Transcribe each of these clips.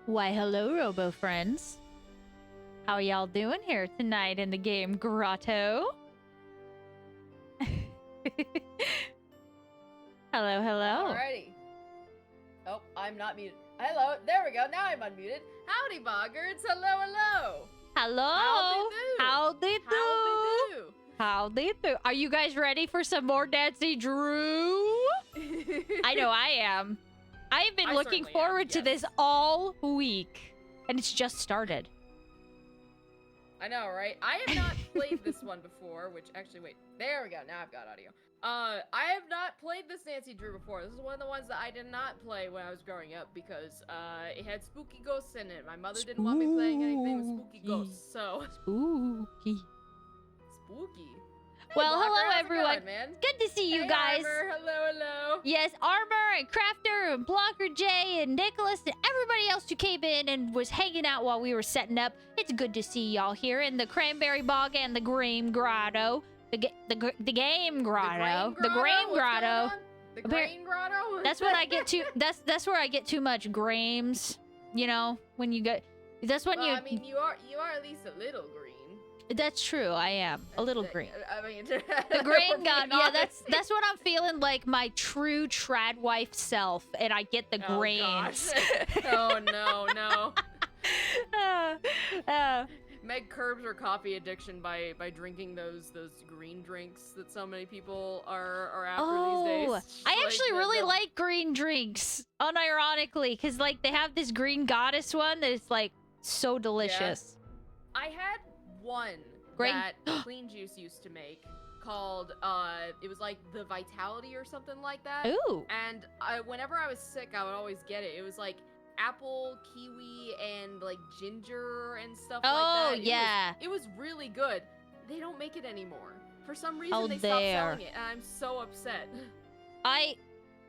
Why, hello, Robo friends. How y'all doing here tonight in the game Grotto? Hello, hello. Alrighty. Oh, I'm not muted. Hello, there we go. Now I'm unmuted. Howdy, boggers. Hello, hello. Hello. Howdy do. Howdy do. Are you guys ready for some more Nancy Drew? I know I am. I've been looking forward to this all week, and it's just started. I know, right? I have not played this one before, which actually, wait, there we go. Now I've got audio. I have not played this Nancy Drew before. This is one of the ones that I did not play when I was growing up because it had spooky ghosts in it. My mother didn't want me playing anything with spooky ghosts, so Spooky. Spooky. Hey, Well, Blocker, hello how's it everyone. going, man? Good to see you Hey, guys. Armor. Hello, hello. Yes, Armor and Crafter and Blocker J and Nicholas and everybody else who came in and was hanging out while we were setting up. It's good to see y'all here in the Cranberry Bog and the Green Grotto. The game grotto. The Grain Grotto. The Grain Grotto? That's what I get to. That's where I get too much grains. You know, when you get. That's when I mean, you are at least a little green. That's true. I am a little green. I mean, The grain god. Yeah, that's what I'm feeling like my true trad wife self, and I get the grains. Oh no. Meg curbs her coffee addiction by drinking those green drinks that so many people are after these days. I actually really like green drinks, unironically, because like they have this green goddess one that is like so delicious. Yeah. I had one that Clean Juice used to make called it was like the Vitality or something like that. Ooh. And whenever I was sick, I would always get it. It was like apple, kiwi, and like ginger and stuff like that. Oh yeah. It was really good. They don't make it anymore. For some reason they stopped selling it, and I'm so upset. I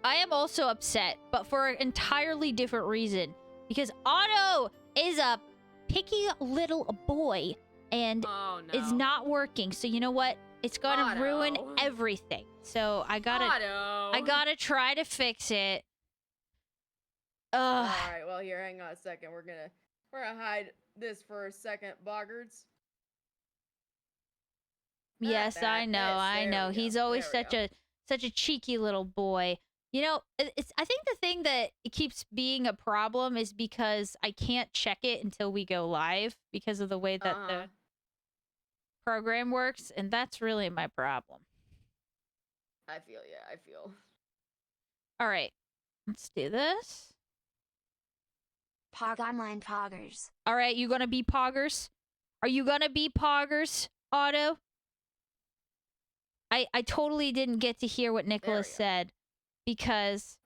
am also upset, but for an entirely different reason. Because Otto is a picky little boy and it's not working. So you know what? It's gonna ruin everything. So I gotta try to fix it. All right, well here, hang on a second. We're gonna hide this for a second, boggards. Yes, I know. He's always such a cheeky little boy. You know, I think the thing that it keeps being a problem is because I can't check it until we go live because of the way that the program works, and that's really my problem. I feel. All right, let's do this. Pog Online Poggers. All right, you gonna be Poggers? Are you gonna be Poggers, Otto? I totally didn't get to hear what Nicholas said because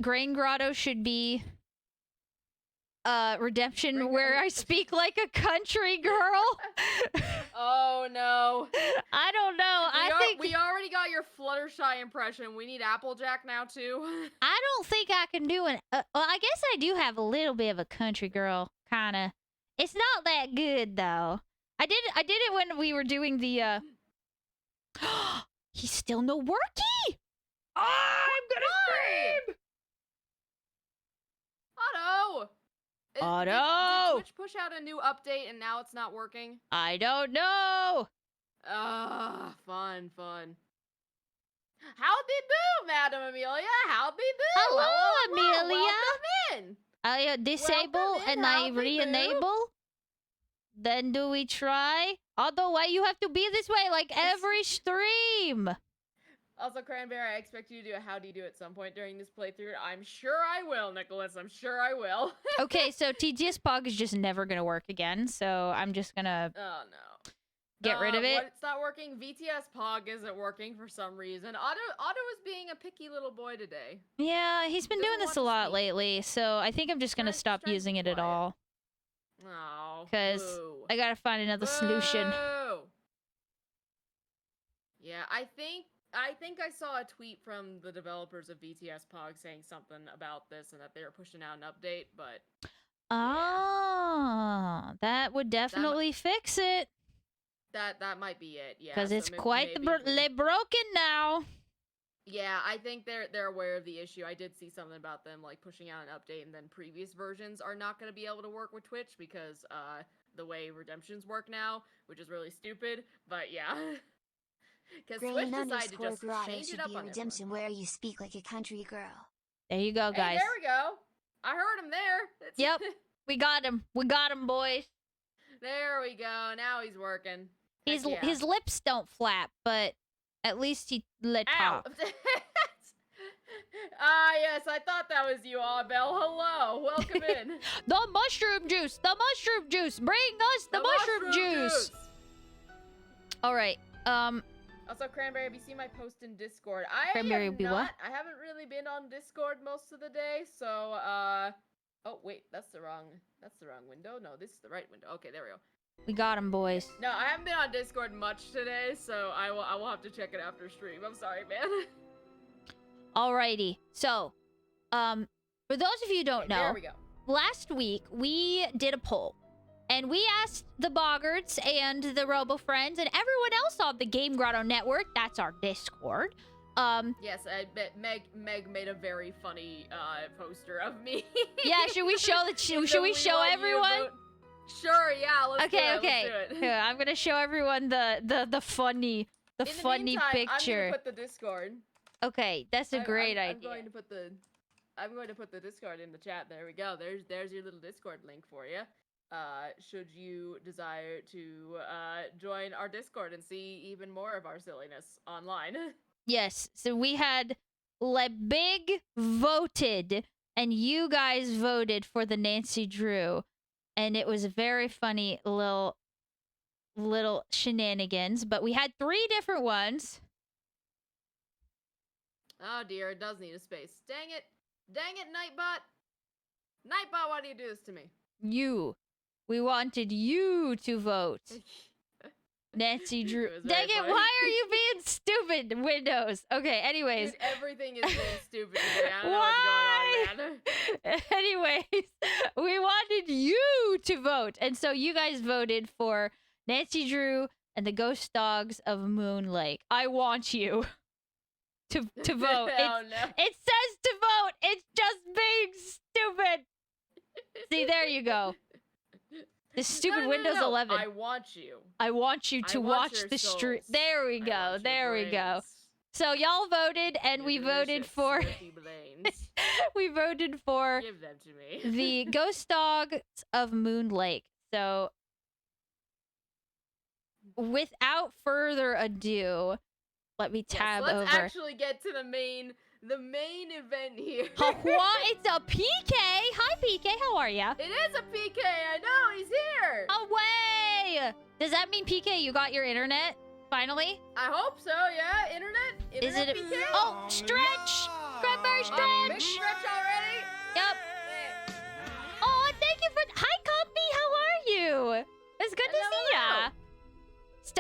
Grain Grotto should be redemption where I speak like a country girl. Oh no. I don't know. I think we already got your Fluttershy impression. We need Applejack now too. I don't think I can do an well, I guess I do have a little bit of a country girl kind of. It's not that good though. I did it when we were doing the He's still no worky. Oh, I'm gonna scream. Otto. Otto! Did Twitch push out a new update and now it's not working? I don't know. Fun. Howdy do, Madam Amelia. Howdy do. Hello, Amelia. Welcome in. I disable and I re-enable. Then do we try? Although, why you have to be this way like every stream? Also, Cranberry, I expect you to do a how do you do at some point during this playthrough. I'm sure I will, Nicholas. I'm sure I will. Okay, so TGS Pog is just never gonna work again, so I'm just gonna get rid of it. It's not working. VTS Pog isn't working for some reason. Otto is being a picky little boy today. Yeah, he's been doing this a lot lately, so I think I'm just gonna stop using it at all. Oh, because I gotta find another solution. Yeah, I think I saw a tweet from the developers of VTS Pog saying something about this and that they were pushing out an update, but that would definitely fix it. That might be it, yeah. Because it's quite broken now. Yeah, I think they're aware of the issue. I did see something about them like pushing out an update, and then previous versions are not going to be able to work with Twitch because the way redemptions work now, which is really stupid. But yeah, because Twitch decided to just change it up on redemption everyone. where you speak like a country girl. There you go, guys. Hey, there we go. I heard him there. Yep, we got him. We got him, boys. There we go. Now he's working. His lips don't flap, but at least he let talk. Yes, I thought that was you, Abel. Hello, welcome in. The mushroom juice! The mushroom juice! Bring us the mushroom juice! All right. Also, Cranberry, have you seen my post in Discord? I haven't really been on Discord most of the day, so oh wait, that's the wrong window. No, this is the right window. Okay, there we go. We got him, boys. No, I haven't been on Discord much today, so I will have to check it after stream. I'm sorry, man. Alrighty. So, for those of you who don't know, there we go. Last week we did a poll. And we asked the Boggarts and the Robo Friends and everyone else on the Game Grotto Network, that's our Discord. Yes, I bet Meg made a very funny poster of me. Yeah, should we show should we show everyone? Sure, yeah, let's do it. Here, I'm gonna show everyone the funny meantime, picture. I'm gonna put the Discord. Okay, that's a great idea. I'm going to put the Discord in the chat. There we go. There's your little Discord link for you. Should you desire to join our Discord and see even more of our silliness online. Yes, so we had Big voted, and you guys voted for the Nancy Drew, and it was a very funny little shenanigans, but we had 3 different ones. Oh dear, it does need a space. Dang it, Nightbot! Nightbot, why do you do this to me? We wanted you to vote. Nancy Drew. Dang it, why are you being stupid, Windows? Okay, anyways. Dude, everything is being stupid today. I don't know what's going on, man. Anyways, we wanted you to vote. And so you guys voted for Nancy Drew and the Ghost Dogs of Moon Lake. I want you to vote. Oh, no. It says to vote. It's just being stupid. See, there you go. The stupid Windows 11. I want you. I want you to watch the stream. There we go. There we go. So y'all voted, and we voted for. We voted for. Give them to me. The Ghost Dogs of Moon Lake. So, without further ado, let me tab over. Let's actually get to the main event here. It's a PK. Hi, PK. How are ya? It is a PK. I know. He's here. Away. Does that mean PK? You got your internet finally? I hope so. Yeah. Internet. Is it a PK? Oh, stretch. Cranberry stretch. Big stretch already. Yep. Oh, thank you for. Hi, Compy. How are you? It's good to see ya.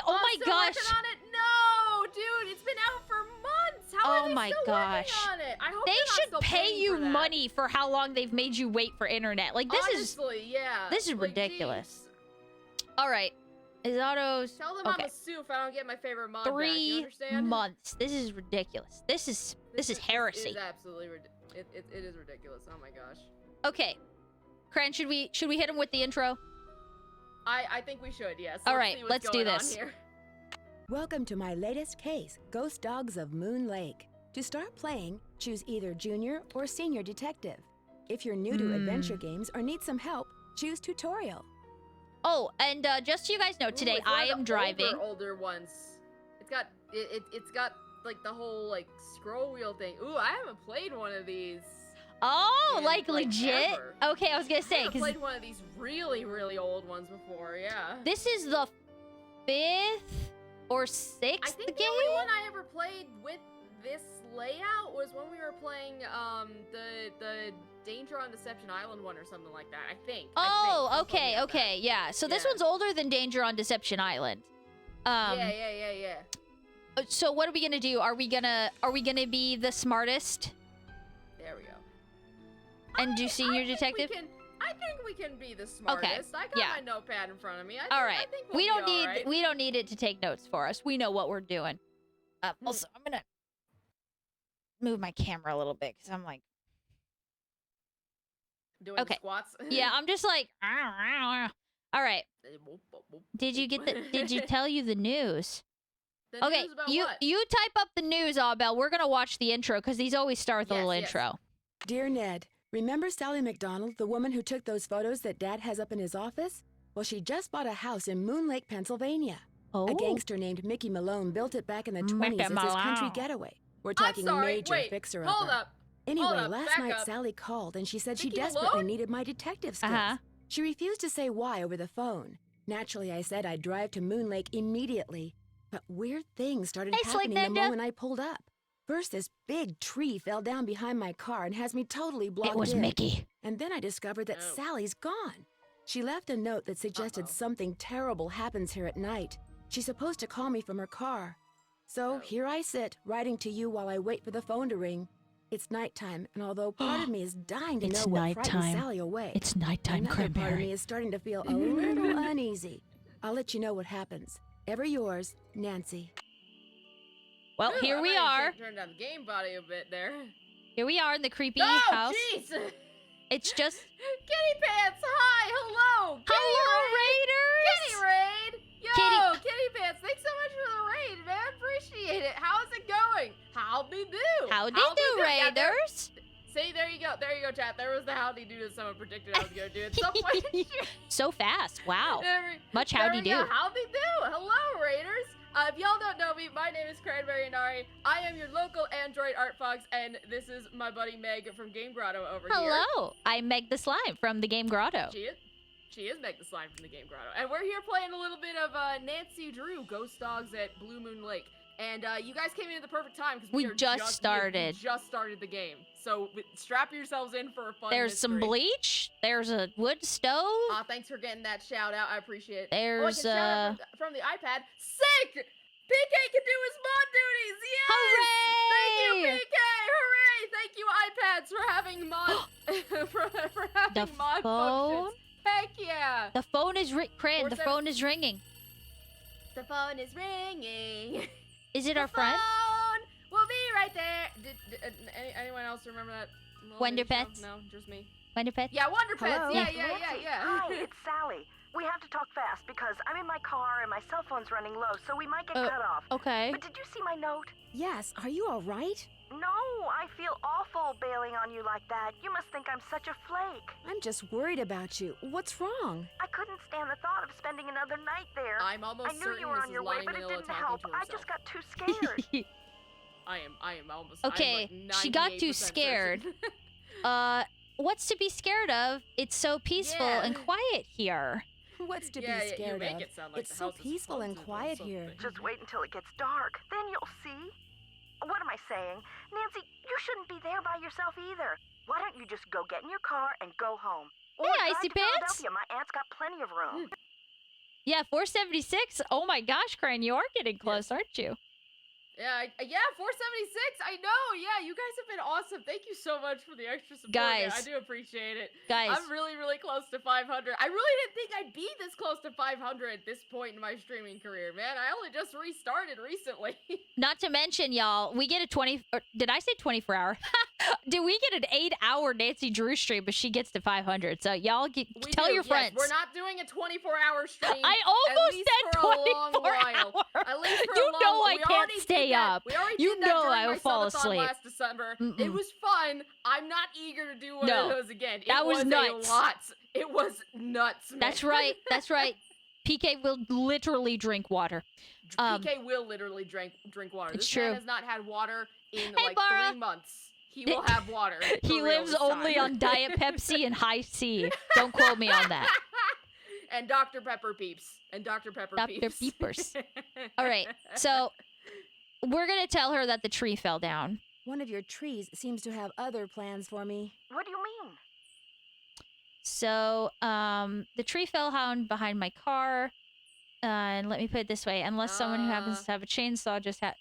Oh my gosh. Working on it? No, dude. It's been out for months. How are they still working on it? I hope they should still pay you for that. money for how long they've made you wait for internet. Like this Honestly, yeah. This is ridiculous. All right, Izato's. Tell them I'm a sue if I don't get my favorite mod 3 back. You understand? months. This is ridiculous. This is heresy. It is absolutely it is ridiculous. Oh my gosh. Okay, Cran, should we hit him with the intro? I think we should. Yes. All right, let's do this. Welcome to my latest case, Ghost Dogs of Moon Lake. To start playing, choose either Junior or Senior Detective. If you're new to adventure games or need some help, choose Tutorial. Oh, and just so you guys know, today I am driving. Older ones. It's got like the whole like scroll wheel thing. Ooh, I haven't played one of these. Oh, like legit? Ever. Okay, I was gonna say. I've played one of these really, really old ones before. Yeah. This is the 5th or 6th game? I think the only one I ever played with this layout was when we were playing the Danger on Deception Island one or something like that. I think. Oh, okay, yeah. So this one's older than Danger on Deception Island. Yeah. So what are we gonna do? Are we gonna be the smartest? There we go. And do Senior Detective? I think we can be the smartest. Okay. I got my notepad in front of me. All right. I think we'll we don't need it to take notes for us. We know what we're doing. Also, I'm gonna move my camera a little bit because I'm like, Doing okay. squats. Yeah, I'm just like, all right. Did you tell you the news? The Okay, news about you what? you type up the news, Abel. We're gonna watch the intro because these always start with a little Yes. intro. Dear Ned, remember Sally McDonald, the woman who took those photos that Dad has up in his office? Well, she just bought a house in Moon Lake, Pennsylvania. Oh, A gangster named Mickey Malone built it back in the Mickey 20s as his country Malone. getaway. We're I'm talking sorry. major Wait. fixer-upper. Hold up. Anyway, Hold up, last back night up. Sally called and she said she Mickey desperately Malone? needed my detective skills. Uh-huh. She refused to say why over the phone. Naturally, I said I'd drive to Moon Lake immediately. But weird things started Hey, Slick happening the Ninja. moment I pulled up. First, this big tree fell down behind my car and has me totally blocked it was in. Mickey. And then I discovered that Oh. Sally's gone. She left a note that suggested something terrible happens here at night. She's supposed to call me from her car. So here I sit, writing to you while I wait for the phone to ring. It's nighttime, and although part of me is dying to It's know what frightened nighttime. Sally away, It's nighttime, another part of Cranberry. me is starting to feel a little uneasy. I'll let you know what happens. Ever yours, Nancy. Well, Ooh, here I we might have are. Turned down the game body a bit there. Here we are in the creepy Oh, house. jeez! It's just Kitty Pants, hi, hello! Kitty hello, Raid! Raiders. Kitty Raid! Yo, Kitty Pants, thanks so much for the raid, man. Appreciate it. How's it going? Howdy do. Howdy do, Yeah, Raiders. see, there you go, chat. There was the howdy do that someone predicted I was gonna do at some point. So fast. Wow. Much There howdy we do. go. Howdy do. Hello, Raiders. If y'all don't know me, my name is Cranberry Inari. I am your local Android art fox, and this is my buddy Meg from Game Grotto over here. Hello. I'm Meg the Slime from the Game Grotto. She is Meg the Slime from the Game Grotto. And we're here playing a little bit of Nancy Drew, Ghost Dogs at Blue Moon Lake. And you guys came in at the perfect time because We just started. We just started the game. So strap yourselves in for a fun There's some mystery. bleach. There's a wood stove. Thanks for getting that shout out. I appreciate it. There's I can shout out from the iPad. Sick! PK can do his mod duties. Yes! Hooray! Thank you, PK. Hooray! Thank you, iPads, for having mod for having The mod phone? functions. Heck yeah! The phone is Cran. The 47 phone is ringing. The phone is ringing. Is it our The friend? phone will be right there. Anyone else remember that? little Wonder mini show? Pets? No, just me. Wonder Pet? Yeah, Wonder Pets. Hello? Yeah. Hi, it's Sally. We have to talk fast because I'm in my car and my cell phone's running low, so we might get cut off. Okay. But did you see my note? Yes, are you all right? No, I feel awful bailing on you like that. You must think I'm such a flake. I'm just worried about you. What's wrong? I couldn't stand the thought of spending another night there. I'm almost I knew certain you were this on is your way, Lonnie but it Manila didn't talking help. to I herself. just got too scared. I am almost. Okay, I'm like she got too 98% scared. certain. What's to be scared of? It's so peaceful Yeah. and quiet here. What's to Yeah, be you scared make of? it sound like It's the so house is peaceful and haunted or quiet here. something. Just wait until it gets dark. Then you'll see. What am I saying? Nancy, you shouldn't be there by yourself either. Why don't you just go get in your car and go home? Or Hey, drive Icy to Pants. Philadelphia. My aunt's got plenty of room. Yeah, 476. Oh my gosh, Cran, you are getting close, aren't you? Yeah, 476. I know. Yeah, you guys have been awesome. Thank you so much for the extra support. Guys. Man. I do appreciate it. Guys, I'm really, really close to 500. I really didn't think I'd be this close to 500 at this point in my streaming career, man. I only just restarted recently. not to mention, y'all, we get a 20. Or did I say 24 hour? Did we get an 8-hour Nancy Drew stream, but she gets to 500? So y'all tell your friends. We're not doing a 24-hour stream. I at almost least said for a long 24 while. hours. At least for You a long know I we can't already stay did that. up. We already You did that know during I will my fall subathon asleep. last December. It Mm-mm. was fun. I'm not eager to do one No, of those again. that It was nuts. a lot. It was nuts, man. That's right. That's right. PK will literally drink water. PK will literally drink water. It's This true. man has not had water in Hey, like Bara. 3 months. He will have water. He for real lives this only time. on Diet Pepsi and High C. Don't quote me on that. And Dr. Pepper Peeps. Dr. Peeps. Peepers. All right, so we're going to tell her that the tree fell down. One of your trees seems to have other plans for me. What do you mean? So, the tree fell down behind my car. And let me put it this way, unless someone who happens to have a chainsaw just had...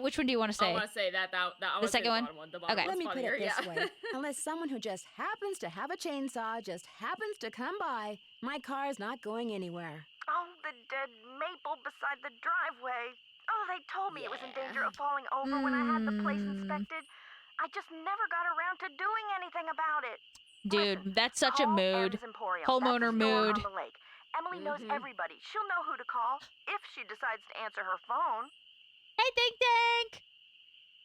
which one do you want to say? I want to say that. I The second one? The bottom Okay. Let one's me put funnier, it this yeah. way. Unless someone who just happens to have a chainsaw just happens to come by, my car's not going anywhere. Oh, the dead maple beside the driveway. Oh, they told me it was in danger of falling over when I had the place inspected. I just never got around to doing anything about it. Dude, Listen, that's such a call mood. M's Emporium. Homeowner That's a store mood. on the lake. Emily knows everybody. She'll know who to call if she decides to answer her phone. Hey, Think Tank!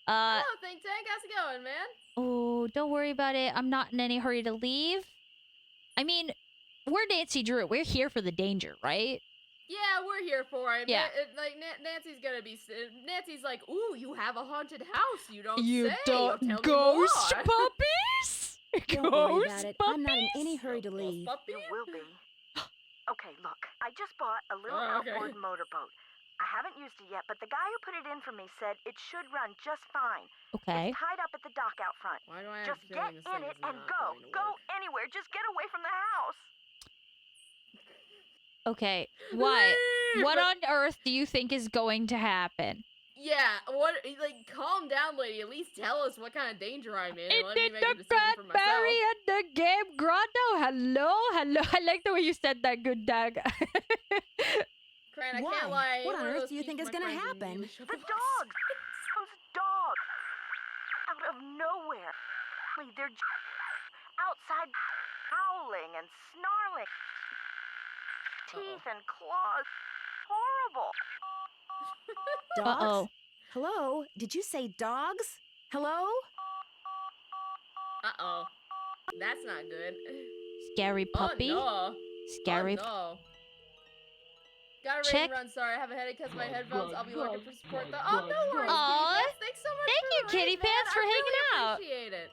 Hello, Think Tank. How's it going, man? Oh, don't worry about it. I'm not in any hurry to leave. I mean, we're Nancy Drew. We're here for the danger, right? Yeah, we're here for him. Yeah. Like, Nancy's gonna be... Nancy's like, ooh, you have a haunted house. You don't You say. don't Tell me ghost more. puppies? Don't worry Ghost about it. puppies? I'm not in any hurry to Ghost leave. puppy? You will be. Okay, look. I just bought a little Oh, okay. outboard motorboat. I haven't used it yet, but the guy who put it in for me said it should run just fine. Okay. It's tied up at the dock out front. Why do I have Just a get feeling this in thing it is and not go. going to Go work? anywhere. Just get away from the house. Okay. What? Leave! What on earth do you think is going to happen? Yeah, what? Like, calm down, lady. At least tell us what kind of danger I'm in. And It let me did make a the decision for myself. cranberry and the game grotto. Hello, hello. I like the way you said that, good dog. Cran, I Why? can't lie. What on One of earth those do you keeps think is my gonna friends happen? immediately shut The fuck dogs. Those dogs. Out of nowhere. They're outside howling and snarling. Teeth and claws. Horrible. Dogs? Uh-oh. Hello? Did you say dogs? Hello? Uh-oh. That's not good. Scary puppy. Oh, no. Scary. Oh, no. Gotta Check. run. Sorry, I have a headache because my headphones. I'll be looking for support though. Oh, no worries, Aw. Kitty Pants. Thanks so much Thank for you, the Kitty raid, man. Pants, for I hanging really out. appreciate it.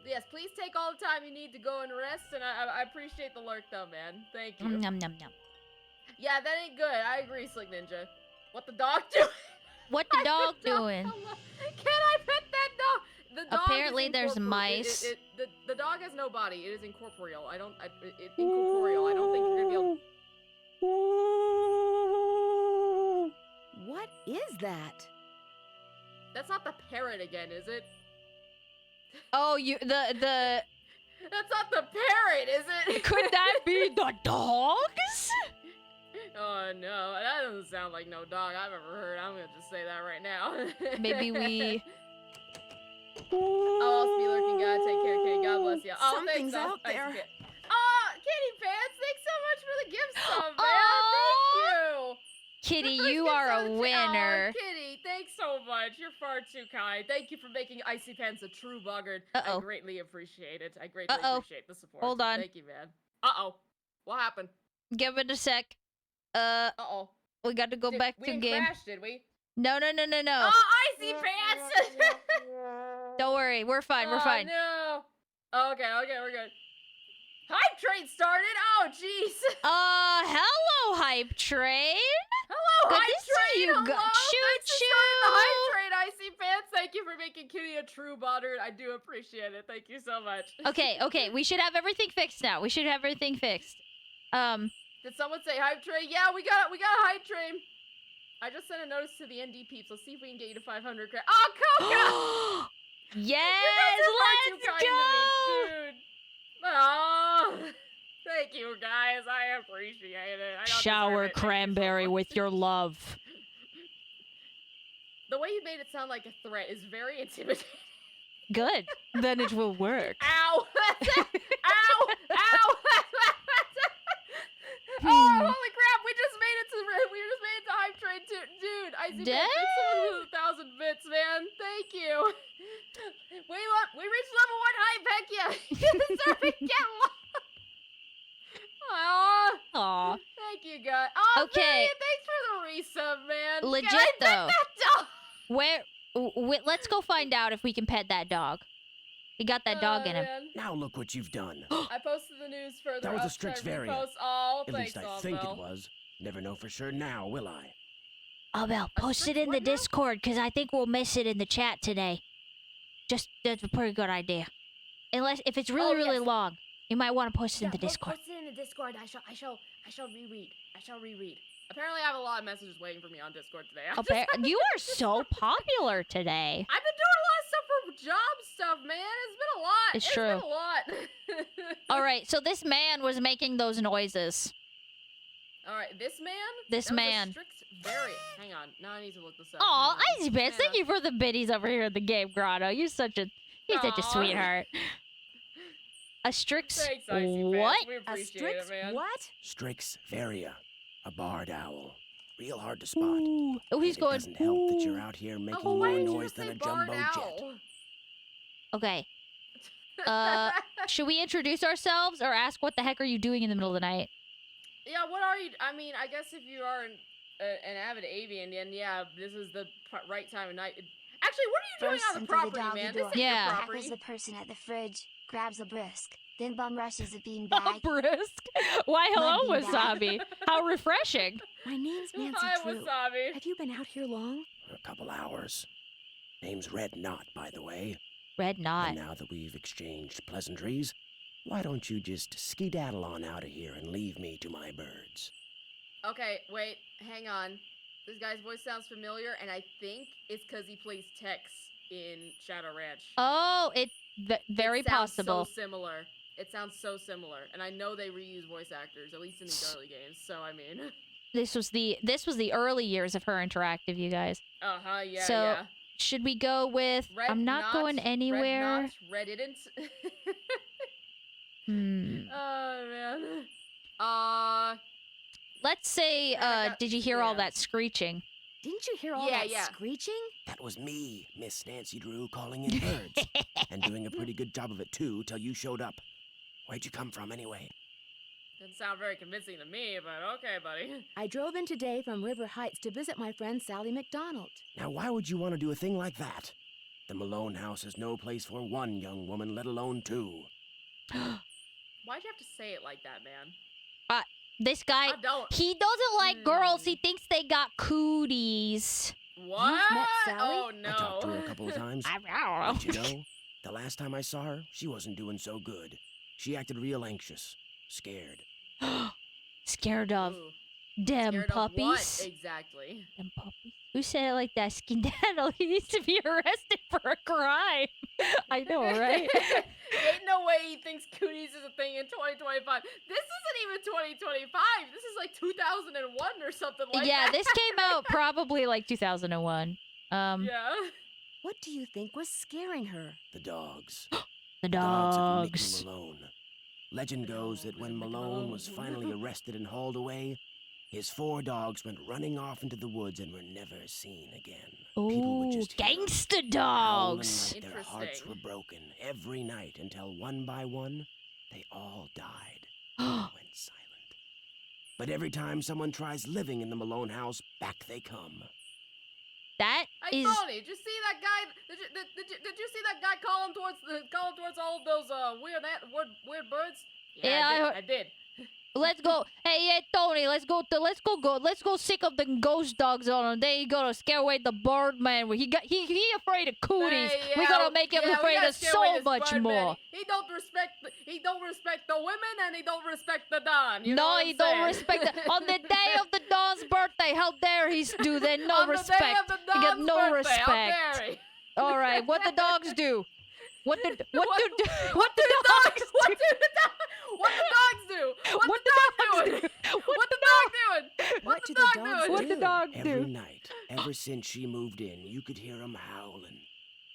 Yes, please take all the time you need to go and rest, and I appreciate the lurk though, man. Thank you. Nom nom nom. Yeah, that ain't good. I agree, Slick Ninja. What the dog doing? What the dog I don't doing? know. Can I pet that dog? The dog Apparently is there's incorpore- mice. The dog has no body. It is incorporeal. Incorporeal. I don't think you're gonna be able. What is that? That's not the parrot again, is it? Oh, the That's not the parrot, is it? could that be the dogs? Oh no, that doesn't sound like no dog I've ever heard. I'm gonna just say that right now. Maybe we. I'll also be lurking. God, take care, Kitty. God bless you. Oh, Something's thanks, out there. Oh, Kitty Pants, thanks so much for the gift stuff, man. Aw. Thank you. Kitty, The first you gift are on a the winner. Oh, Kitty, thanks so much. You're far too kind. Thank you for making Icy Pants a true buggard. Uh-oh. I greatly appreciate it. I greatly Uh-oh. appreciate the support. Hold on. Thank you, man. Uh-oh. What happened? Give it a sec. Uh-oh. We got to go back we to didn't game. crash, did we? No. Oh, Icy Pants! Don't worry, we're fine. We're Oh, fine. no. Okay, we're good. Hype train started. Oh, jeez. Hello, hype train. Hello, Good Hype to see train. you Hello. go- Thanks for Choo-choo. starting the Hype train, Icy Pants. Thank you for making Kitty a true butter. I do appreciate it. Thank you so much. Okay. We should have everything fixed now. We should have everything fixed. Did someone say Hype train? Yeah, we got a Hype train. I just sent a notice to the ND peeps. Let's see if we can get you to 500 credits. Oh, Coca! Yes, let's go. Dude. Oh, thank you guys. I appreciate it. I don't Shower deserve it. Thank you so cranberry much. with your love. The way you made it sound like a threat is very intimidating. Good. Then it will work. Ow! Ow! Ow! Oh, holy crap! We just made it to Hype Train too, dude. I see. Dang. Thanks so much for the 1,000 bits, man. Thank you. We reached level 1 hype. Heck yeah! You deserve it. Get lost. Aw. Aw. Thank you, guys. Oh, Okay. Marion, thanks for the resub, man. Legit, Can I pet though. that dog? Let's go find out if we can pet that dog. He got that dog in him. Man. Now look what you've done. I posted the news further That was up. a Strix Sorry, variant. repost all. At Thanks, least I think Bell. it was. Never know for sure now, will I? Oh, well, post it in the what now? Discord, because I think we'll miss it in the chat today. That's a pretty good idea. If it's really, Oh, really yes. long, you might want to post it in the Post Discord. it in the Discord. I shall reread. Apparently, I have a lot of messages waiting for me on Discord today. You are so popular today. I've been doing a lot of stuff for job stuff, man. It's been a lot. It's It's true. been a lot. All right, so this man was making those noises. All right, this man. This That was a man. Strix variant. Hang on. Now I need to look this up. Aw, Hang on. Icy Pants, Hang thank you for the biddies over here in the game grotto. You're such He's such a Aw. sweetheart. A Strix Thanks, Icy what? Pants. We A appreciate Strix it, man. what? Strix varia, a barred owl. Real hard to spot. Ooh. Oh, he's And going. It doesn't help that you're ooh. out here Oh, making but why more did you noise just than say a barred jumbo jet. owl? Okay. Should we introduce ourselves or ask what the heck are you doing in the middle of the night? Yeah, what are you? I mean, I guess if you are an avid avian, then yeah, this is the right time of night. Actually, what are you doing First, on the simply property, doggy man? door. This ain't Yeah. your Tackles property. the person at the fridge, grabs a brisk, then bum rushes a A beanbag. brisk. Why, hello, Mud bean Wasabi. How refreshing. My name's Nancy Hi, Drew. Wasabi. Have you been out here long? A couple hours. Name's Red Knot, by the way. Red knot. And now that we've exchanged pleasantries, why don't you just skedaddle on out of here and leave me to my birds? Okay, wait, hang on. This guy's voice sounds familiar, and I think it's because he plays Tex in Shadow Ranch. Oh, it's very It sounds possible. So similar. It sounds so similar, and I know they reuse voice actors, at least in these early games. So I mean, This was the early years of her interactive, you guys. yeah, So, yeah. Should we go with Red I'm not Knot, going anywhere? Red didn't. Hmm. Oh man. Let's say I got- did you hear all yeah. that screeching? Didn't you hear all Yeah, that yeah. screeching? That was me, Miss Nancy Drew, calling in birds. And doing a pretty good job of it, too, till you showed up. Where'd you come from, anyway? Didn't sound very convincing to me, but okay, buddy. I drove in today from River Heights to visit my friend Sally McDonald. Now, why would you want to do a thing like that? The Malone house is no place for one young woman, let alone two. Why'd you have to say it like that, man? This guy, I don't. he doesn't like girls. Hmm. He thinks they got cooties. What? met Sally? Oh I talked to her a no. couple of times. I don't But you know, the last time I saw her, she wasn't doing so good. She acted real anxious, scared. Scared of Ooh, them scared of what puppies. exactly? Them puppies. Who said it like that? Skedaddle. He needs to be arrested for a crime. I know, right? Ain't no way he thinks cooties is a thing in 2025. This isn't even 2025. This is like 2001 or something like Yeah, that. this came out probably like 2001. Yeah. What do you think was scaring her? The dogs. The Dogs of dogs. Mickey Malone. Legend goes that when Malone was finally arrested and hauled away, his 4 dogs went running off into the woods and were never seen again. People would Ooh, just hear 'em gangsta howling dogs. like their hearts Interesting. were broken every night until one by one, they all died and went silent. But every time someone tries living in the Malone house, back they come. That Hey is Tony, did you see that guy? Did you see that guy calling towards all of those weird birds? Yeah, I did. let's go. Hey, Tony, let's go sick of the ghost dogs on him. They gonna scare away the bird man. He afraid of cooties. Hey, We yeah, gotta make him yeah, we afraid gotta of scare away so this much bird man. more. He don't respect the women and he don't respect the Don. You know No, what he I'm don't saying? respect the, on the day of the Don's birthday. How dare he do that? No On the day respect. of the He got Don's no birthday, how respect. dare he? All right, what the dogs do? What the dogs What do? do the dogs do? What the dog doing? What the dog doing? What do the dogs What the do? dogs Every do? night, ever since she moved in, you could hear 'em howling.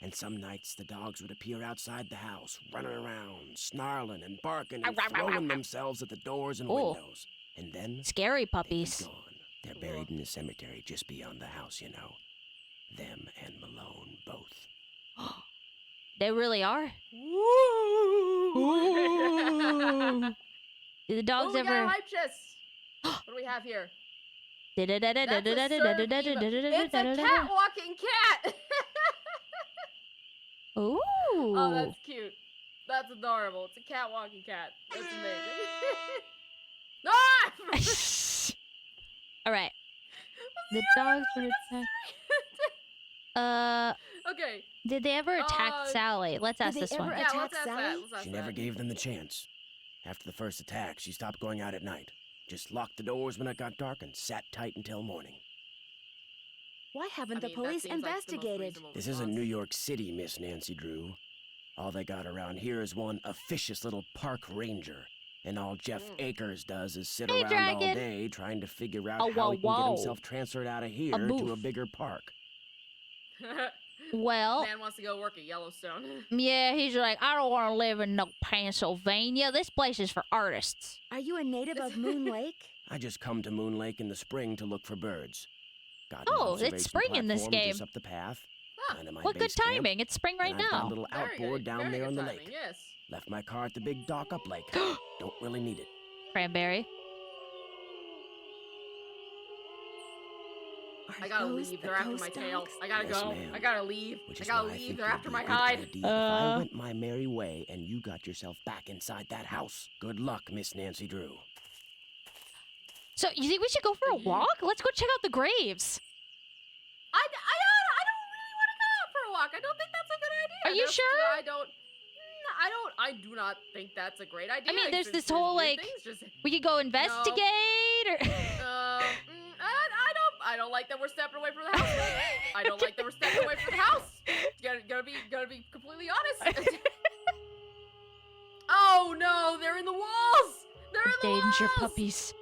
And some nights the dogs would appear outside the house, running around, snarling and barking and throwing themselves at the doors and Oh. windows. And then Scary they'd be puppies. gone. They're buried in the cemetery just beyond the house, you know. Them and Malone both. They really are. Ooh. Do the dogs we got a ever? hype chest. What do we have here? That's That's a serve It's a cat walking cat. Ooh. Oh, that's cute. That's adorable. It's a cat walking cat. That's amazing. Ah! All right. The dogs would attack. Okay. Did they ever attack Sally? Let's ask they this ever one. attack Yeah, let's ask that. Sally? Let's ask She that. never gave them the chance. After the first attack, she stopped going out at night. Just locked the doors when it got dark and sat tight until morning. Why haven't I the mean, that police seems like the most investigated? reasonable This isn't response. New York City, Miss Nancy Drew. All they got around here is one officious little park ranger. And all Jeff Akers does is sit Hey, around all Dragon. day trying to figure out Oh, how whoa, he can get whoa. himself transferred out of here to a boof. bigger park. Well, Man wants to go work at Yellowstone. yeah, he's like, I don't want to live in no Pennsylvania. This place is for artists. Are you a native of Moon Lake? I just come to Moon Lake in the spring to look for birds. Got an Oh, it's observation spring in this platform game. just up the path. Ah, Kinda my What good base camp, timing. It's spring right and I've got a now. little very outboard good, down very there good on the timing, lake. Yes. Left my car at the big dock up lake. Don't really need it. Cranberry. I gotta those leave. the They're after ghost my tail. dogs? I gotta Yes, go. ma'am. I gotta leave. Which I is gotta why I leave. think They're it'd after be my a good hide. idea if I went my merry way and you got yourself back inside that house. Good luck, Miss Nancy Drew. So, you think we should go for a walk? Let's go check out the graves. I don't really want to go out for a walk. I don't think that's a good idea. Are you sure? I do not think that's a great idea. I mean, there's It's this whole, weird like, things just- we could go investigate, or... I don't like that we're stepping away from the house. I don't like that we're stepping away from the house. Gonna be completely honest. Oh no, they're in the walls. They're in the Danger walls. puppies.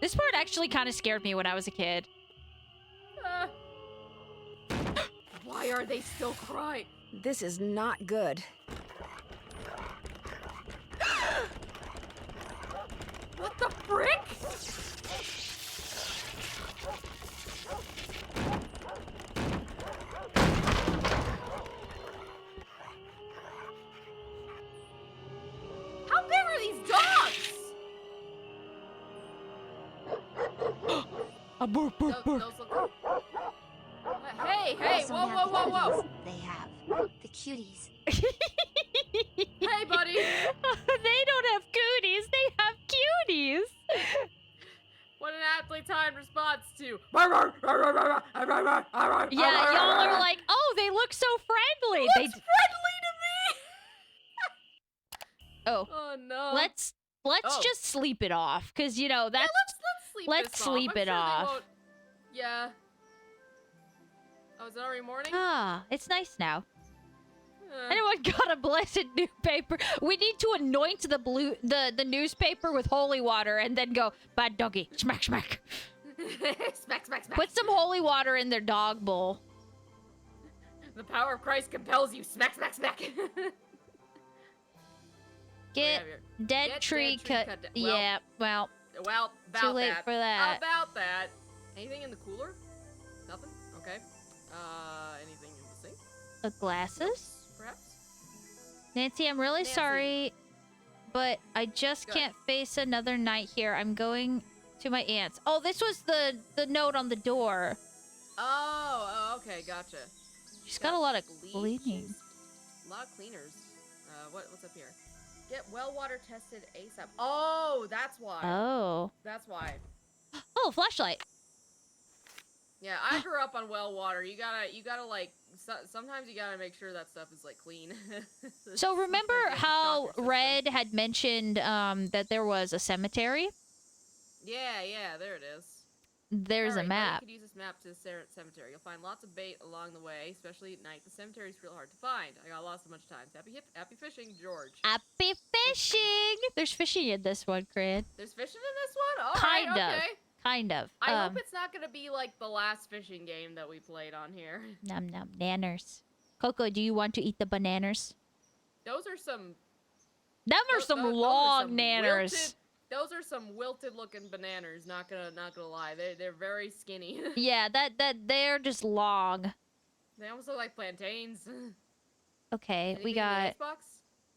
This part actually kind of scared me when I was a kid. Why are they still crying? This is not good. What the frick? How big are these dogs? A burp, burp, burp. Those look... Hey, Also whoa, have whoa, the whoa, whoa. cuties They have the cuties. Hey, buddy. They don't have cooties, they have cuties. What an aptly timed response to... Yeah, y'all are like, oh, they look so friendly. Looks They friendly to me. Oh, Oh no. let's Oh. just sleep it off, cause you know that's let's sleep let's sleep this off. I'm it sure they off. won't- Yeah. Oh, is it already morning? Ah, it's nice now. Uh, Anyone got a blessed newspaper? We need to anoint the newspaper with holy water and then go, bad doggy, smack, smack. smack, smack, smack. Put some holy water in their dog bowl. The power of Christ compels you. Smack, smack, smack. Get dead Get tree dead tree cut. cut down. Yeah, well, Well, about too late that. for that. About that. Anything in the cooler? Nothing? Okay. Anything in the sink? Glasses? Perhaps? Nancy, I'm really Nancy. sorry, but I just Good. can't face another night here. I'm going to my aunt's. Oh, this was the note on the door. Oh, okay, gotcha. She's got a lot of bleach. cleaning. A lot of cleaners. What's up here? Get well water tested ASAP. Oh, that's why. Oh. That's why. Oh, flashlight. Yeah, I grew up on well water. You gotta like, sometimes you gotta make sure that stuff is like clean. So remember Sometimes you have to how shock your system. Red had mentioned that there was a cemetery? Yeah, there it is. There's a Alright, now map. You could use this map to the cemetery. You'll find lots of bait along the way, especially at night. The cemetery's real hard to find. I got lost a bunch of times. Happy fishing, George. Happy fishing! There's fishing in this one, Cran. There's fishing in this one? All Kind right, of. okay. Kind of. I hope it's not gonna be like the last fishing game that we played on here. Num num nanners. Coco, do you want to eat the bananas? Those are some. Them are those some are long some nanners. wilted- those are some wilted-looking bananas. Not gonna lie. They're very skinny. Yeah, that they're just long. They almost look like plantains. Okay, Anything we in the got icebox?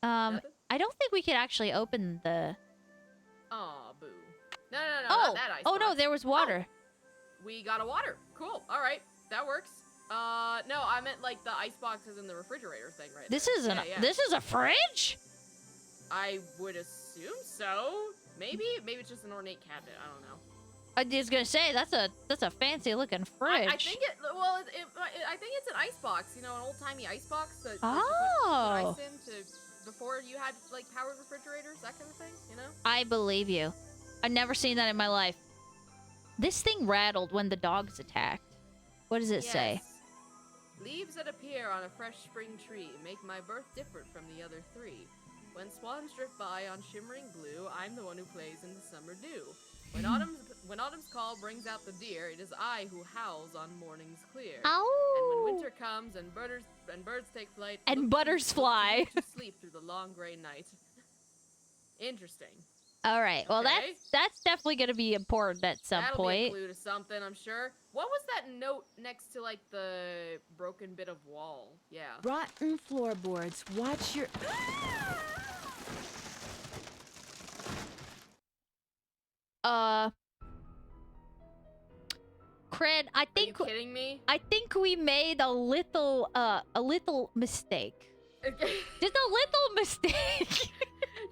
Nothing? I don't think we could actually open the Aw, boo. No, Oh, not that oh no, icebox. there was water. We got a water. Cool. All right, that works. No, I meant like the icebox is in the refrigerator thing right This there. is an Yeah. this is a fridge? I would assume so. Maybe it's just an ornate cabinet. I don't know. I was gonna say that's a fancy looking fridge. I think I think it's an icebox. You know, an old-timey icebox that you Oh. put ice in to before you had like powered refrigerators, that kind of thing. You know. I believe you. I've never seen that in my life. This thing rattled when the dogs attacked. What does it say? Yes. Leaves that appear on a fresh spring tree make my birth different from the other three. When swans drift by on shimmering blue, I'm the one who plays in the summer dew. When autumn's when autumn's call brings out the deer, it is I who howls on mornings clear. Ow! And when winter comes and birds take flight, And look butters to fly. you to sleep through the long gray night. Interesting. All right. Well, Okay. that's definitely going to be important at some That'll point. be a clue to something, I'm sure. What was that note next to, like, the broken bit of wall? Yeah. Rotten floorboards. Watch your... Cred, I Are think you kidding me? I think we made a little mistake. Just a little mistake.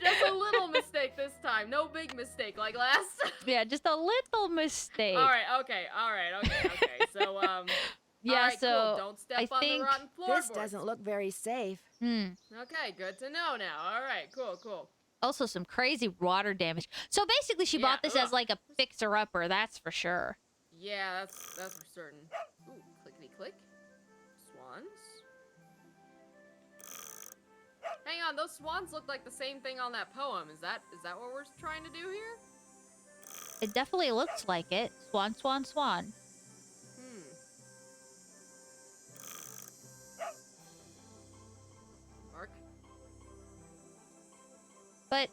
Just a little mistake this time. No big mistake like last time. Yeah, just a little mistake. All right, okay. So, Yeah, all right, so cool. Don't step I on think the rotten floorboards. This doesn't look very safe. Okay, good to know now. All right, cool. Also some crazy water damage. So basically she bought this as like a fixer-upper, that's for sure. Yeah, that's for certain. Ooh, clickety click. Swans. Hang on, those swans look like the same thing on that poem. Is that what we're trying to do here? It definitely looks like it. Swan, swan, swan. Mark. But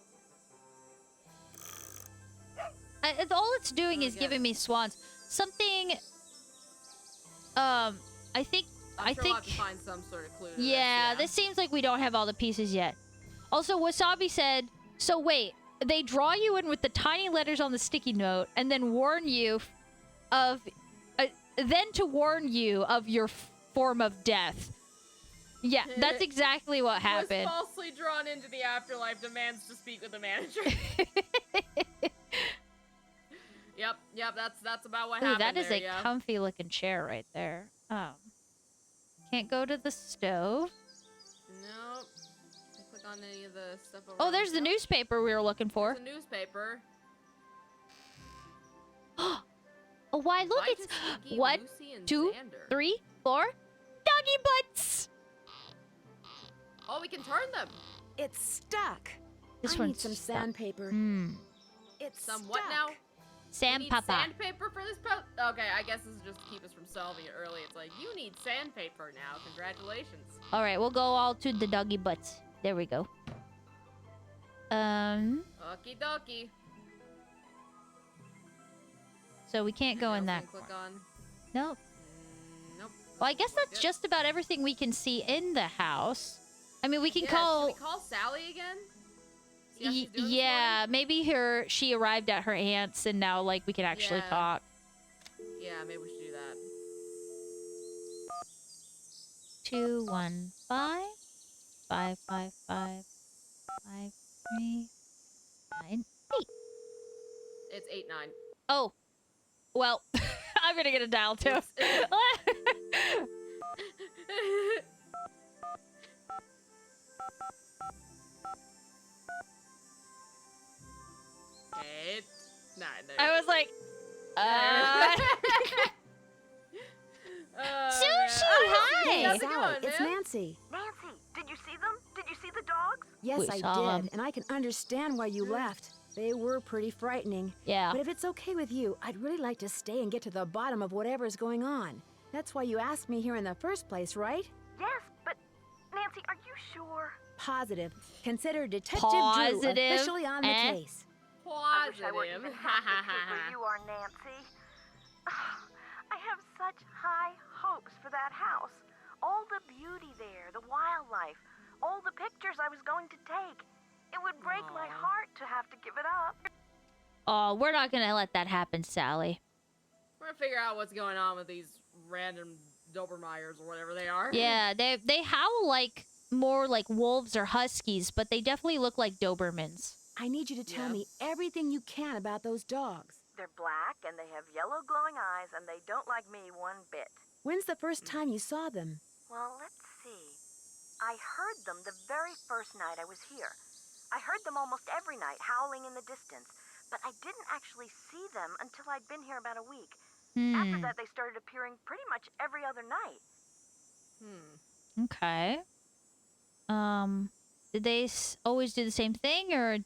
all it's doing is giving me swans. Something. I think. I'm sure we'll have to find some sort of clue. To Yeah, this this seems like we don't have all the pieces yet. Also, Wasabi said. So wait, they draw you in with the tiny letters on the sticky note, and then warn you of, then to warn you of your form of death. Yeah, that's exactly what happened. Was falsely drawn into the afterlife, demands to speak with the manager. Yep, that's about what happened. That is there, a comfy looking chair right there. Can't go to the stove. Nope. Can't click on any of the stuff over Oh, there's the newspaper we were looking for. There's a newspaper. Oh, why look, Invite it's Stinky, 1, Lucy, and 2, Xander. 3, 4 doggy butts. Oh, we can turn them. It's stuck. This I one's need some stuck. sandpaper. It's Some stuck. what now? We need Sandpapa. sandpaper for this post? Okay, I guess this is just to keep us from solving it early. It's like, you need sandpaper now. Congratulations. All right, we'll go all to the doggy butts. There we go. Okie dokie. So we can't go in that. Click on. Nope. Nope. Well, I guess that's just about everything we can see in the house. I mean, we can Should call. we call Sally again? See how she's doing this Yeah, maybe she arrived at her aunt's and now like we can actually Yeah. talk. morning? Yeah, maybe we should do that. 2 1 5 5 5 5 5 3 9 8. It's 8-9. Oh, well, I'm gonna get a dial too. Eight, 9. There I was like, Sushi, hi! Hey, How's it Sally, going, it's man? Nancy. Nancy, did you see them? Did you see the dogs? Yes, We I saw did, 'em. and I can understand why you left. They were pretty frightening. Yeah. But if it's okay with you, I'd really like to stay and get to the bottom of whatever's going on. That's why you asked me here in the first place, right? Yes, but Nancy, are you sure? Positive. Consider Detective Positive. Drew officially on the case. I wish I were Positive. even half the trooper you are, Nancy. I have such high hopes for that house. All the beauty there, the wildlife, all the pictures I was going to take. It would break my Aw. heart to have to give it up. Oh, we're not gonna let that happen, Sally. We're gonna figure out what's going on with these random Dobermeyers or whatever they are. Yeah, they howl like more like wolves or huskies, but they definitely look like Dobermans. I need you to tell me Yes. everything you can about those dogs. They're black and they have yellow glowing eyes and they don't like me one bit. When's the first time you saw them? Well, let's see. I heard them the very first night I was here. I heard them almost every night, howling in the distance. But I didn't actually see them until I'd been here about a week. After that, they started appearing pretty much every other night. Okay. Did they always do the same thing, or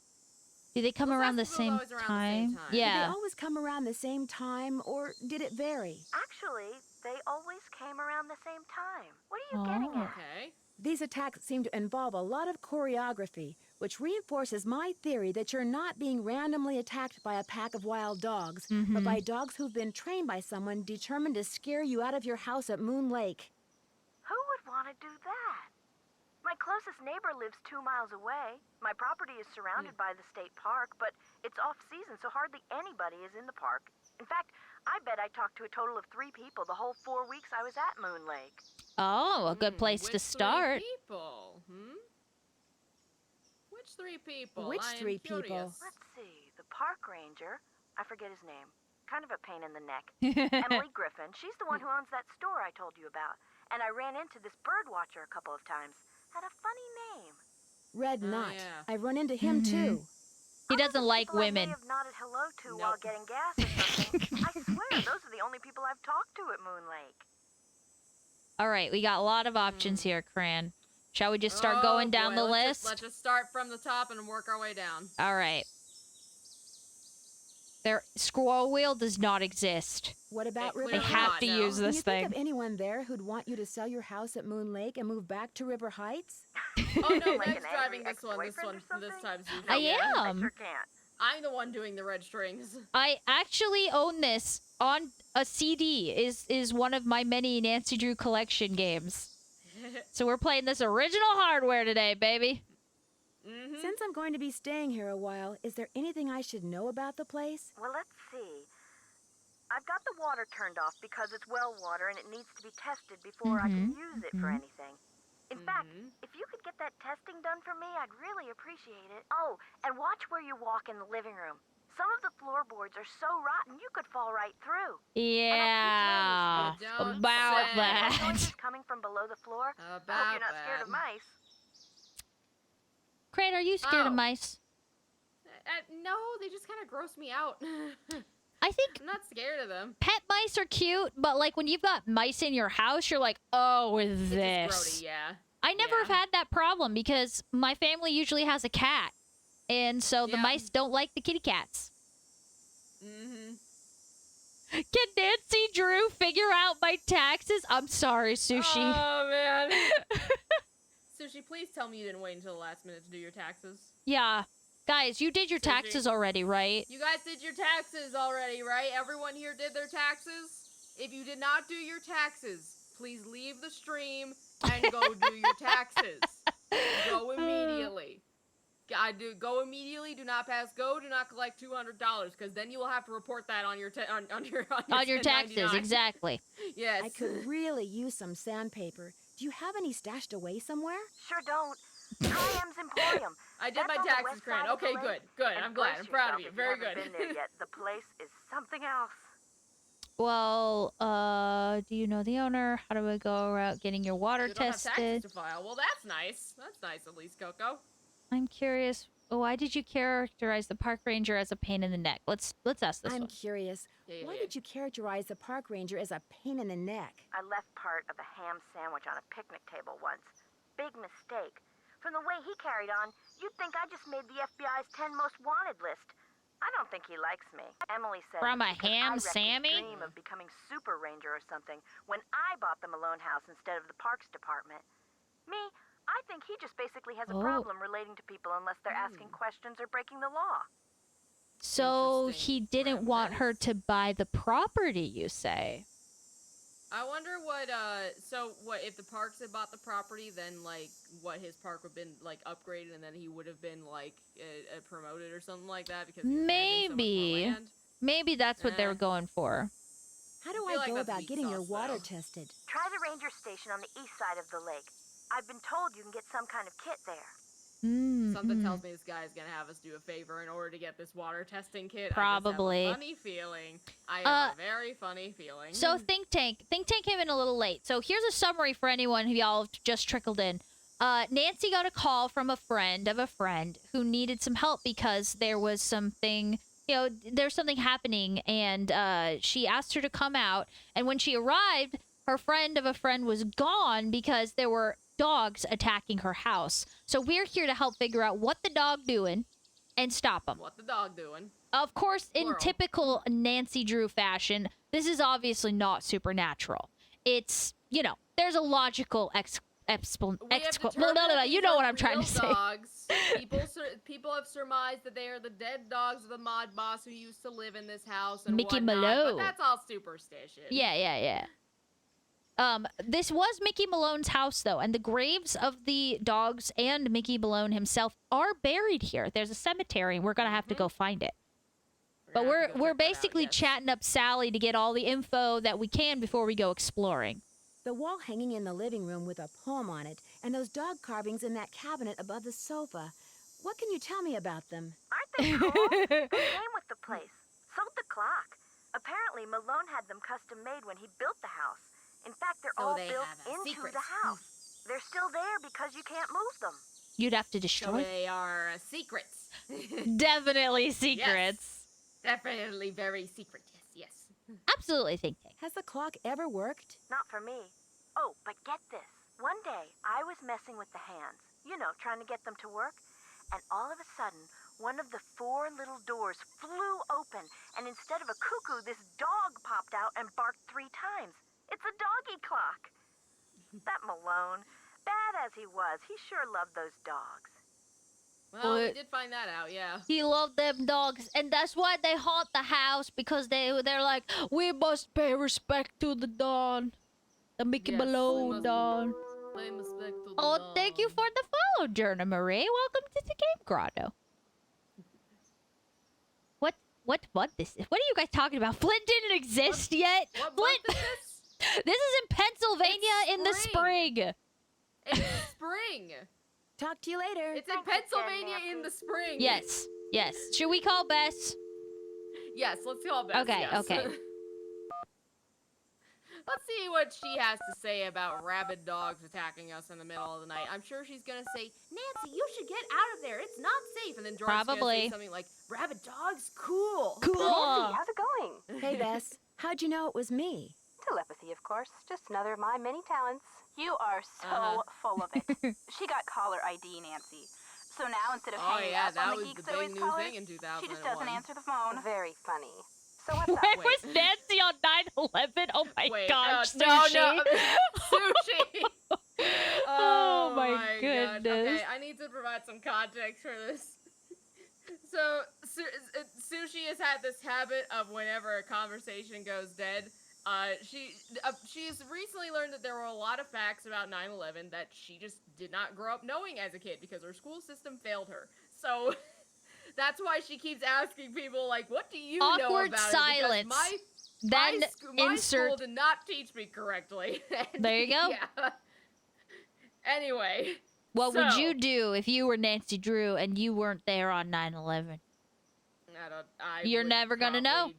Do they come Well, around the festivals same always around the same time? time. Did they Yeah. always come around the same time, or did it vary? Actually, they always came around the same time. What are you getting Oh. at? Okay. These attacks seem to involve a lot of choreography, which reinforces my theory that you're not being randomly attacked by a pack of wild dogs, but by dogs who've been trained by someone determined to scare you out of your house at Moon Lake. Who would want to do that? My closest neighbor lives 2 miles away. My property is surrounded by the state park, but it's off-season, so hardly anybody is in the park. In fact, I bet I talked to a total of 3 people the whole 4 weeks I was at Moon Lake. Oh, a good place to Which start. 3 people? Which 3 people? Which I am 3 people? curious. Let's see, the park ranger, I forget his name, kind of a pain in the neck. Emily Griffin, she's the one who owns that store I told you about. And I ran into this bird watcher a couple of times. Had a funny name. Red Oh, Knot. yeah. I've run into him too. He Other doesn't than like people I women. may have nodded hello to while Nope. getting gas or something. I swear, those are the only people I've talked to at Moon Lake. All right, we got a lot of options here, Cran. Shall we just start Oh, going down boy, the let's list? Let's just start from the top and work our way down. All right. Their scroll wheel does not exist. What about They River They clearly have not, to no. use Can this you thing. think of anyone there who'd want you to sell your house at Moon Lake and move back to River Heights? Oh no, Like Meg's an driving angry this one. This ex-boyfriend one. or This something? time, Susan. I Yeah. I am. sure can't. I'm the one doing the red strings. I actually own this on a CD. Is one of my many Nancy Drew collection games. So we're playing this original hardware today, baby. Since I'm going to be staying here a while, is there anything I should know about the place? Well, let's see. I've got the water turned off because it's well water and it needs to be tested before I can use it for anything. In fact, if you could get that testing done for me, I'd really appreciate it. Oh, and watch where you walk in the living room. Some of the floorboards are so rotten you could fall right through. Yeah, Don't about say. that. Noises coming from below the floor. I hope About you're not scared of that. mice. Crane, are you scared of Oh. mice? No, they just kind of gross me out. I think I'm not scared of them. pet mice are cute, but like when you've got mice in your house, you're like, oh, with It's this. just grody, yeah. I never have Yeah. had that problem because my family usually has a cat. And so the Yeah. mice don't like the kitty cats. Mm-hmm. Can Nancy Drew figure out my taxes? I'm sorry, Sushi. Oh, man. Sushi, please tell me you didn't wait until the last minute to do your taxes. Yeah. Guys, you did your Sushi. taxes already, right? You guys did your taxes already, right? Everyone here did their taxes? If you did not do your taxes, please leave the stream and go do your taxes. Go immediately. Go immediately. Do not pass go. Do not collect $200 because then you will have to report that on your On your taxes, 1099. exactly. Yes. I could really use some sandpaper. Do you have any stashed away somewhere? Sure don't. Try M's Emporium. I did That's my on the taxes, west Grant. side of the Okay, lake. good. Good. And I'm glad. brace I'm proud of yourself you. if Very haven't good. Been there yet. The place is something else. Well, do you know the owner? How do I go about getting your water You don't have taxes tested? to file. Well, that's nice. That's nice, at least, Coco. I'm curious. Why did you characterize the park ranger as a pain in the neck? Let's ask this I'm one. curious. Yeah, Why yeah. did you characterize the park ranger as a pain in the neck? I left part of a ham sandwich on a picnic table once. Big mistake. From the way he carried on, you'd think I just made the FBI's 10 most wanted list. I don't think he likes me. Emily said From a it's because ham I wrecked his Sammy? dream of becoming super ranger or something when I bought the Malone house instead of the parks department. Me, I think he just basically has a Oh. problem relating to people unless they're asking questions or breaking the law. So Interesting he didn't want her premise. to buy the property, you say? I wonder what, so what, if the parks had bought the property, then, like, what, his park would have been, like, upgraded, and then he would have been, like, promoted or something like that, because he was managing so much more Maybe. land? Maybe that's what they were Eh. going for. How do I I, feel like go that's about weak getting your sauce, water though. tested? Try the ranger station on the east side of the lake. I've been told you can get some kind of kit there. Something tells me this guy is gonna have us do a favor in order to get this water testing kit. Probably. I just have a funny feeling. I have a very funny feeling. So Think Tank came in a little late. So here's a summary for anyone who y'all have just trickled in. Nancy got a call from a friend of a friend who needed some help because there was something, there's something happening, and she asked her to come out. And when she arrived, her friend of a friend was gone because there were dogs attacking her house. So we're here to help figure out what the dog doing and stop them. What the dog doing? Of course, in Plural. typical Nancy Drew fashion, this is obviously not supernatural. It's, you know, there's a logical explanation. You know what I'm trying to say. Dogs. People have surmised that they are the dead dogs of the mod boss who used to live in this house and Mickey whatnot, Malone. but that's all superstition. Yeah. This was Mickey Malone's house, though, and the graves of the dogs and Mickey Malone himself are buried here. There's a cemetery, and we're gonna have to go find it. But we're basically chatting up Sally to get all the info that we can before we go exploring. The wall hanging in the living room with a poem on it, and those dog carvings in that cabinet above the sofa. What can you tell me about them? Aren't they cool? They came with the place. Sold the clock. Apparently, Malone had them custom made when he built the house. In fact, they're all built into secret. the house. They're still there because you can't move them. You'd have to So destroy. they are secrets. Definitely secrets. Definitely very secret. Yes. Absolutely, think tank. Has the clock ever worked? Not for me. Oh, but get this. One day, I was messing with the hands. You know, trying to get them to work. And all of a sudden, one of the 4 little doors flew open. And instead of a cuckoo, this dog popped out and barked 3 times. It's a doggy clock. That Malone, bad as he was, he sure loved those dogs. Well, we did find that out, yeah. He loved them dogs, and that's why they haunt the house, because they're like, we must pay respect to the Don. The Mickey Yes, we Malone must Don. Pay respect to the Oh, dog. thank you for the follow, Journa Marie. Welcome to the Game Grotto. What this? What are you guys talking about? Flint didn't exist yet. What Flint. month is this? This is in Pennsylvania It's in the spring. It's spring. Talk to you later. It's in Thank you, Pennsylvania Nancy. in the spring. Yes. Should we call Bess? Yes, let's call Beth. Okay, yes. okay. Let's see what she has to say about rabid dogs attacking us in the middle of the night. I'm sure she's gonna say, Nancy, you should get out of there. It's not safe. And then George's gonna Probably. say something like, rabid dogs? Cool. Cool. How's it going? Hey, Bess. How'd you know it was me? Telepathy, of course. Just another of my many talents. You are so Uh-huh. full of it. She got caller ID, Nancy. So now instead of Oh hanging yeah, up that on was the the Geeks big Always new callers, thing in 2001. she just doesn't answer the phone. Very funny. So what's up? When was Nancy on 9/11? Oh my Wait, gosh, no, Sushi. Sushi. Oh my God. goodness. Okay, I need to provide some context for this. So, Sushi has had this habit of whenever a conversation goes dead, she's recently learned that there were a lot of facts about 9/11 that she just did not grow up knowing as a kid because her school system failed her. So, that's why she keeps asking people, like, what do you know Awkward about silence. it? Because Then my insert. school did not teach me correctly. And, There you go. Yeah. Anyway. What would so- you do if you were Nancy Drew and you weren't there on 9/11? You're would never gonna know. probably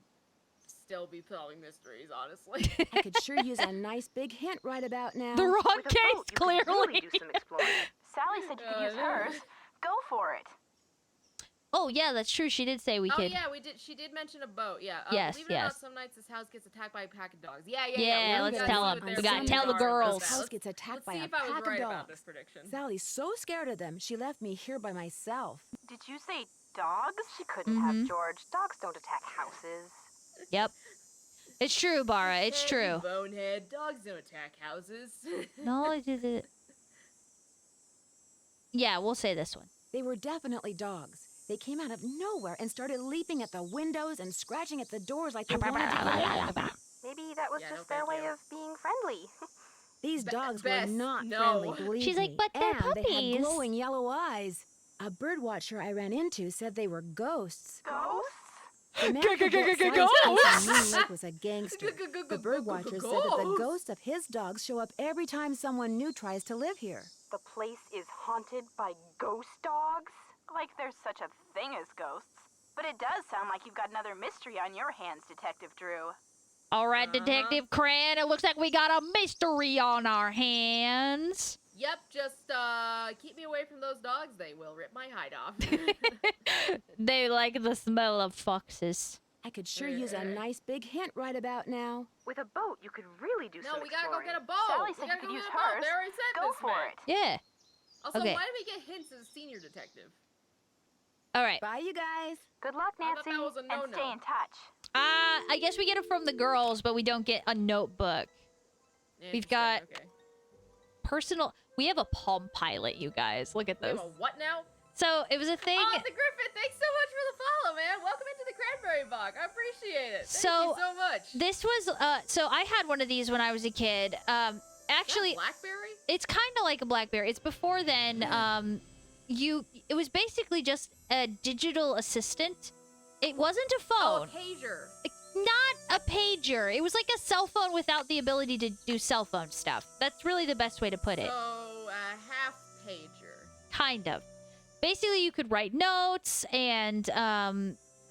Still be solving mysteries, honestly. I could sure use a nice big hint right about now. The wrong With a case, boat, you could really clearly. do some exploring. Sally said you could use hers. Go for it. Oh yeah, that's true. She did say we Oh could. yeah, we did. She did mention a boat. Yeah. Yes, Believe it or not, yes. some nights this house gets attacked by a pack of dogs. Yeah, We let's gotta tell see 'em. what We their gotta opinions tell the are about girls. This that. house Let's- gets attacked let's by see a if I was pack right of about this dogs. prediction. Sally's so scared of them, she left me here by myself. Did you say dogs? She couldn't Mhm. have George. Dogs don't attack houses. Yep. It's true, Bara. It's Hey, true. Bonehead. Dogs don't attack houses. No, it is. Yeah, we'll say this one. They were definitely dogs. They came out of nowhere and started leaping at the windows and scratching at the doors like they wanted to get in. Maybe that was Yeah, no, just their thank way you. of being friendly. These dogs Bess, were not no. friendly, believe She's like, me. "But they're and they puppies." had glowing yellow eyes. A bird watcher I ran into said they were ghosts. Ghosts? The man who built Sally's place on Moon Lake was a gangster. The bird watcher said that the ghosts of his dogs show up every time someone new tries to live here. The place is haunted by ghost dogs? Like there's such a thing as ghosts. But it does sound like you've got another mystery on your hands, Detective Drew. All right, Detective Cran. It looks like we got a mystery on our hands. Yep, just keep me away from those dogs. They will rip my hide off. They like the smell of foxes. I could sure use a nice big hint right about now. With a boat, you could really do No, some we gotta go exploring. get a boat. Sally We said you gotta could go use get a boat. hers. They already said Go this, for man. it. Yeah. Also, Okay. why do we get hints as senior detective? All right. Bye, you guys. Good luck, I thought Nancy, that was a and no-no. stay in touch. I guess we get it from the girls, but we don't get a notebook. We've got Interesting, okay. personal. We have a Palm Pilot, you guys. Look at We this. have a what now? So it was a thing. Oh, the Griffin, thanks so much for the follow, man. Welcome into the Cranberry Bog. I appreciate it. Thank you so much. This was so I had one of these when I was a kid. Actually, Is that Blackberry? it's kind of like a BlackBerry. It's before then. It was basically just a digital assistant. It wasn't a Oh, a phone. pager. Not a pager. It was like a cell phone without the ability to do cell phone stuff. That's really the best way to put it. So, a half pager. Kind of. Basically, you could write notes and,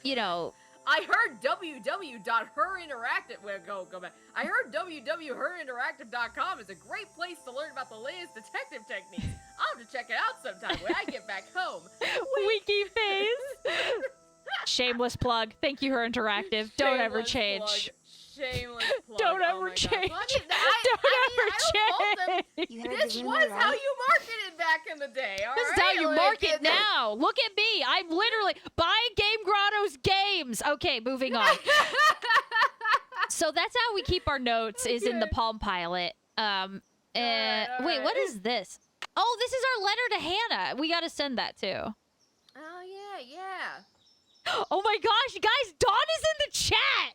you know. I heard www.herinteractive. Wait, go back. I heard www.herinteractive.com is a great place to learn about the latest detective techniques. I'll have to check it out sometime when I get back home. Wiki face. Shameless plug. Thank you, Her Interactive. Don't ever change. Plug. Shameless plug. Don't Oh ever my God. change. Well, I Don't ever change. You heard This the was rumor, how right? you marketed back in the day, all This is right? how you Like, market now. Look at me. I'm literally buying Game Grotto's games. Okay, moving on. So that's how we keep our notes is in the Okay. Palm Pilot. Alright, Wait, what is this? Oh, this is our letter to Hannah. We got to send that too. Oh, yeah. Oh my gosh, guys, Dawn is in the chat.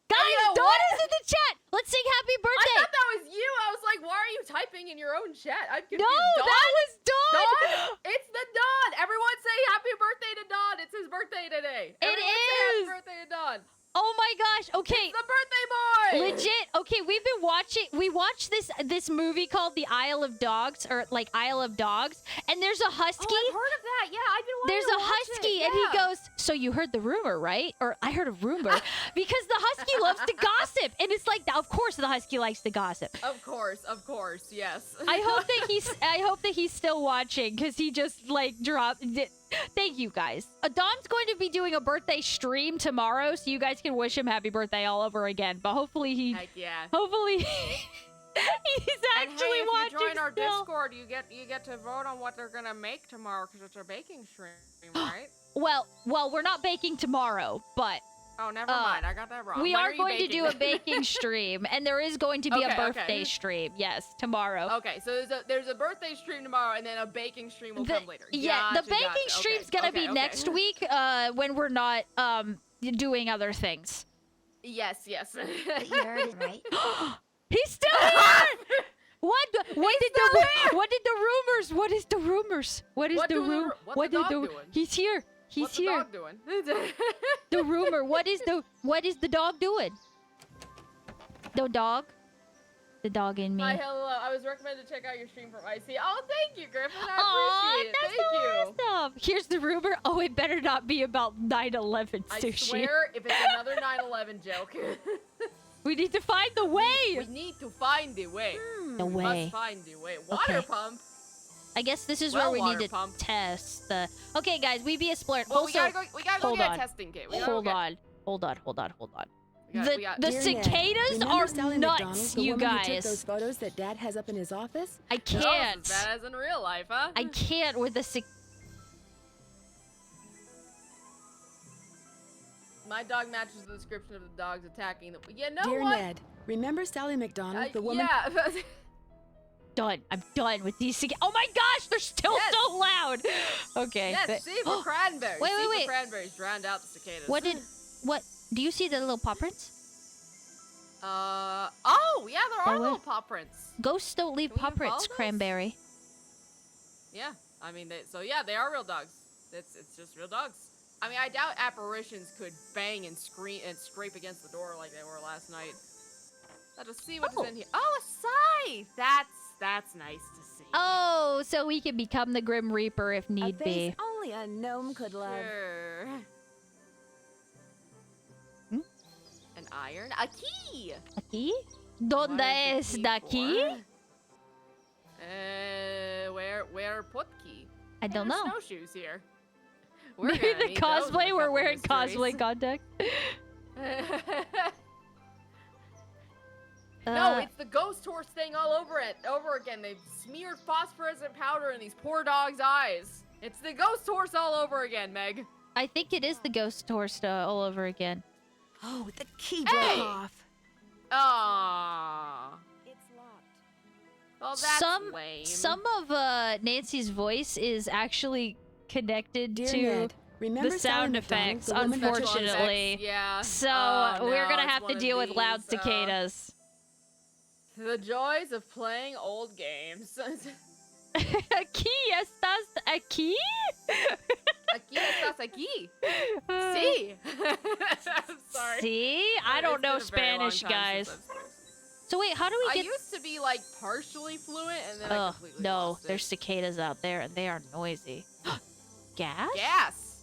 Guys, yeah, Dawn what? is in the chat. Let's sing happy I birthday. thought that was you. I was like, why are you typing in your own chat? I'm confused. No, Dawn? that was Dawn. Dawn? It's the Dawn. Everyone say happy birthday to Dawn. It's his birthday today. Everyone say is. happy birthday to Dawn. Oh my gosh. Okay. It's the birthday boy. Legit. Okay, we watched this movie called The Isle of Dogs, or like Isle of Dogs, and there's a husky. Oh, I've heard of that. Yeah, I've been wanting There's to a watch husky, it. and he Yeah. goes, "So you heard the rumor, right?" Or I heard a rumor, because the husky loves to gossip, and it's like, of course, the husky likes to gossip. Of course, yes. I hope that he's still watching, because he just like dropped. Thank you guys. Don's going to be doing a birthday stream tomorrow, so you guys can wish him happy birthday all over again. But hopefully Heck yeah. hopefully he's And actually hey, if watching you join our still. Discord, you get to vote on what they're gonna make tomorrow because it's our baking stream, right? Well, we're not baking tomorrow, but Oh, never mind. I got that wrong. we When are you going to baking? do a baking stream, and there is going to be a Okay, okay. birthday stream. Yes, tomorrow. Okay, so there's a birthday stream tomorrow, and then a baking stream will come later. Yeah, the Gotcha, baking gotcha. stream's Okay, gonna okay, be okay. next week, when we're not doing other things. Yes. But you heard it right. He's still here. What did the rumors? What is the rumors? What is What the do the rumor? ru- what the dog doing? He's here. He's What's here. the dog doing? The rumor. What is the dog doing? The dog? The dog in me. Hi, hello. I was recommended to check out your stream from IC. Oh, thank you, Griffin. I Aw, appreciate it. that's Thank you. so awesome. Here's the rumor. Oh, it better not be about 9/11 I sushi. swear, if it's another 9/11 joke, We need to find the way. we need to find the way. The We way. must find the way. Water Okay. pump. I guess this is Well, where we need water to pump. test the. Okay, guys, we be a splurt. Well, Also, we gotta go hold get on. a testing kit. We gotta hold go get- on. Hold on. we The got- the Dear Ned, cicadas remember are Sally nuts, McDonald, the you woman who took guys. those photos that Dad has up in his office? I Oh, can't. it's as bad as in real life, huh? I can't with the My dog matches the description of the dogs attacking them. You know Dear what? Ned, remember Sally McDonald, the woman? Yeah. done. I'm done with these Oh my gosh, they're still Yes. so loud. Okay. Yes, see for cranberries. Wait, see wait, for wait. cranberries drowned out the cicadas. What do you see the little paw prints? Oh, yeah, there are That little what? paw prints. Ghosts don't leave Can we paw even follow prints, those? Cranberry. Yeah, I mean, they are real dogs. It's just real dogs. I mean, I doubt apparitions could bang and scream and scrape against the door like they were last night. Let's just see what's Oh. in here. Oh, a scythe! That's nice to see. Oh, so we can become the Grim Reaper if A need face be. only a gnome could love. Sure. Hmm? An iron, a key. Aquí? What Donde is es the the for? key? Where put key? I don't There's know. snowshoes here. We're Maybe gonna the need those in a cosplay. We're couple wearing mysteries. cosplay contacts. No, it's the ghost horse thing all over again. They've smeared phosphorescent powder in these poor dogs' eyes. It's the ghost horse all over again, Meg. I think it is the ghost horse all over again. Oh, the key broke off. Aww. It's locked. Well, that's lame. Some of Nancy's voice is actually connected Dear to Ned, remember the Sally sound McDonald, effects, the woman who took- unfortunately. Yeah. So Oh, we're no, gonna it's have to one deal of with loud these, cicadas. The joys of playing old games. Aquí estás aquí? Aquí estás aquí. Sí. I'm sorry. See? I don't It's know been a very long Spanish, time guys. since I've spoken. So wait, how do we I get... used to be like partially fluent, and then I Ugh, completely no, lost it. there's cicadas out there, and they are noisy. Gas? Gas.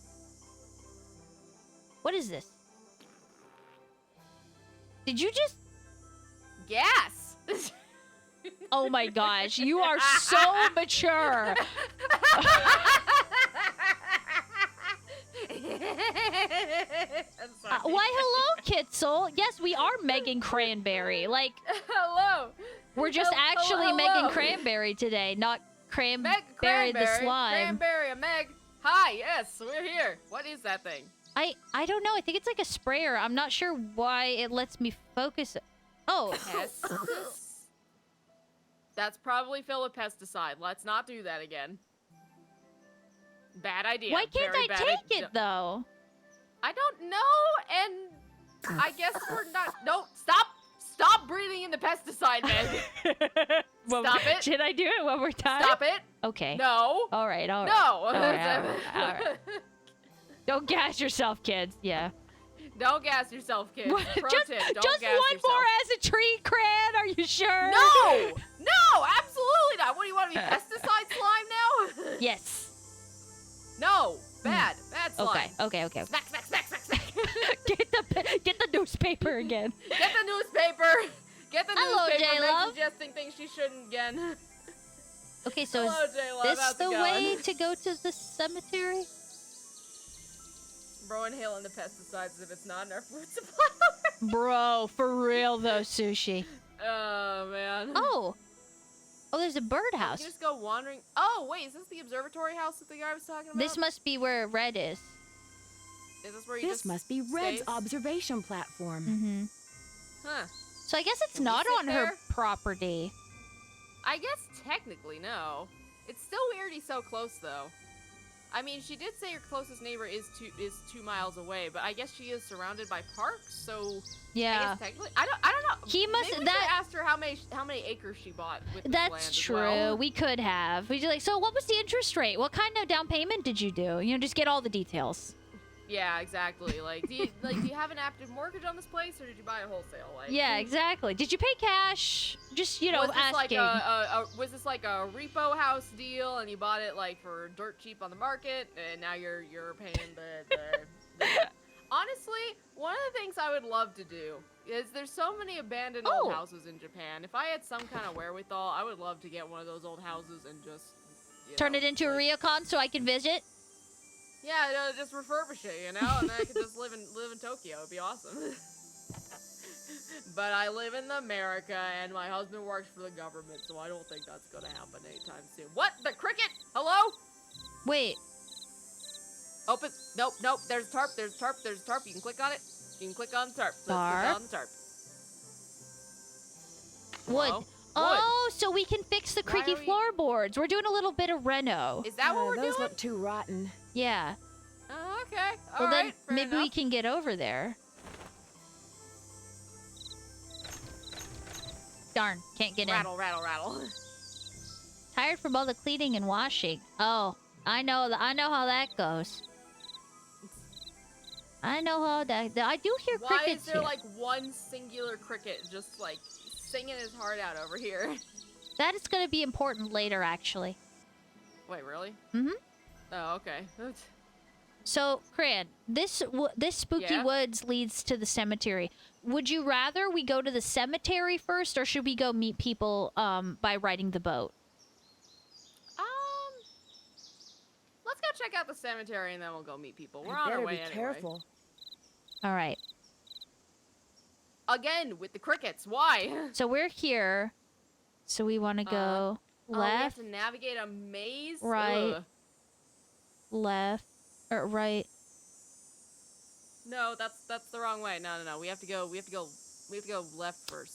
What is this? Did you just... Gas. Oh my gosh, you are so mature. I'm sorry. Why, hello, Kitzel. Yes, we are Megan Cranberry. Like, Hello. we're just actually hello. Megan Cranberry today, not Meg Cranberry the Cranberry. slime. Cranberry and Meg. Hi, yes, we're here. What is that thing? I don't know. I think it's like a sprayer. I'm not sure why it lets me focus. Oh, Pestis? That's probably filled with pesticide. Let's not do that again. Bad idea. why can't Very I bad take idea. it though? I don't know, and I guess we're not. No, stop breathing in the pesticide, Meg. Stop it. Should I do it one more time? Stop it. Okay. No. All right. All right. No. All right. All right. Don't gas yourself, kids. Yeah. Don't gas yourself, kids. What? Pro just tip, don't just gas one yourself. more as a treat, Cran. Are you sure? No! No, absolutely not. What do you want to be pesticide slime now? Yes. No, bad slime. Okay. Smack, smack, smack, smack, smack. Get the newspaper again. Get the newspaper. Get the Hello, newspaper. J-Love. Meg suggesting things she shouldn't again. Okay, so Hello, is J-Love. this How's the it going? way to go to the cemetery? Bro, inhaling the pesticides if it's not in our food supply. Bro, for real though, Sushi. Oh, man. Oh, there's a You birdhouse. just go wandering. Oh, wait, is this the observatory house that the guy was talking about? This must be where Red is. Is this where you This just must be Red's stays? observation platform. Mm-hmm. Huh. So I guess it's Can we not sit on her there? property. I guess technically, no. It's still weird he's so close, though. I mean, she did say her closest neighbor is 2 miles away, but I guess she is surrounded by parks, so I Yeah, guess technically, I don't know. He must- Maybe we that- should ask her how many acres she bought with this land that's as true. well. We could have. We like. So what was the interest rate? What kind of down payment did you do? You know, just get all the details. Yeah, exactly. Like, do you have an active mortgage on this place, or did you buy it wholesale? Like, Yeah, exactly. Did you pay cash? Just was this asking. was this like a repo house deal, and you bought it like for dirt cheap on the market, and now you're paying the Honestly, one of the things I would love to do is there's so many abandoned old houses in Japan. If I had some kind of wherewithal, I would love to get one of those old houses and just Turn it into a ryokan so I can visit. Yeah, just refurbish it, and then I could just live in Tokyo. It'd be awesome. But I live in America, and my husband works for the government, so I don't think that's gonna happen anytime soon. What? The cricket? Hello? Wait. Open. Nope. There's a tarp. There's a tarp. You can click on it. You can click on the tarp. Let's click Tarp? on the tarp. Wood. Hello? Oh, so we can fix the Why creaky are we- floorboards. We're doing a little bit of reno. Is that what we're those doing? look too rotten. Yeah. Oh, okay. Well, All then right. Fair maybe we enough. can get over there. Darn, can't get in. Rattle. Tired from all the cleaning and washing. Oh, I know how that goes. I know how that. I do hear Why crickets is there here. like one singular cricket just like singing his heart out over here? That is going to be important later, actually. Wait, really? Mhm. Oh, okay. So, Cran, this spooky Yeah? woods leads to the cemetery. Would you rather we go to the cemetery first, or should we go meet people by riding the boat? Let's go check out the cemetery and then we'll go meet people. We're You on our better way be anyway. careful. All right. Again with the crickets. Why? So we're here. So we want to go Oh, we have left. to navigate a maze. Right. Ugh. left or right. No, that's the wrong way. No. We have to go left first.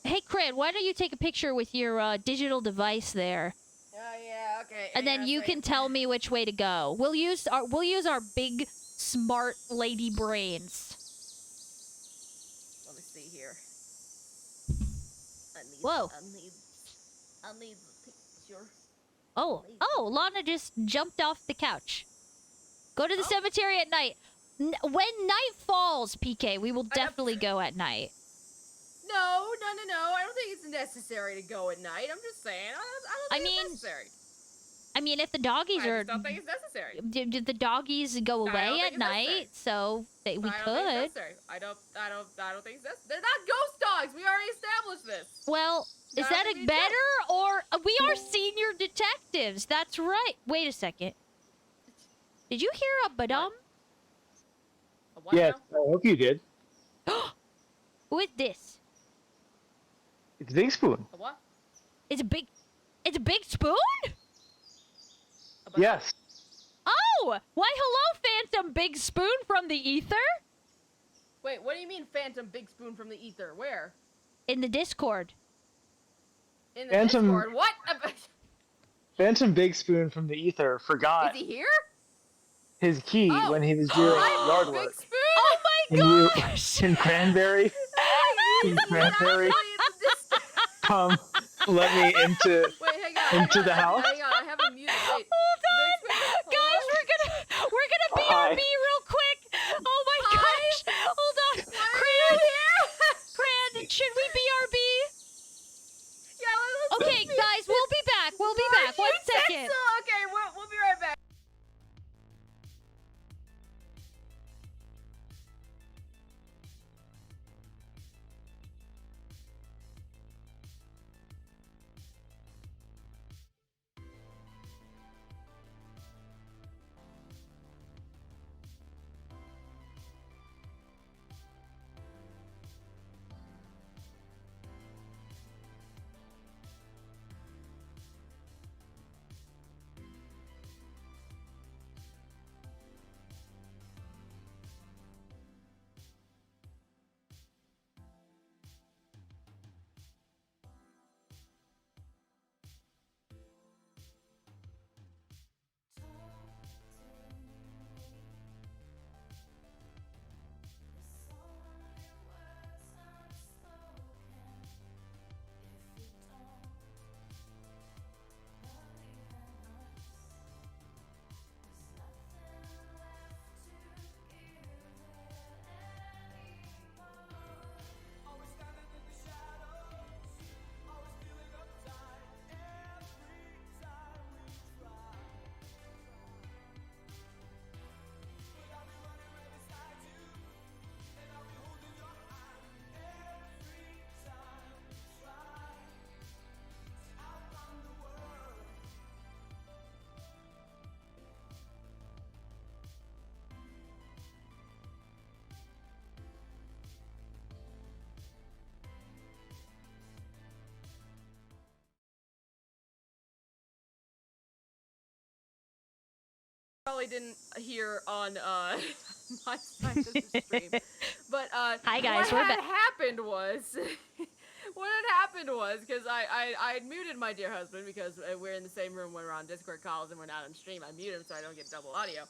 Hey, Cran, why don't you take a picture with your digital device there, Oh yeah, okay. and then you can tell me which way to go. We'll use our big, smart lady brains. Let me see here. Whoa. I need the picture. Oh, Lana just jumped off the couch. Go to the cemetery at night. When night falls, PK, we will definitely go at night. No. I don't think it's necessary to go at night. I'm just saying. I don't think it's necessary. I mean, if the doggies I just don't think it's necessary. Did the doggies go away at night? So we could. I don't think it's necessary. I don't think it's necessary. They're not ghost dogs. We already established this. Well, is that a better or we are senior detectives? That's right. Wait a second. Did you hear a badum? Yes, I hope you did. Who is this? It's Big Spoon. A what? It's a big spoon? Yes. Oh! Why, hello, Phantom Big Spoon from the ether? Wait, what do you mean Phantom Big Spoon from the ether? Where? In the Discord. In the Discord? What? Phantom Big Spoon from the ether forgot Is he here? his key when he was doing yard work. Big Spoon? Oh my gosh! In Cranberry? In Cranberry? Come, let me into the house. Hang on, I have a music. Wait. Hold on! Guys, we're gonna BRB real quick! Oh my gosh! Hold on! Cran, should we BRB? Yeah, let's Okay, guys, we'll be back. We'll be back. 1 second. Okay, we'll be right back. Probably didn't hear on my side of the stream, but hi guys, what had happened was because I had muted my dear husband because we're in the same room when we're on Discord calls and we're not on stream. I mute him so I don't get double audio.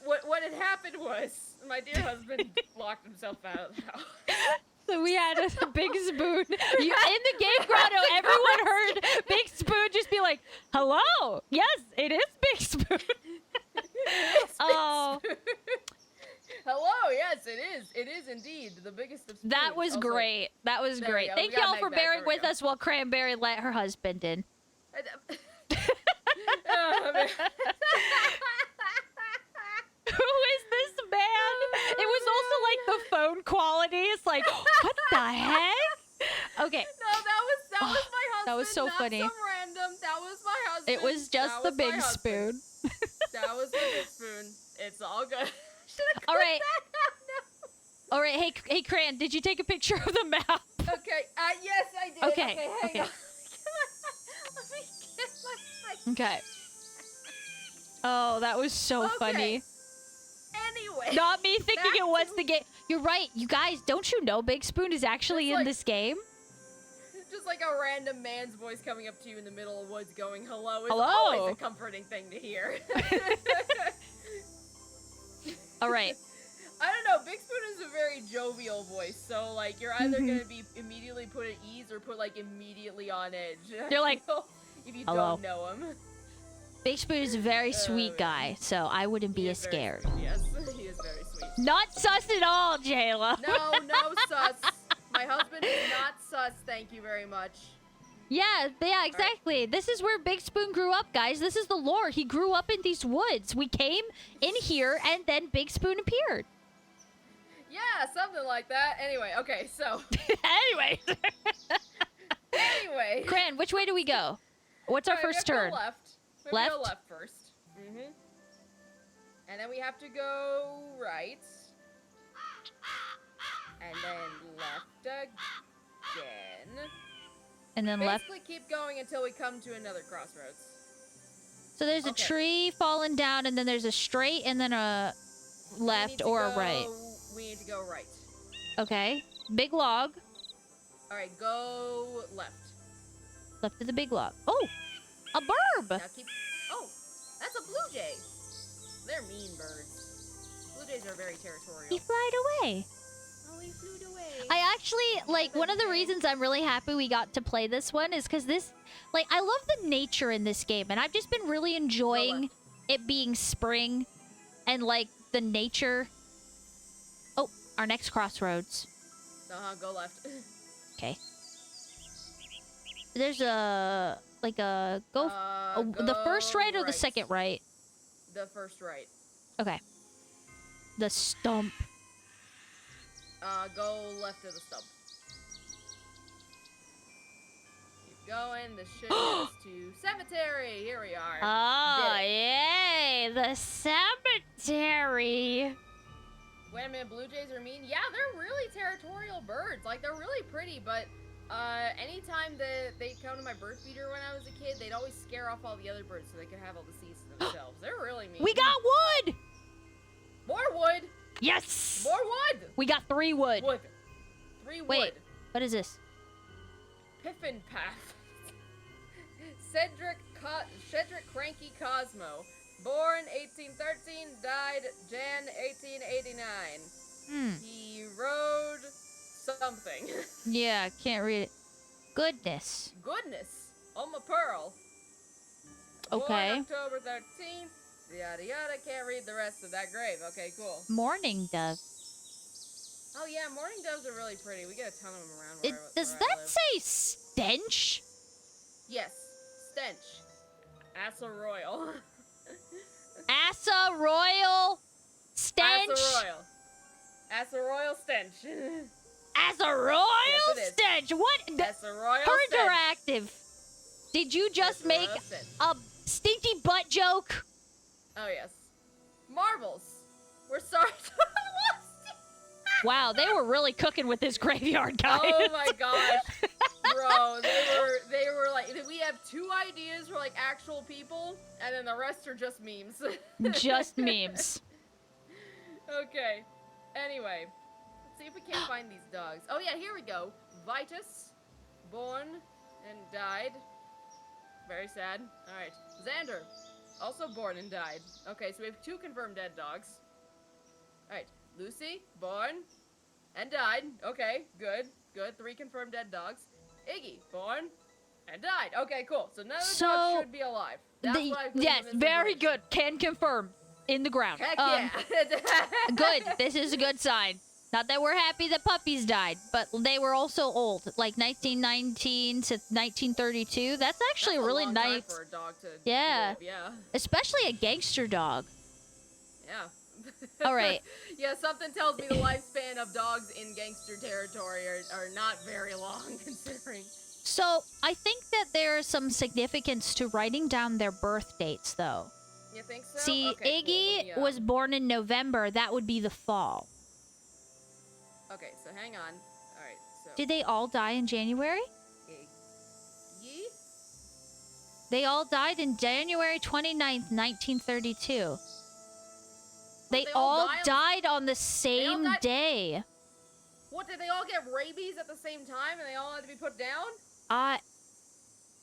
What had happened was my dear husband locked himself out of the house. So we had a Big Spoon. In the game grotto, everyone heard Big Spoon just be like, hello! Yes, it is Big Spoon! Oh. Hello, yes, it is. It is indeed the biggest of spoons. That was also, great. That was great. Thank y'all for bearing with us while Cranberry let her husband in. Oh, man. Who is this man? It was also like the phone quality. It's like, what the heck? Okay. No, that was my husband. That was so not funny. Some random. That was my husband. It was just the Big Spoon. That was the Big Spoon. It's all good. All right. All right. Hey, Cran, did you take a picture of the map? Okay. Yes, I did. Okay. Hang on. Let me get Okay. Oh, that was so funny. Anyway. Not me thinking back it was to- the game. You're right. You guys, don't you know Big Spoon is actually It's in like- this game? Just like a random man's voice coming up to you in the middle of the woods going, hello, is Hello. always a comforting thing to hear. All right. I don't know, Big Spoon is a very jovial voice, so like you're either gonna be immediately put at ease or put like immediately on edge. You're like, if you hello. don't know him. Big Spoon is a very sweet yeah. guy, so I wouldn't be He as is very scared. sweet, yes, he is very sweet. Not sus at all, Jayla. No sus. My husband is not sus, thank you very much. Yeah, exactly. This is where Big Spoon grew up, guys. This is the lore. He grew up in these woods. We came in here, and then Big Spoon appeared. Yeah, something like that. Anyway, okay, so. Anyway. Anyway. Cran, which way do we go? What's our Alright, first we have turn? to go left. We have to go left first. Mm-hmm. And then we have to go right. And then left again. And then left. Basically keep going until we come to another crossroads. So there's a Okay. tree falling down, and then there's a straight, and then a left or a right. We need to go right. Okay. Big log. Alright, go left. Left of the big log. Oh! A burb! Now keep... Oh! That's a blue jay! They're mean birds. Blue jays are very territorial. He flied away. Oh, he flew away. I actually, like, one of the reasons I'm really happy we got to play this one is because this, like, I love the nature in this game, and I've just been really enjoying it being spring and, like, the nature. Oh, our next crossroads. Go left. Okay. There's a, like, a, the first right or the second right? The first right. Okay. The stump. Go left of the stump. Keep going. This should get us to cemetery. Here we are. Oh, Did it. yay! The cemetery. Wait a minute, blue jays are mean? Yeah, they're really territorial birds. Like, they're really pretty, but anytime that they come to my bird feeder when I was a kid, they'd always scare off all the other birds so they could have all the seeds to themselves. They're really mean. We got wood! More wood! Yes! More wood! We got 3 wood. Wood. 3 wood. Wait, what is this? Piffin Path. Cedric Cranky Cosmo. Born 1813, died Jan 1889. He rode something. Yeah, can't read it. Goodness. Goodness. Oma Pearl. Okay. Born October 13th. Yada yada. Can't read the rest of that grave. Okay, cool. Morning dove. Oh yeah, mourning doves are really pretty. We get a ton of them around It, where does I that live. say stench? Yes. Stench. Assa Royal. Assa Royal Stench? Assa Royal. Assa Royal Stench. Assa Royal Yes, it is. Stench? What? Assa Royal Her Stench. interactive. Did you just Assa make Royal Stench. a stinky butt joke? Oh yes. Marbles. We're sorry. Wow, they were really cooking with this graveyard, guys. Oh my gosh. Bro, they were like, we have 2 ideas for like actual people, and then the rest are just memes. Just memes. Okay. Anyway, let's see if we can't find these dogs. Oh yeah, here we go. Vitus, born and died. Very sad. All right. Xander, also born and died. Okay, so we have 2 confirmed dead dogs. All right. Lucy, born and died. Okay, good, good. 3 confirmed dead dogs. Iggy, born and died. Okay, cool. So none of the dogs should be alive. That's what I've yes, very good. Can confirm. In the ground. Heck yeah. Good. This is a good sign. Not that we're happy that puppies died, but they were also old. Like 1919 to 1932. That's actually That's a really long time nice. for a dog to Yeah. live, yeah. Especially a gangster dog. Yeah. All right. Yeah, something tells me the lifespan of dogs in gangster territory are not very long, considering. So, I think that there's some significance to writing down their birth dates, though. You think so? See, Okay, cool. Iggy Let me, was born in November. That would be the fall. Okay, so hang on. Alright, so... Did they all die in January? Iggy? They all died in January 29th, 1932. They all died on the same day. What, did they all get rabies at the same time and they all had to be put down?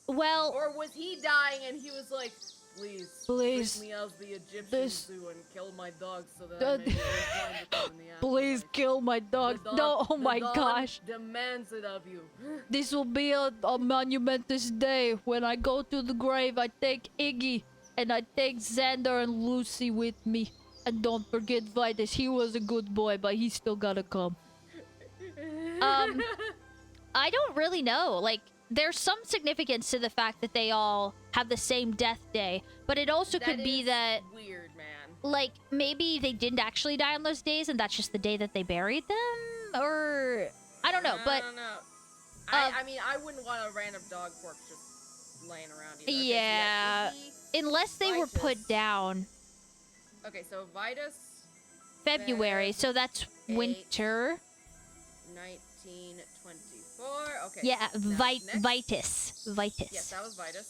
Well... Or was he dying and he was like, please take me out of the Egyptian zoo and kill my dogs so that I may be able to find them in the afterlife. Please kill my dog. No, oh my gosh. Demands it of you. This will be a monumentous day. When I go to the grave, I take Iggy and I take Xander and Lucy with me. And don't forget Vitus. He was a good boy, but he still gotta come. I don't really know. Like, there's some significance to the fact that they all have the same death day, but it also could be that weird, man. Like, maybe they didn't actually die on those days and that's just the day that they buried them, or I don't know. But I don't know. I mean, I wouldn't want a random dog corpse just laying around either. Okay, yeah, so unless they were put down. Okay, so Vitus February, so that's winter. 1924. Okay. Yeah, Vitus. Vitus. Yes, that was Vitus.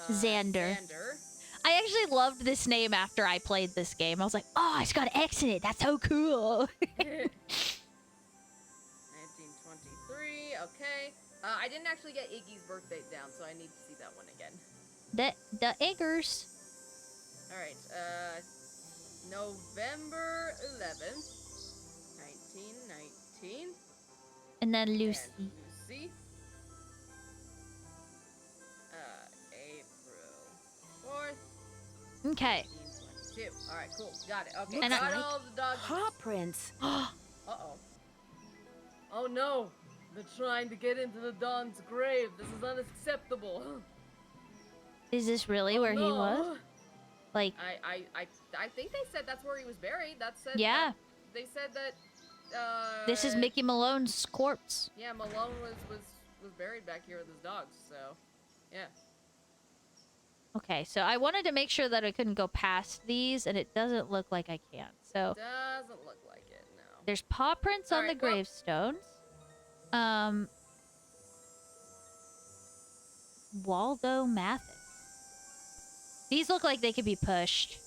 Xander. I actually loved this name after I played this game. I was like, oh, it's got an X in it. That's so cool. 1923. Okay. I didn't actually get Iggy's birthday down, so I need to see that one again. The Eggers. All right. November 11th, 1919. And then Lucy. And Lucy. April 4th. Okay. 1922. All right, cool. Got it. Okay, and got all the dogs. Paw prints. Uh-oh. Oh no! They're trying to get into the Don's grave. This is unacceptable. Is this really where he was? Like, I think they said that's where he was buried. Yeah. They said that. This is Mickey Malone's corpse. Yeah, Malone was buried back here with his dogs. So, yeah. Okay, so I wanted to make sure that I couldn't go past these, and it doesn't look like I can. So doesn't look like it. No. There's paw prints on the gravestones. Waldo Mathis. These look like they could be pushed.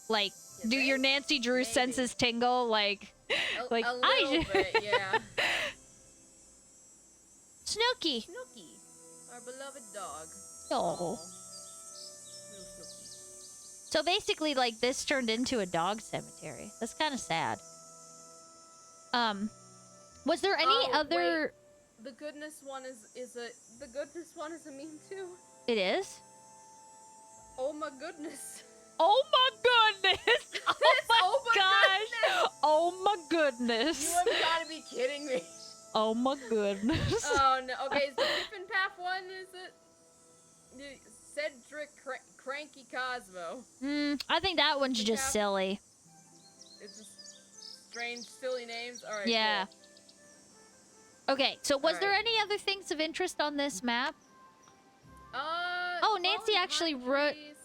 Like, do your Nancy Drew senses tingle? Like, a little bit, yeah. Snooky. Snooky, our beloved dog. Oh. So basically, like, this turned into a dog cemetery. That's kind of sad. Was there any other? Wait. The goodness one is a meme too. It is. Oh my goodness. Oh my goodness. Oh my gosh. Goodness. Oh my goodness. You have got to be kidding me. Oh my goodness. Oh no. Okay, is the Pippin Path one? Is it Cedric Cranky Cosmo? I think that one's just silly. It's just strange, silly names. All right. Yeah. Cool. Okay, so was there any other things of interest on this map? Oh, Nancy actually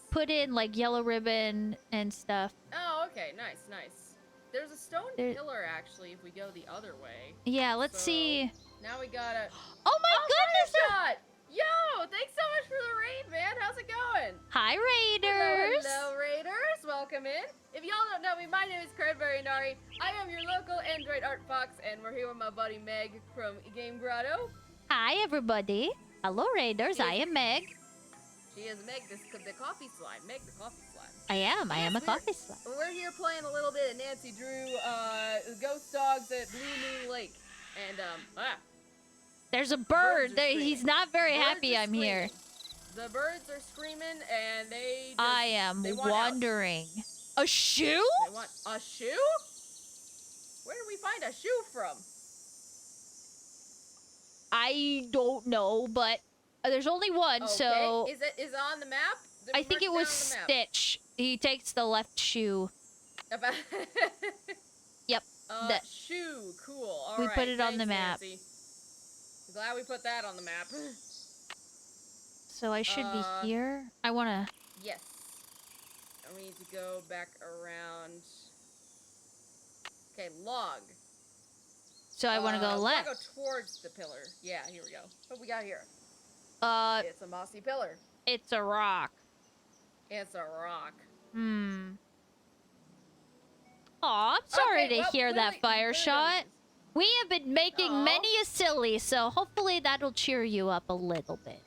put in like yellow ribbon and stuff. Oh, okay, nice. There's a stone pillar actually if we go the other way. Yeah, let's see. Now we gotta. Oh my goodness! Shot! Yo, thanks so much for the raid, man. How's it going? Hi, Raiders. Hello, Raiders. Welcome in. If y'all don't know me, my name is Cranberry Nari. I am your local Android art fox, and we're here with my buddy Meg from Game Grotto. Hi, everybody. Hello, Raiders. I am Meg. She is Meg, the coffee slime. Meg, the coffee slime. I am a coffee slime. We're here playing a little bit of Nancy Drew, Ghost Dogs at Blue Moon Lake. And, there's a bird. He's not very happy I'm here. The birds are screaming, and they I am wandering. A shoe? They want a shoe? Where did we find a shoe from? I don't know, but there's only one, okay. so... Is it on the map? I think it was Stitch. He takes the left shoe. Yep. Shoe. Cool. All we right. put it on the map. Nancy. Glad we put that on the map. So I should be here. I want to... Yes. And we need to go back around... Okay, log. So I want to go left. I want to go towards the pillar. Yeah, here we go. What we got here? It's a mossy pillar. It's a rock. It's a rock. Hmm. Aw, I'm sorry Okay, to well, hear that, clearly Fire none of Shot. this- We have been making Aw. many a silly, so hopefully that'll cheer you up a little bit.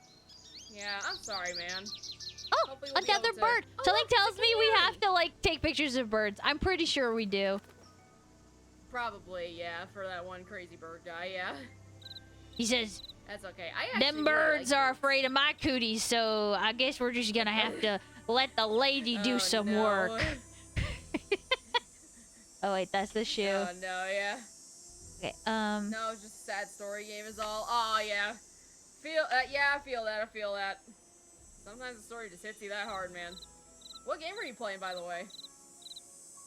Yeah, I'm sorry, man. Oh, Hopefully we'll be another able to- bird. Oh, Something look, it's a tells me we canary. have to, like, take pictures of birds. I'm pretty sure we do. Probably, yeah, for that one crazy bird guy, yeah. He says, That's okay. I actually them really birds like are birds. afraid of my cooties, so I guess we're just gonna have to let the lady do Oh, some no. work. Oh, wait, that's the shoe. Oh, no, yeah. Okay, No, it's just a sad story game is all. Oh, yeah. Yeah, I feel that. Sometimes the story just hits you that hard, man. What game are you playing, by the way?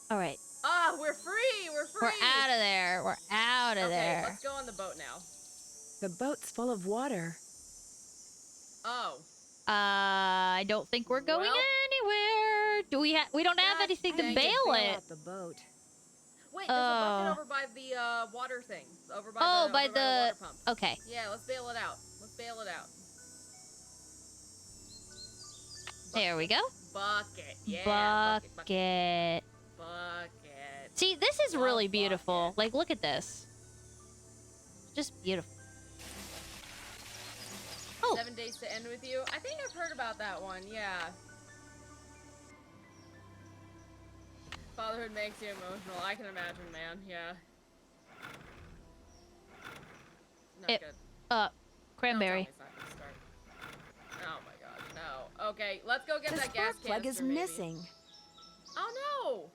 all right. Ah, we're free! We're free! We're out of there. We're out of Okay, there. let's go on the boat now. The boat's full of water. Oh. I don't think we're going Well- anywhere. Do we we don't have Gosh anything to dang it, bail it. Out the boat. Wait, there's a bucket over by the water thing. Over by Oh, the by over by the water pump. okay. Yeah, let's bail it out. Let's bail it out. There we go. Bucket. Yeah. Bucket. Bucket. Bucket. See, this is Love really beautiful. bucket. Like, look at this. Just beautiful. Oh, 7 Days to End with You. I think I've heard about that one. Yeah. Fatherhood makes you emotional. I can imagine, man. Yeah. Not It- good. cranberry. Don't tell me it's not gonna start. Oh my god, no. Okay, let's go get The that gas spark plug is canister, maybe. missing. Oh no!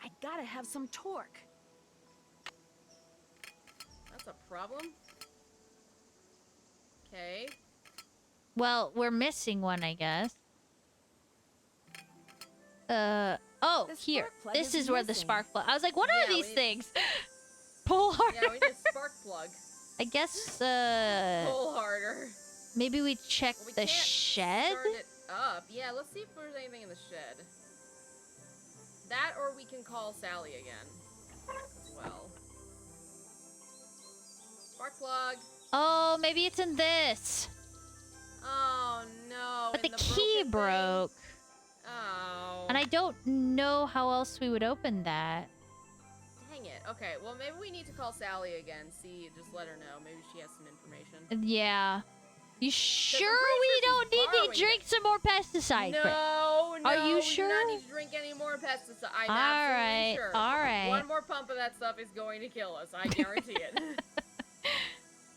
I gotta have some torque. That's a problem. Okay. Well, we're missing one, I guess. Oh, The here. spark plug This is is where the missing. spark plug. I was like, what Yeah, are we these need- things? Pull hard. Yeah, we need a spark plug. I guess, Pull harder. maybe we check Well, we the can't shed? Start it up. Yeah, let's see if there's anything in the shed. That, or we can call Sally again. As well. Spark plug. Oh, maybe it's in this. Oh no. But in the key broken thing. broke. Oh. And I don't know how else we would open that. Dang it. Okay, well maybe we need to call Sally again. See, just let her know. Maybe she has some information. Yeah. You sure pretty we sure don't she's need to borrowing drink some more pesticide? Chris? No, no. Are you We do sure? not need to drink any more pesticide. I'm All right, absolutely sure. all right. One more pump of that stuff is going to kill us. I guarantee it.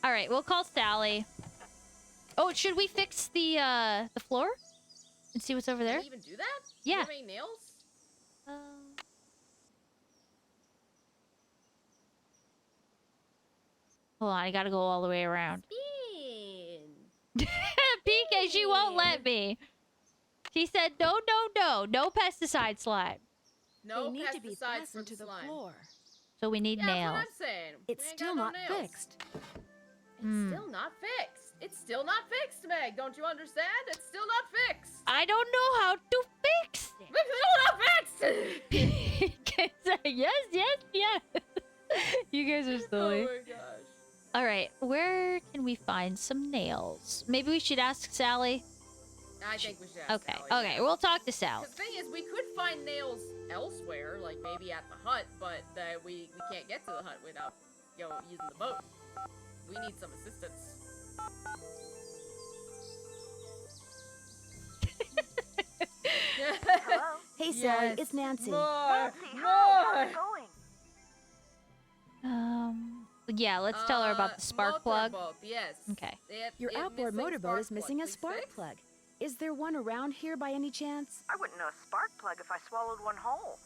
All right, we'll call Sally. Oh, should we fix the floor and see what's over there? Can we even do that? Yeah. Do you have any nails? Hold on, I gotta go all the way around. Spin. PK, she won't let me. She said, no, no, no, no pesticide slime. No they need to be pesticides for fastened the to the slime. floor. So we need Yeah, nails. that's what I'm saying. It's We ain't still got no not nails. fixed. It's Hmm. still not fixed. It's still not fixed, Meg. Don't you understand? It's still not fixed. I don't know how to fix it. It's still not fixed. PK said, yes, yes, yes. You guys are silly. Oh my gosh. All right, where can we find some nails? Maybe we should ask Sally. I think we should ask Okay, Sally. okay, we'll talk to Sally. The thing is, we could find nails elsewhere, like maybe at the hut, but we can't get to the hut without using the boat. We need some assistance. Hello? Hey, Sally, Yes. it's Nancy. More, Nancy, hi, how's more. it going? Yeah, let's tell her about the spark plug. Motorboat, yes. Okay. Your outboard motorboat is missing a spark plug. Is there one around here by any chance? I wouldn't know a spark plug if I swallowed one whole.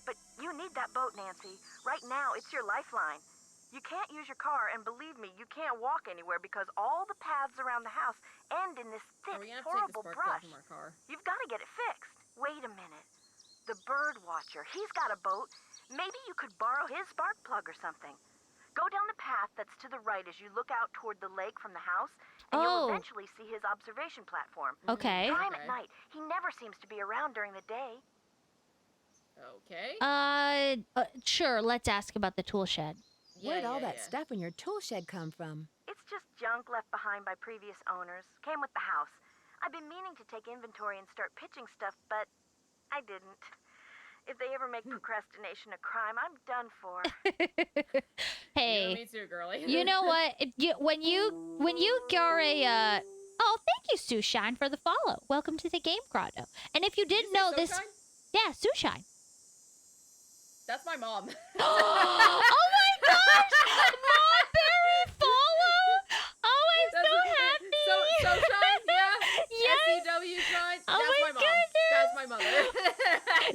But you need that boat, Nancy. Right now, it's your lifeline. You can't use your car, and believe me, you can't walk anywhere because all the paths around the house end in this Are thick, we gonna have to take the horrible spark plug brush. from our car? You've got to get it fixed. Wait a minute. The bird watcher, he's got a boat. Maybe you could borrow his spark plug or something. Go down the path that's to the right as you look out toward the lake from the house, and Oh. you'll eventually see his observation platform. Okay. Try him Okay. at night. He never seems to be around during the day. Okay. Sure, let's ask about the tool shed. Where'd all that yeah. stuff in your tool shed come from? It's just junk left behind by previous owners. Came with the house. I've been meaning to take inventory and start pitching stuff, but I didn't. If they ever make procrastination a crime, I'm done for. Hey, me too, girlie. you know what? When you are a oh, thank you, Sushine, for the follow. Welcome to the Game Grotto. And if you didn't know this, yeah, Sushine. That's my mom. Oh my gosh! Mom Berry follow! Oh, I'm so happy! Shine, yeah. Yes. SCW Shine. Oh That's my my mom. goodness. That's my mother.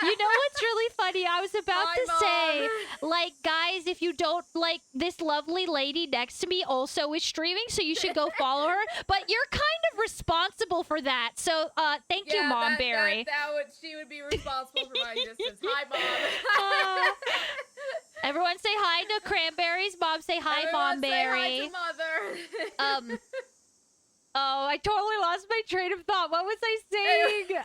You know what's really funny? I was about Hi, to say, Mom. like, guys, if you don't like this lovely lady next to me also is streaming, so you should go follow her. But you're kind of responsible for that. So thank you, Mom Berry. She would be responsible for my existence. Hi, Mom. Everyone say hi to Cranberries. Mom, say hi, Mom Berry. Say hi to Mother. Oh, I totally lost my train of thought. What was I saying?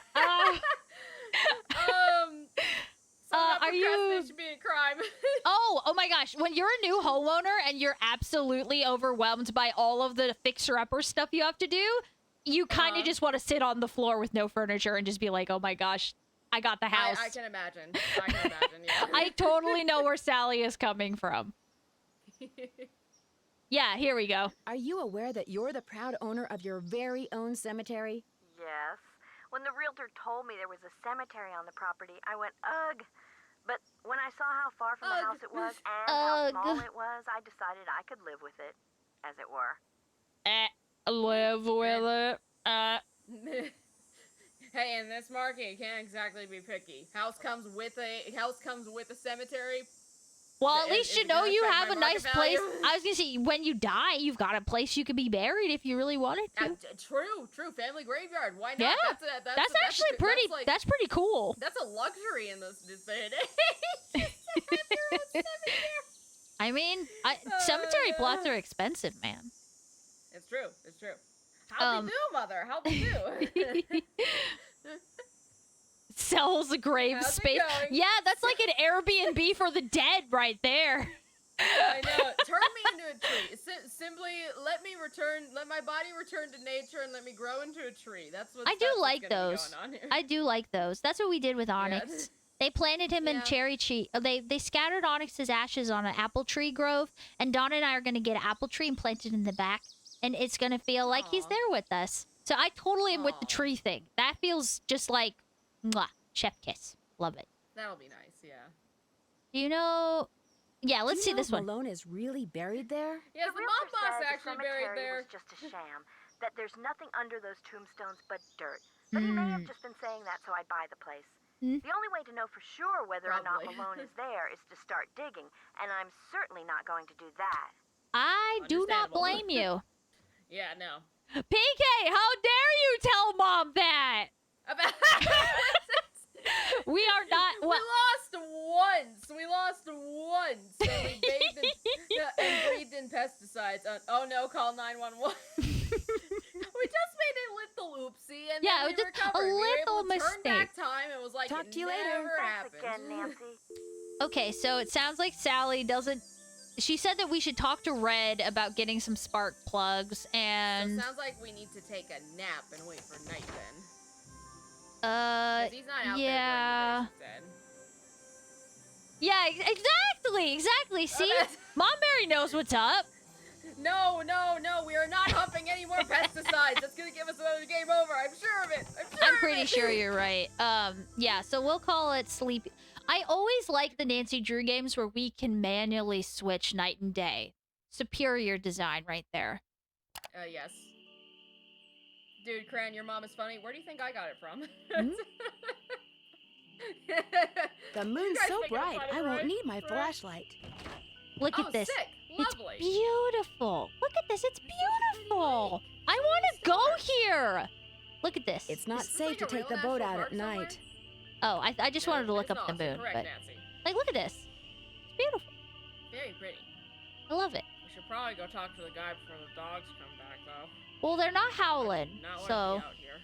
Are you being a crime? Oh my gosh. When you're a new homeowner and you're absolutely overwhelmed by all of the fixer-upper stuff you have to do, you kind of just want to sit on the floor with no furniture and just be like, oh my gosh, I got the house. I can imagine. Yeah. I totally know where Sally is coming from. Yeah, here we go. Are you aware that you're the proud owner of your very own cemetery? Yes. When the realtor told me there was a cemetery on the property, I went, ugh. But when I saw how far from the house it was and how small it was, I decided I could live with it, as it were. Live with it. Hey, in this market, you can't exactly be picky. House comes with a cemetery. Well, at least you know you have a nice place. Value. I was gonna say, when you die, you've got a place you could be buried if you really wanted to. True. Family graveyard. Why not? Yeah, that's actually pretty. That's pretty cool. That's a luxury in this day and age. I mean, cemetery plots are expensive, man. It's true. How we do, Mother? How we do? Sells a grave How's it space. going? Yeah, that's like an Airbnb for the dead right there. I know. Turn me into a tree. Simply let my body return to nature and let me grow into a tree. That's what I do like those. I do like those. That's what we did with Onyx. Yeah. They planted him in Yeah. cherry tree. They scattered Onyx's ashes on an apple tree grove, and Donna and I are gonna get an apple tree and plant it in the back, and it's gonna feel like he's there with us. So I totally am with the tree thing. That feels just like, mwah, chef kiss. Love it. That'll be nice. Yeah. Do you know? Yeah, let's Do see you know this one. Malone is really buried there? Yes, the realtor mob boss said actually the buried cemetery there. was just a sham. That there's nothing under those tombstones but dirt. But he may have just been saying that so I'd buy the place. The only way to know for sure whether or not Probably. Malone is there is to start digging, and I'm certainly not going to do that. I do not Understandable. blame you. Yeah, no. PK, how dare you tell Mom that? We are not. We lost once. And we bathed and breathed in pesticides. Oh no, call 911. We just made a little oopsie and Yeah, then we just a recovered. We were little able to turn back mistake. time. It was like Talk it to you later. never Thanks happened. again, Nancy. Okay, so it sounds like Sally doesn't. She said that we should talk to Red about getting some spark plugs, So and it sounds like we need to take a nap and wait for night then. 'Cause he's not out yeah. there. Yeah, exactly. See? Mom Mary knows what's up. No, we are not humping any more pesticides. That's gonna give us another game over. I'm sure of it. I'm pretty sure you're right. Yeah, so we'll call it sleep. I always like the Nancy Drew games where we can manually switch night and day. Superior design right there. Yes. Dude, Cran, your mom is funny. Where do you think I got it from? The moon's guys so think I'm bright, funny, I won't right? need my Right. flashlight. Look Oh, at this. sick. Lovely. It's beautiful. Look at this. It's beautiful. I want to go here. Look at this. It's not Is this safe like to a take real the boat national out park at night. Oh, I just wanted to look It's up the awesome. moon. Correct, But Nancy. like, look at this. It's beautiful. Very pretty. I love it. We should probably go talk to the guy before the dogs come back, though. Well, they're not howling, Not want to so be out here.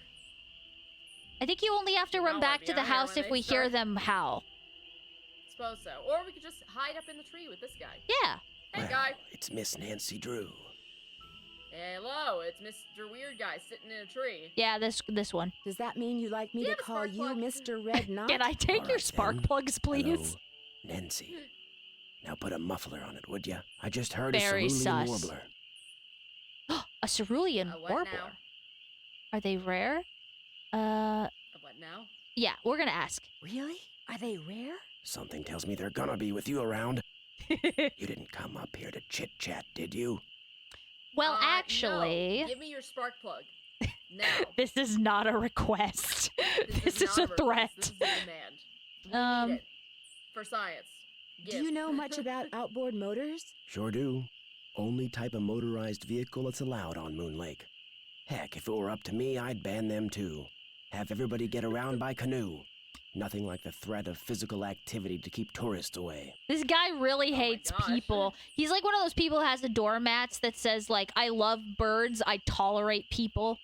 I think you only have to You run don't back wanna to be the out here house when if they we hear start. them howl. Suppose so. Or we could just hide up in the tree with this guy. Yeah. Hey, Well, guy. it's Miss Nancy Drew. Hello, it's Mr. Weird Guy sitting in a tree. Yeah, this one. Does that mean you'd like me Do you to have a call spark you plug? Mr. Red Knot? Can I take All your right, spark then. plugs, please? Hello, Nancy. Now put a muffler on it, would ya? I just heard Very a cerulean sus. warbler. A cerulean What warbler. now? Are they rare? What now? Yeah, we're gonna ask. Really? Are they rare? Something tells me they're gonna be with you around. You didn't come up here to chit-chat, did you? Well, actually, No. Give me your spark plug. Now. this is not a request. This is a not threat. request. This is a demand. We need it. For science. Do Give. you know much about outboard motors? Sure do. Only type of motorized vehicle that's allowed on Moon Lake. Heck, if it were up to me, I'd ban them too. Have everybody get around by canoe. Nothing like the threat of physical activity to keep tourists away. This guy really Oh my hates gosh. people. He's like one of those people who has the doormats that says, like, I love birds, I tolerate people.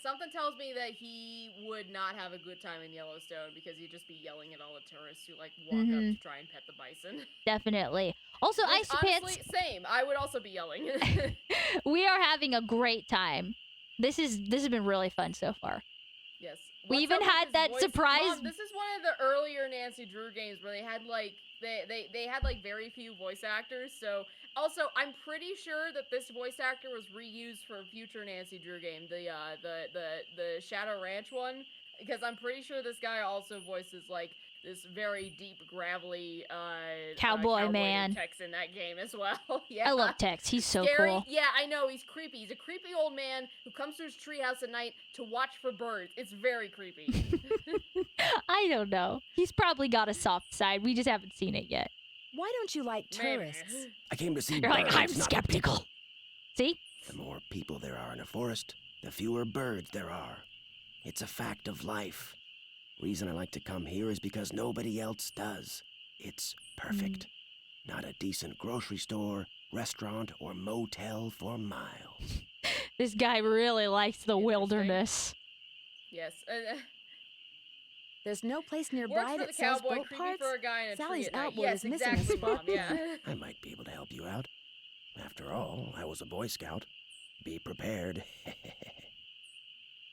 Something tells me that he would not have a good time in Yellowstone because he'd just be yelling at all the tourists who like walk up to try and pet the bison. Definitely. Also, Which, Ice Pants, honestly, same. I would also be yelling. we are having a great time. This has been really fun so far. Yes. We What's even up with had this that voice? surprise- Mom, this is one of the earlier Nancy Drew games where they had like they had like very few voice actors. So also, I'm pretty sure that this voice actor was reused for a future Nancy Drew game, the Shadow Ranch one, because I'm pretty sure this guy also voices like this very deep, gravelly Cowboy man. Tex in that game as well. Yeah. I love Tex. He's so Scary. cool. Yeah, I know. He's creepy. He's a creepy old man who comes to his treehouse at night to watch for birds. It's very creepy. I don't know. He's probably got a soft side. We just haven't seen it yet. Why don't you like Maybe. tourists? I came to see You're birds, like, I'm not the skeptical. people. See? The more people there are in a forest, the fewer birds there are. It's a fact of life. Reason I like to come here is because nobody else does. It's perfect. Not a decent grocery store, restaurant, or motel for miles. This guy really likes the Interesting. wilderness. Yes. There's no place Works nearby for that the sells cowboy, boat creepy parts? for a guy in a Sally's tree at night. outboard Yes, is missing a exactly, spark Mom. Yeah. I might be able to help you out. After all, I was a Boy Scout. Be prepared.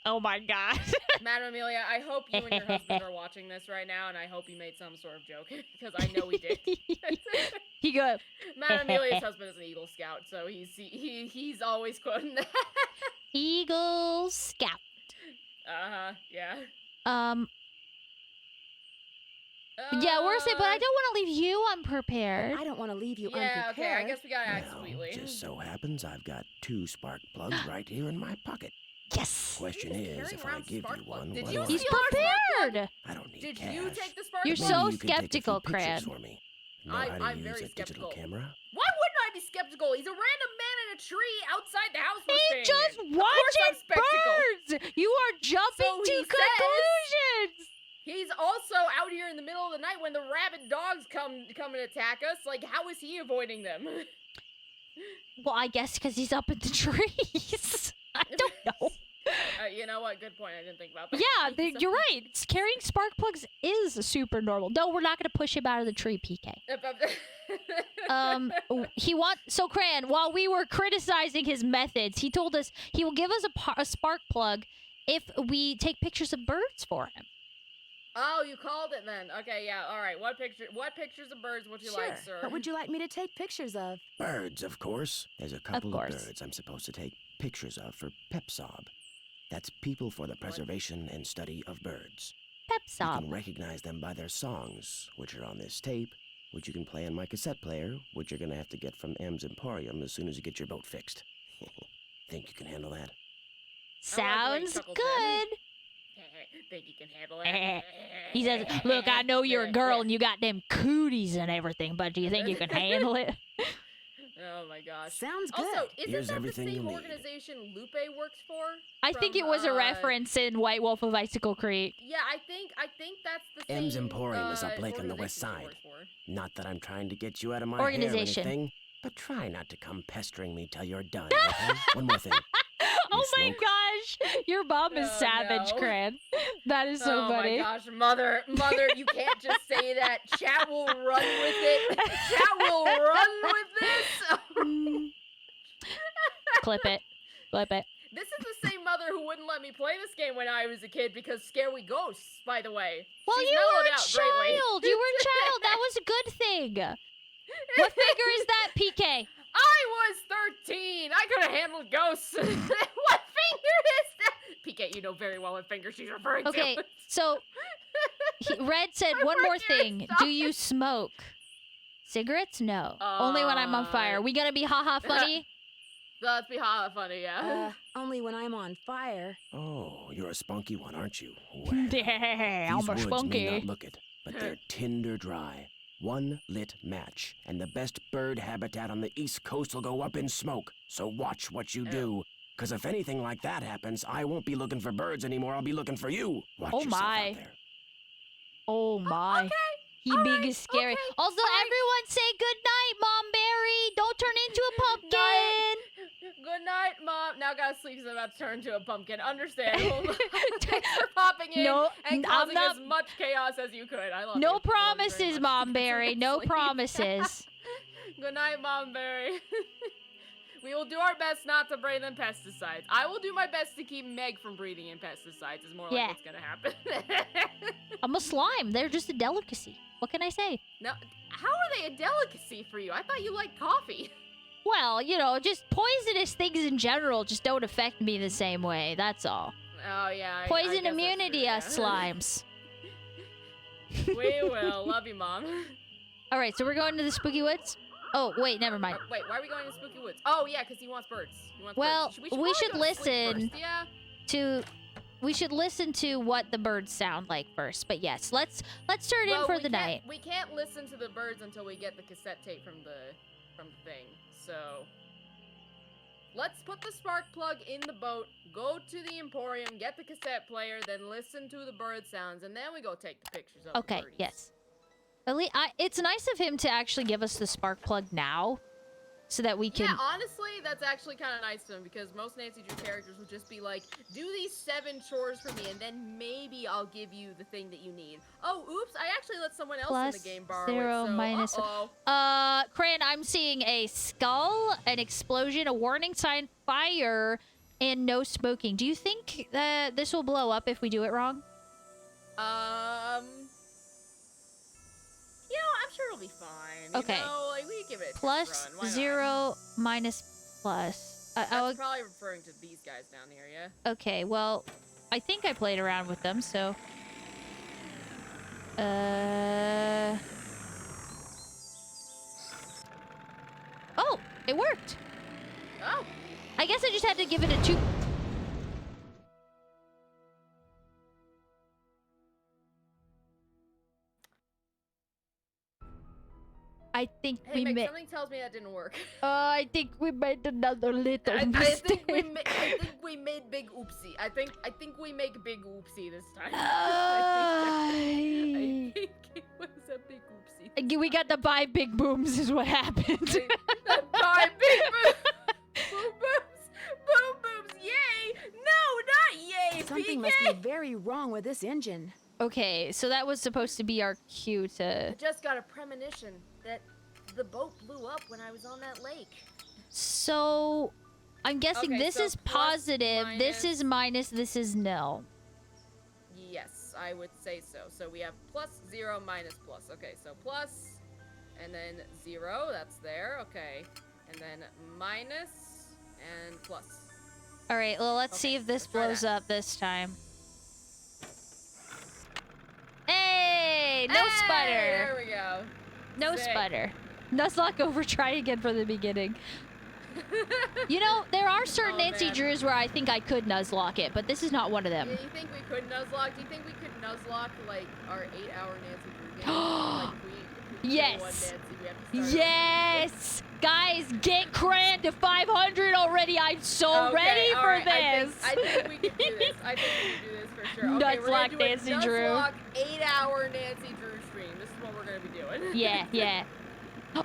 Oh my god. Madam Amelia, I hope you and your husband are watching this right now, and I hope you made some sort of joke, because I know we did. He goes, Madam Amelia's husband is an Eagle Scout, so he's always quoting that. Eagle Scout. Yeah. Yeah, we're saying, but I don't want to leave you unprepared. I don't want to leave you Yeah, unprepared. okay, I guess we gotta act Well, sweetly. just so happens I've got 2 spark plugs right here in my pocket. Yes. Question He's is, carrying if I around give spark you plugs. one, Did what you do I He's steal our spark plug? prepared. I don't need Did cash. you take the spark You're plug? so Maybe you can take a few skeptical, pictures Cran. for me. Know I'm how to use very a digital skeptical. camera? Why wouldn't I be skeptical? He's a random man in a tree outside the house we're He's staying just in. Of course I'm watching skeptical. birds. You are jumping So to he says. conclusions. He's also out here in the middle of the night when the rabid dogs come and attack us. Like, how is he avoiding them? Well, I guess because he's up in the trees. I don't know. You know what? Good point. I didn't think about that. Yeah, you're right. Carrying spark plugs is super normal. No, we're not going to push him out of the tree, PK. So Cran, while we were criticizing his methods, he told us he will give us a spark plug if we take pictures of birds for him. Oh, you called it then. Okay, yeah. All right. What pictures of birds would you Sure. like, sir? What would you like me to take pictures of? Birds, of course. There's a couple of course. birds I'm supposed to take pictures of for PepSob. That's People for the Preservation and Study of Birds. You PepSob. can recognize them by their songs, which are on this tape, which you can play on my cassette player, which you're going to have to get from M's Emporium as soon as you get your boat fixed. Think you can handle that? Sounds chuckle good. Think you can handle it? He says, look, I know you're a girl and you got them cooties and everything, but do you think you can handle it? Oh my gosh. Sounds good. Also, isn't Here's that the everything same you'll need. organization Lupe works for? I think From, it was a reference in White Wolf of Icicle Creek. Yeah, I think that's the same. M's Emporium is up Lake on the west organization side. she works for. Not that I'm trying to get you out of my Organization. hair or anything, but try not to come pestering me till you're done, okay? One more thing. Oh my smoke? gosh, your mom is Oh, savage, no. Cran. That is so oh funny. my gosh, mother, you can't just say that. Chat will run with it. Chat will run with this. Clip it. Clip it. This is the same mother who wouldn't let me play this game when I was a kid because scary ghosts, by the way. Well, She's you were mellowed a out greatly. child. You were a child. That was a good thing. What figure is that, PK? I was 13. I could have handled ghosts. What finger is that? PK, you know very well what finger she's referring to. Okay, so Red said one more thing. Do you smoke? Cigarettes? No. Only when I'm on fire. We gonna be haha funny? Let's be haha funny, yeah. Only when I'm on fire. Oh, you're a spunky one, aren't you? Yeah, These I'm a woods may spunky. not look it, but they're tinder dry. One lit match, and the best bird habitat on the East Coast will go up in smoke. So watch what you do. Because if anything like that happens, I won't be looking for birds anymore. I'll be looking for you. Watch Oh yourself my. out there. Oh my. Okay. He All big right, is scary. okay, Also, fine. everyone say good night, Mom Berry. Don't turn into a pumpkin. Good night, Mom. Now gotta sleep because I'm about to turn into a pumpkin. Understandable. Thanks for popping in No, and I'm causing not- as much chaos as you could. I love you. I No love you very promises, much. Mom Get some Berry. good No sleep. promises. Good night, Mom Berry. We will do our best not to breathe in pesticides. I will do my best to keep Meg from breathing in pesticides. Is more Yeah. like what's gonna happen. I'm a slime. They're just a delicacy. What can I say? Now, how are they a delicacy for you? I thought you liked coffee. Well, you know, just poisonous things in general just don't affect me the same way. That's all. Oh yeah. I Poison guess that's immunity, true, us yeah. slimes. We will. Love you, Mom. All right, so we're going to the spooky woods. Oh, wait, never mind. Wait, why are we going to Spooky Woods? Oh yeah, because he wants birds. He wants Well, birds. we probably should go to sleep listen. first, Yeah. We should listen to what the birds sound like first. But yes, let's turn in for we the can't- night. We can't listen to the birds until we get the cassette tape from the thing. So let's put the spark plug in the boat, go to the Emporium, get the cassette player, then listen to the bird sounds, and then we go take the pictures of the Okay, birdies. yes. At least it's nice of him to actually give us the spark plug now, so that we can. Yeah, honestly, that's actually kind of nice of him because most Nancy Drew characters would just be like, do these 7 chores for me and then maybe I'll give you the thing that you need. Oh, oops, I actually let someone else Plus in the game borrow 0 it, so minus- uh-oh. Cran, I'm seeing a skull, an explosion, a warning sign, fire, and no smoking. Do you think that this will blow up if we do it wrong? You know, I'm sure it'll be fine. Okay. You know, like, we can give it a Plus test run. Why not? 0 minus plus. That's I'll- probably referring to these guys down here, yeah? Okay, well, I think I played around with them, so... Oh, it worked. Oh, I guess I just had to give it a 2... I think hey, we Meg, made... something tells me that didn't work. I think we made another little I mistake. think we made big oopsie. I think we make big oopsie this time. Ay. I think it was a big oopsie. We got the buy big booms is what happened. Bye, big boom booms, boom booms, yay! No, not yay, Something PK. must be very wrong with this engine. Okay, so that was supposed to be our cue to... I just got a premonition that the boat blew up when I was on that lake. So, I'm guessing Okay, this so is plus, positive, this is minus, this is nil. Yes, I would say so. So we have plus 0 minus plus. Okay, so plus, and then 0, that's there. Okay, and then minus and plus. All right, well, let's see Okay, if this let's try blows that. up this time. Hey, no Hey, sputter. There we go. No Sick. sputter. Nuzlocke over, try again from the beginning. You know, there are certain Oh, Nancy man. Drews where I think I could Nuzlocke it, but this is not one of them. Yeah, you think we could Nuzlocke? Do you think we could Nuzlocke like our 8-hour Nancy Drew game? Like if we Yes. kill one Nancy, we have to start Yes! Guys, get Cran to 500 already. I'm so Okay, ready all for right, this. I think we can do this. I think we can do this for sure. Okay, we're gonna Nuzlocke do a Nancy Drew. Nuzlocke 8-hour Nancy Drew stream. This is what we're gonna be doing. Yeah, yeah.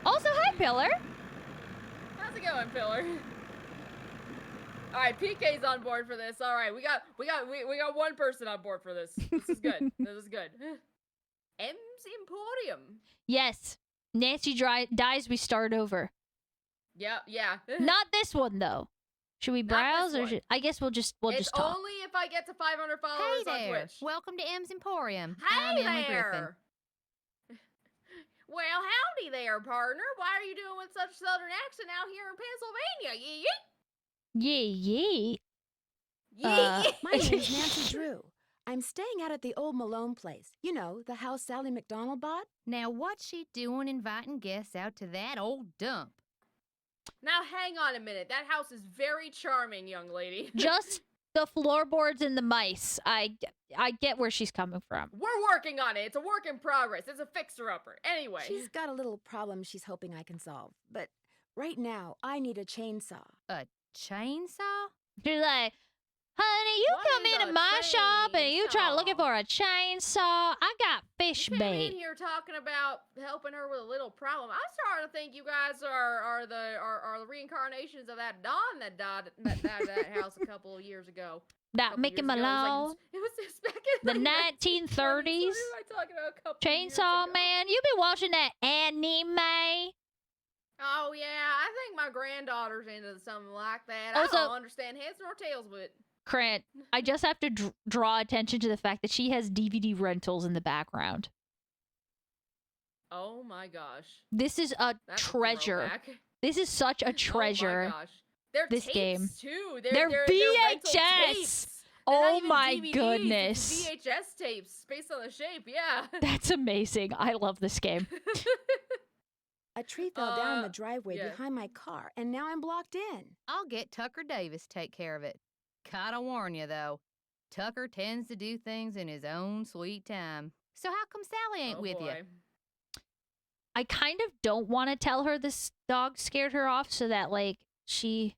Also, hi, Pillar. How's it going, Pillar? All right, PK's on board for this. All right, we got one person on board for this. This is good. This is good. M's Emporium. Yes. Nancy dies, we start over. Yeah. Not this one, though. Should we Not browse this or one. should I guess we'll just It's talk. only if I get to 500 Hey followers on there. Twitch. Welcome to M's Emporium. Hey I'm Emily Griffin. there. Well, howdy there, partner. Why are you doing with such a southern accent out here in Pennsylvania? Yeah. Yeah. My name is Nancy Drew. I'm staying out at the old Malone place. You know, the house Sally McDonald bought. Now, what's she doing inviting guests out to that old dump? Now, hang on a minute. That house is very charming, young lady. Just the floorboards and the mice. I get where she's coming from. We're working on it. It's a work in progress. It's a fixer-upper. Anyway. She's got a little problem she's hoping I can solve. But right now, I need a chainsaw. A chainsaw? She's like, honey, you What come is into a my shop and you try looking chainsaw? for a chainsaw. I got fish You came in bait. here talking about helping her with a little problem. I'm starting to think you guys are the reincarnations of that Don that died at that house a couple of years ago. That Mickey Malone, It was just back in the 1930s. 1930s. What am I talking about? A couple of years Chainsaw ago? Man. You been watching that anime? Oh yeah, I think my granddaughter's into something like that. Also- I don't understand heads nor tails, but Grant, I just have to draw attention to the fact that she has DVD rentals in the background. oh my gosh, This is a that's a treasure. throwback. This is such a treasure. Oh my gosh. They're This tapes game. too. They're rental VHS. tapes. They're not Oh even my DVDs, goodness. it's VHS tapes based on the shape. Yeah. That's amazing. I love this game. A tree fell down the Uh, driveway yeah. behind my car, and now I'm blocked in. I'll get Tucker Davis to take care of it. Gotta warn you, though. Tucker tends to do things in his own sweet time. So how come Sally ain't Oh, with you? boy. I kind of don't want to tell her this dog scared her off so that, like, she...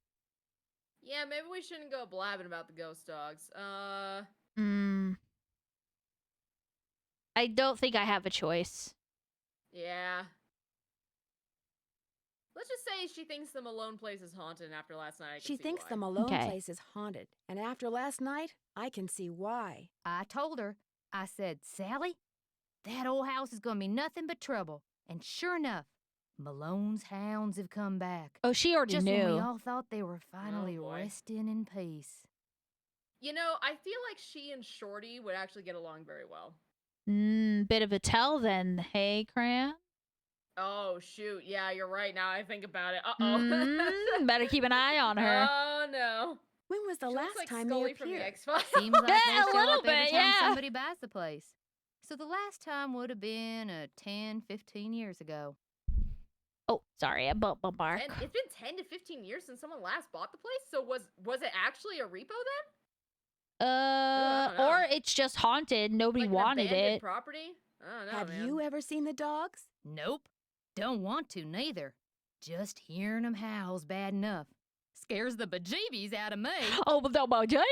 Yeah, maybe we shouldn't go blabbing about the ghost dogs. I don't think I have a choice. Yeah. Let's just say she thinks the Malone place is haunted after last night. I can She see thinks why. the Malone Okay. place is haunted, and after last night, I can see why. I told her. I said, Sally, that old house is gonna be nothing but trouble. And sure enough, Malone's hounds have come back. Oh, she already Just knew. when we all thought they were finally boy. resting in peace. You know, I feel like she and Shorty would actually get along very well. Bit of a tell then. Hey, Cran. Oh, shoot. Yeah, you're right. Now I think about it. Uh-oh. Better keep an eye on her. Oh, no. When was the She last looks like time Scully they from the appeared? X-Files. Seems like they A show little up every bit, time yeah. somebody buys the place. So the last time would have been 10, 15 years ago. Oh, sorry. I bumped my mark. And it's been 10 to 15 years since someone last bought the place, so was it actually a repo then? I don't know. Or it's just haunted. Nobody Like an wanted abandoned it. property? I don't know, Have man. you ever seen the dogs? Nope. Don't want to, neither. Just hearing them howl's bad enough. Scares the bejeebies out of me. Oh, but that my James.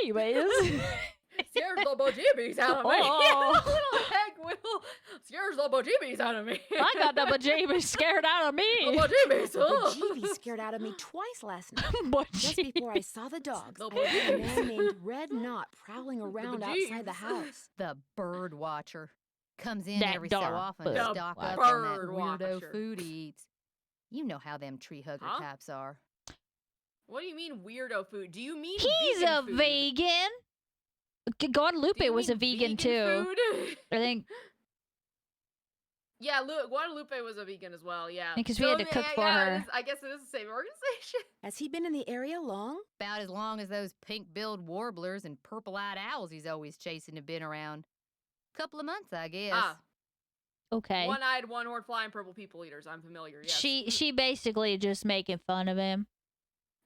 Scares the bejeebies out of me. Oh. Little heck will scares the bejeebies out of me. I got the bejeebies scared out of The me. bejeebies. The bejeebies scared out of me twice last night. Just before I saw the dogs, The I heard a bejeebies. man named Red Knot prowling around outside the bejeebs. house. The bird watcher. Comes in That every so darn often bird to stock up watcher. on that Bird weirdo watcher. food he eats. You know how them tree hugger Huh? types are. What do you mean weirdo food? Do you mean He's vegan a food? vegan. Do Guadalupe you was a mean vegan too. food? I think Yeah, Guadalupe was a vegan as well, yeah. because we had to cook for her. I guess it is the same organization. Has he been in the area long? About as long as those pink-billed warblers and purple-eyed owls he's always chasing have been around. Couple of months, I guess. Ah, Okay. one-eyed, one-horned flying purple people eaters. I'm familiar, yes. She basically just making fun of him.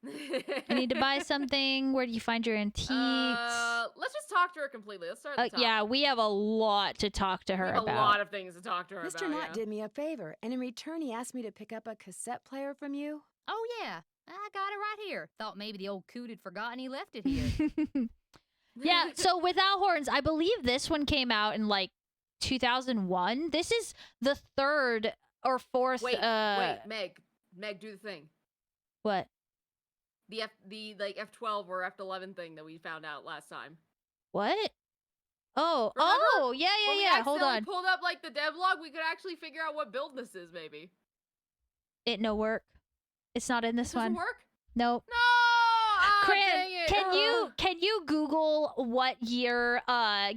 I need to buy something. Where do you find your antiques? Let's just talk to her completely. Let's start at the top. Yeah, we have a lot to talk to We her have about. a lot of things to talk to her Mr. about, Knot yeah. did me a favor, and in return, he asked me to pick up a cassette player from you. Oh, yeah. I got it right here. Thought maybe the old coot had forgotten he left it here. Yeah, so Without Horns, I believe this one came out in like 2001. This is the third or fourth. Wait, Meg, do the thing. What? The F12 or F11 thing that we found out last time. What? Oh, Remember? oh, yeah, When we yeah, yeah. Hold accidentally on. pulled up like the devlog, we could actually figure out what build this is, maybe. It no work. It's not in this Doesn't one. work? Nope. No! Cran, dang it. can you Google what year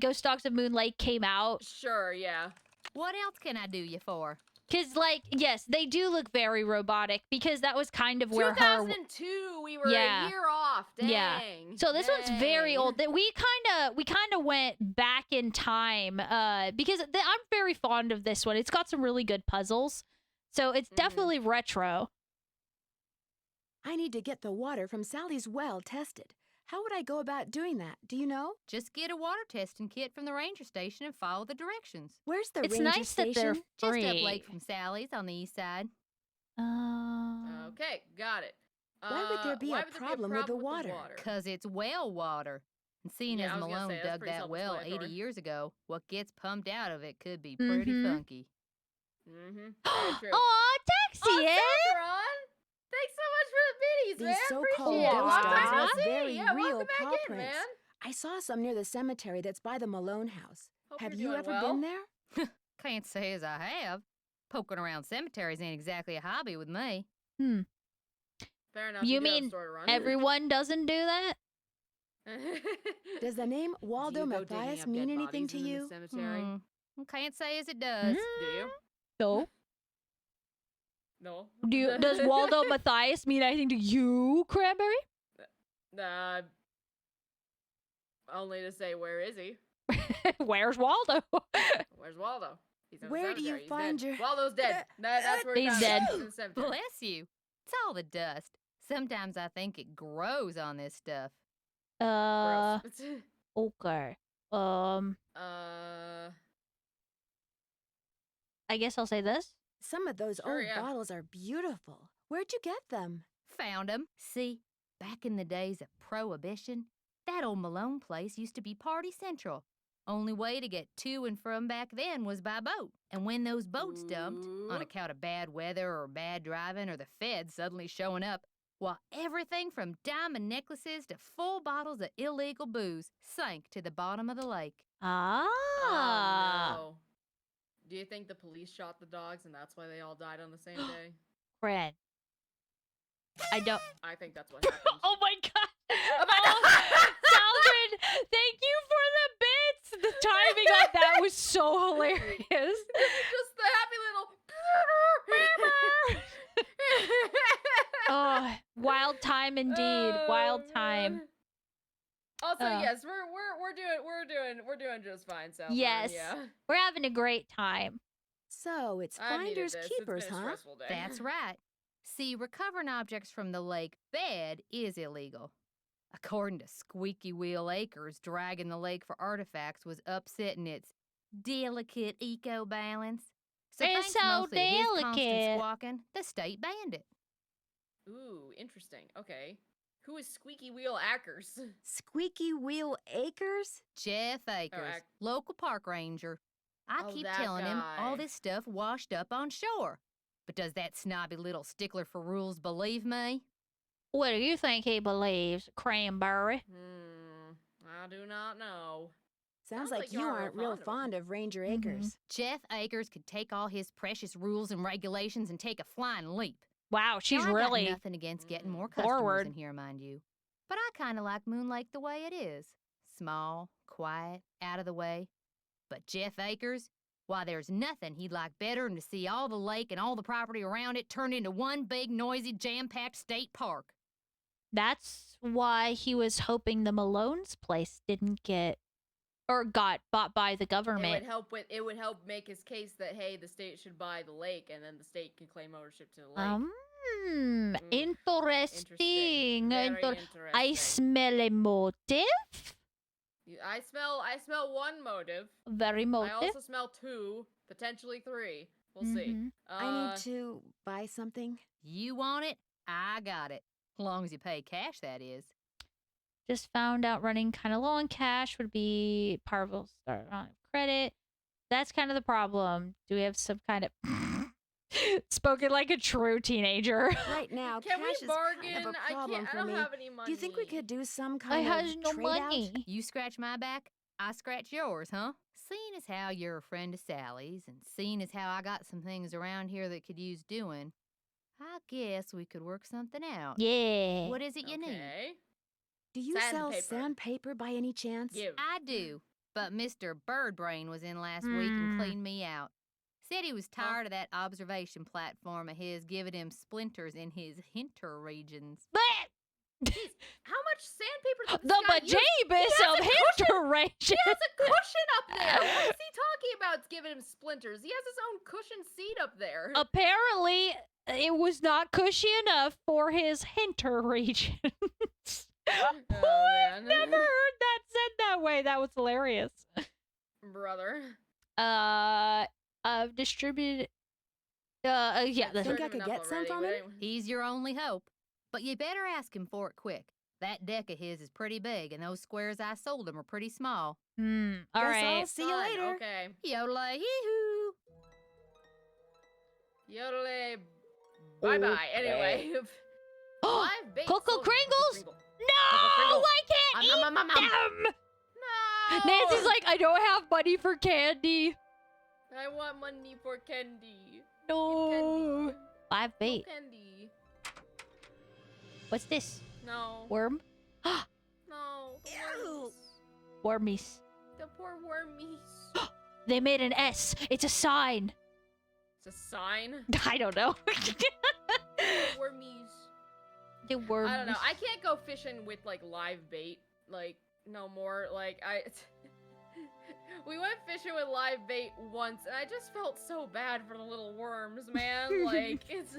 Ghost Dogs of Moon Lake came out? Sure, yeah. What else can I do you for? Because, like, yes, they do look very robotic because that was kind of where her... 2002, we were a year off. Dang. Yeah. So this one's very old. That we kind of went back in time because I'm very fond of this one. It's got some really good puzzles. So it's definitely retro. I need to get the water from Sally's well tested. How would I go about doing that? Do you know? Just get a water testing kit from the ranger station and follow the directions. Where's the It's ranger nice station? that they're free. Just up lake from Sally's on the east side. Okay, got it. Why would there be a problem with the water? 'Cause it's well water. And seeing Yeah, I as was gonna Malone say, that's dug pretty that well 80 self-explanatory. years ago, what gets pumped out of it could be pretty funky. Very true. Aw, Taxi, eh? Ron! Thanks so much for the biddies, These man. so-called Appreciate it. ghost Long dogs time no look see. very Yeah, real welcome paw back in, prints. man. I saw some near the cemetery that's by the Malone house. Hope Have you're you doing ever well. been there? Can't say as I have. Poking around cemeteries ain't exactly a hobby with me. Fair enough. You do have a mean story to run. everyone doesn't do that? Does the name Waldo Do you go digging Matthias up mean dead anything bodies to in the you? cemetery? Can't say as it does. Do you? No. No. Does Waldo Matthias mean anything to you, Cranberry? Only to say, where is he? Where's Waldo? Where's Waldo? He's in the Where do you cemetery. He's find dead. your- Waldo's dead. That's where He's found dead. him. He's in the cemetery. Bless you. It's all the dust. Sometimes I think it grows on this stuff. Gross. Okay. I guess I'll say this. Some of those Sure, old yeah. bottles are beautiful. Where'd you get them? Found 'em. See, back in the days of Prohibition, that old Malone place used to be Party Central. Only way to get to and from back then was by boat. And when those boats dumped, on Ooh. account of bad weather or bad driving or the feds suddenly showing up, well, everything from diamond necklaces to full bottles of illegal booze sank to the bottom of the lake. Ah. Oh, no. Do you think the police shot the dogs and that's why they all died on the same day? Fred. I don't. I think that's what happened. Oh my god. Oh my God. Saldrin, thank you for the bits. The timing on that was so hilarious. Just the happy little. Oh, wild time indeed. Wild Oh, time. man. Also, Uh. yes, we're doing just fine, Sal. Yes. Yeah. We're having a great time. So it's I needed finders this. keepers, It's been a huh? stressful day. That's right. See, recovering objects from the lake bed is illegal. According to Squeaky Wheel Acres, dragging the lake for artifacts was upsetting its delicate eco-balance. So It's thanks so mostly to his constant delicate. squawking, the state banned it. Ooh, interesting. Okay. Who is Squeaky Wheel Ackers? Squeaky Wheel Acres? Jeff Akers, local park ranger. I Oh, keep that telling him all guy. this stuff washed up on shore. But does that snobby little stickler for rules believe me? What do you think he believes, Cranberry? I do not know. Sounds Sounds like like you you are aren't real real fond fond of Ranger Mhm. Acres. Jeff Akers could take all his precious rules and regulations and take a flying leap. Wow, she's Now, I really got nothing against getting more customers forward. in here, mind you. But I kind of like Moon Lake the way it is. Small, quiet, out of the way. But Jeff Akers, why, there's nothing he'd like better than to see all the lake and all the property around it turned into one big, noisy, jam-packed state park. That's why he was hoping the Malone's place didn't get or got bought by the government. It would help make his case that hey, the state should buy the lake and then the state can claim ownership to the lake. Interesting. Very I interesting. smell a motive. I smell one motive. Very I motive. also smell two, potentially three. We'll see. Mhm. I need to buy something. You want it? I got it. As long as you pay cash, that is. Just found out running kind of low on cash would be partial start on credit. That's kind of the problem. Do we have some kind of spoken like a true teenager? Right now, Can we cash is bargain? kind of a I problem can't. I for don't me. have any money. Do you think we could do some I kind has of no trade out? money. You scratch my back, I scratch yours, huh? Seeing as how you're a friend of Sally's, and seeing as how I got some things around here that could use doing, I guess we could work something out. Yeah. What is it you need? Okay. Do you sell Sandpaper. sandpaper by any chance? Give. I do, but Mr. Birdbrain was in last week and cleaned me out. Said he was tired of that observation platform of his giving him splinters in his hinter regions. How much sandpaper does The this guy use? bejeebus of hinter He has a cushion up there. What is he talking about? It's giving him splinters. He has his own cushioned seat up there. Apparently, it was not cushy enough for his hinter regions. Man. Never heard that said that way. That was hilarious. Brother. I've distributed. Yeah. Think I could get some from him? He's your only hope. But you better ask him for it quick. That deck of his is pretty big, and those squares I sold him are pretty small. All Guess right. I'll see you later. Okay. Yodelay hee-hoo. Yodelay. Bye-bye. Anyway. Live bait Cocoa sold- Kringles? Cocoa Kringle. No, Kringle. I can't eat them. No. Nancy's like, I don't have money for candy. I want money for candy. No. Candy. Live bait. No candy. What's this? No. Worm? No. The Ew. wormies. Wormies. The poor wormies. They made an S. It's a sign. It's a sign. I don't know. Wormies. The worms. I don't know. I can't go fishing with like live bait. Like no more. Like we went fishing with live bait once, and I just felt so bad for the little worms, man. Like it's.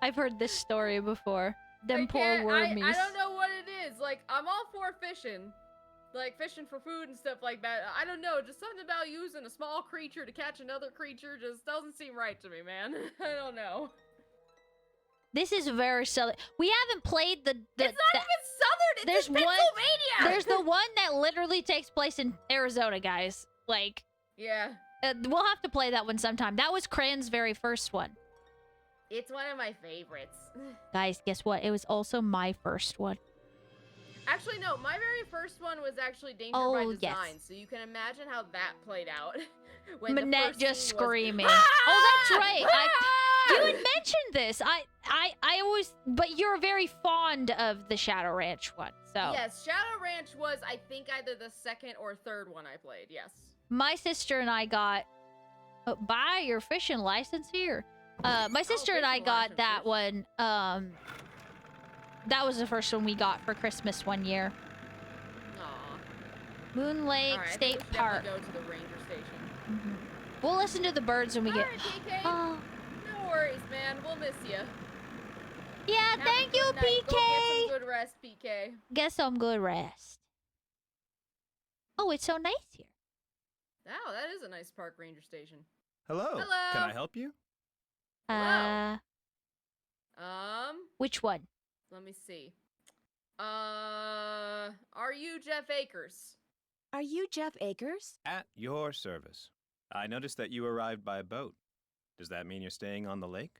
I've heard this story before. Them I poor can't- wormies. I don't know what it is. Like I'm all for fishing. Like fishing for food and stuff like that. I don't know, just something about using a small creature to catch another creature just doesn't seem right to me, man. I don't know. This is very southern. We haven't played the. It's not even southern. It's there's in one- Pennsylvania. There's the one that literally takes place in Arizona, guys. Like, Yeah, we'll have to play that one sometime. That was Cran's very first one. it's one of my favorites. Guys, guess what? It was also my first one. Actually, no. My very first one was actually Danger Oh, by yes. Design. So you can imagine how that played out. When the Manette first just scene was, screaming. "Ah! Oh, that's right. You Ah!" had mentioned this. I always, but you're very fond of the Shadow Ranch one. So Yes, Shadow Ranch was, I think, either the second or third one I played. Yes. my sister and I got buy your fishing license here. My sister and I fishing got that licenses. one. That was the first one we got for Christmas one year. Aw. Moon Lake Alright, I think State we should Park. definitely go to the ranger station. We'll listen to the birds when we get. Alright, PK. Oh, No worries, man. We'll miss you. yeah. Have a Thank you, good night. Go get PK. some good rest, PK. Get some good rest. Oh, it's so nice here. Wow, that is a nice park ranger station. Hello. Hello. Can I help you? Uh, which one? Let me see. Are you Jeff Akers? Are you Jeff Akers? At your service. I noticed that you arrived by boat. Does that mean you're staying on the lake?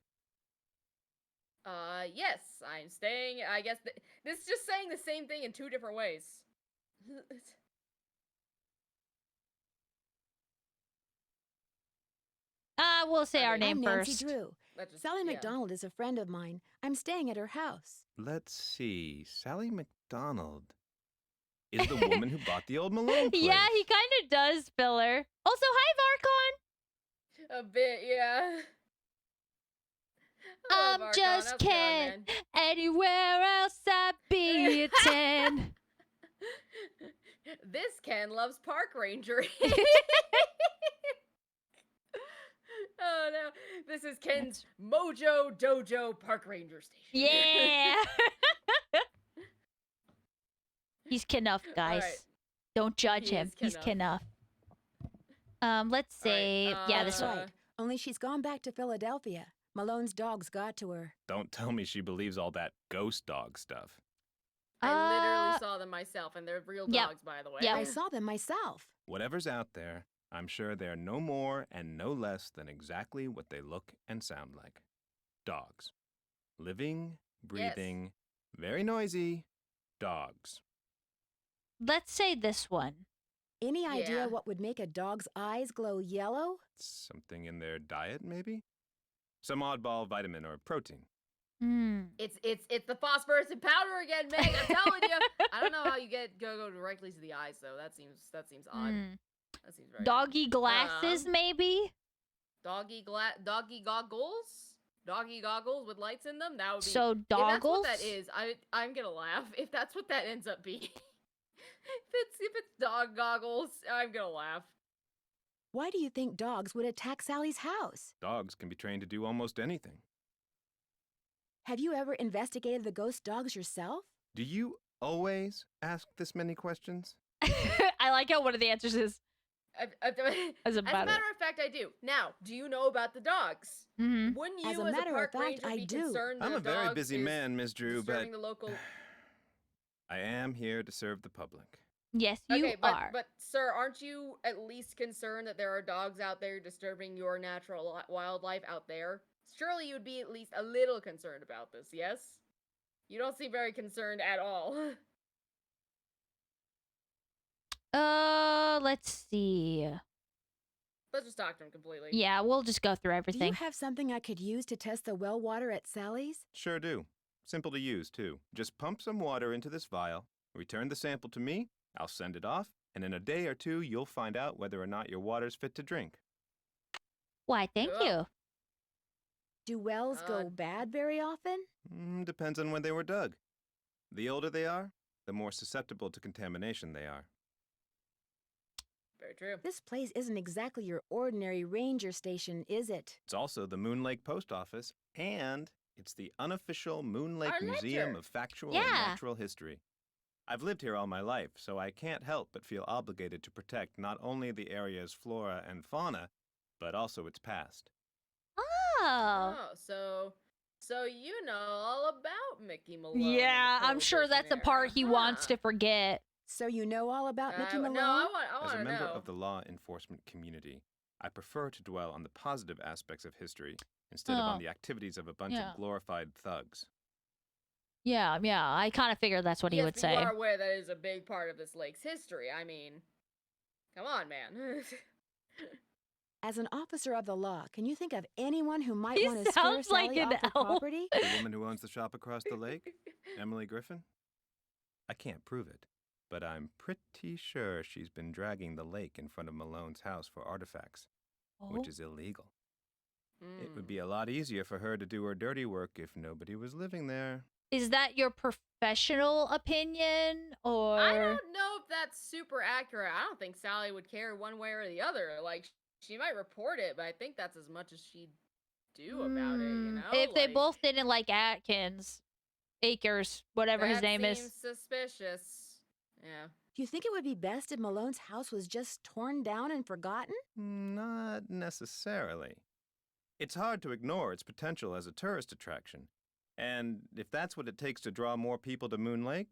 Yes, I'm staying. I guess this is just saying the same thing in two different ways. We'll say our Okay. name I'm first. Nancy Drew. Let's just- Sally yeah. McDonald is a friend of mine. I'm staying at her house. Let's see. Sally McDonald is the woman who bought the old Malone place. Yeah, he kind of does, Filler. Also, hi, Varcon. A bit, yeah. I love Archon. Just How's it going, can't. man? Anywhere else I'd be a 10. This Ken loves park ranger. Oh no, this is Ken's Mojo Dojo Park Ranger Station. Yeah. He's Knuff, guys. Alright. Don't judge He him. is He's Knuff. Knuff. Let's say, yeah, this That's one. right. Only she's gone back to Philadelphia. Malone's dogs got to her. Don't tell me she believes all that ghost dog stuff. I literally saw them myself, and they're real yep. dogs, by the way. Yep. I saw them myself. Whatever's out there, I'm sure they're no more and no less than exactly what they look and sound like. Dogs. Living, breathing, very noisy dogs. Let's say this one. Any Yeah. idea what would make a dog's eyes glow yellow? Something in their diet, maybe? Some oddball vitamin or protein. It's the phosphorescent powder again, Meg. I'm telling you. I don't know how you go directly to the eyes though. That seems odd. That seems very Doggy odd. glasses, maybe? Doggy goggles? Doggy goggles with lights in them? That would be. So If that's what doggles? that is, I'm gonna laugh. If that's what that ends up being. if it's dog goggles, I'm gonna laugh. Why do you think dogs would attack Sally's house? Dogs can be trained to do almost anything. Have you ever investigated the ghost dogs yourself? Do you always ask this many questions? I like how one of the answers is. As a matter of fact, I do. Now, do you know about the dogs? Mm-hmm. Wouldn't you, As a as matter park of fact, ranger, I be do. concerned I'm that a very dogs busy is man, Ms. Drew, but disturbing the local... I am here to serve the public. Yes, you are. But, sir, aren't you at least concerned that there are dogs out there disturbing your natural wildlife out there? Surely you would be at least a little concerned about this, yes? You don't seem very concerned at all. Let's see. Let's just talk to him completely. Yeah, we'll just go through Do everything. you have something I could use to test the well water at Sally's? Sure do. Simple to use, too. Just pump some water into this vial, return the sample to me, I'll send it off, and in a day or two, you'll find out whether or not your water's fit to drink. Why, thank you. Do wells go bad very often? Depends on when they were dug. The older they are, the more susceptible to contamination they are. Very true. This place isn't exactly your ordinary ranger station, is it? It's also the Moon Lake Post Office, and it's the unofficial Moon Lake Our Museum ledger. of Factual and Natural History. I've lived here all my life, so I can't help but feel obligated to protect not only the area's flora and fauna, but also its past. Oh. So you know all about Mickey Malone. Yeah, and the I'm sure that's the Prohibition part era. he wants to forget. So you know all about Mickey Malone? No, I As want a to member know. of the law enforcement community, I prefer to dwell on the positive aspects of history instead of on the activities of a bunch of glorified thugs. Yeah, I kind of figured that's what he would say. You are aware that is a big part of this lake's history. I mean, come on, man. As an officer of the law, can you think of anyone who might He want to scare sounds like Sally an off her elf. property? The woman who owns the shop across the lake? Emily Griffin? I can't prove it, but I'm pretty sure she's been dragging the lake in front of Malone's house for artifacts, which is illegal. It would be a lot easier for her to do her dirty work if nobody was living there. Is that your professional opinion, or? I don't know if that's super accurate. I don't think Sally would care one way or the other. Like, she might report it, but I think that's as much as she'd do about it, you know? If they Like, both didn't like Atkins, Akers, whatever his name that is. seems suspicious. Yeah. Do you think it would be best if Malone's house was just torn down and forgotten? Not necessarily. It's hard to ignore its potential as a tourist attraction. And if that's what it takes to draw more people to Moon Lake,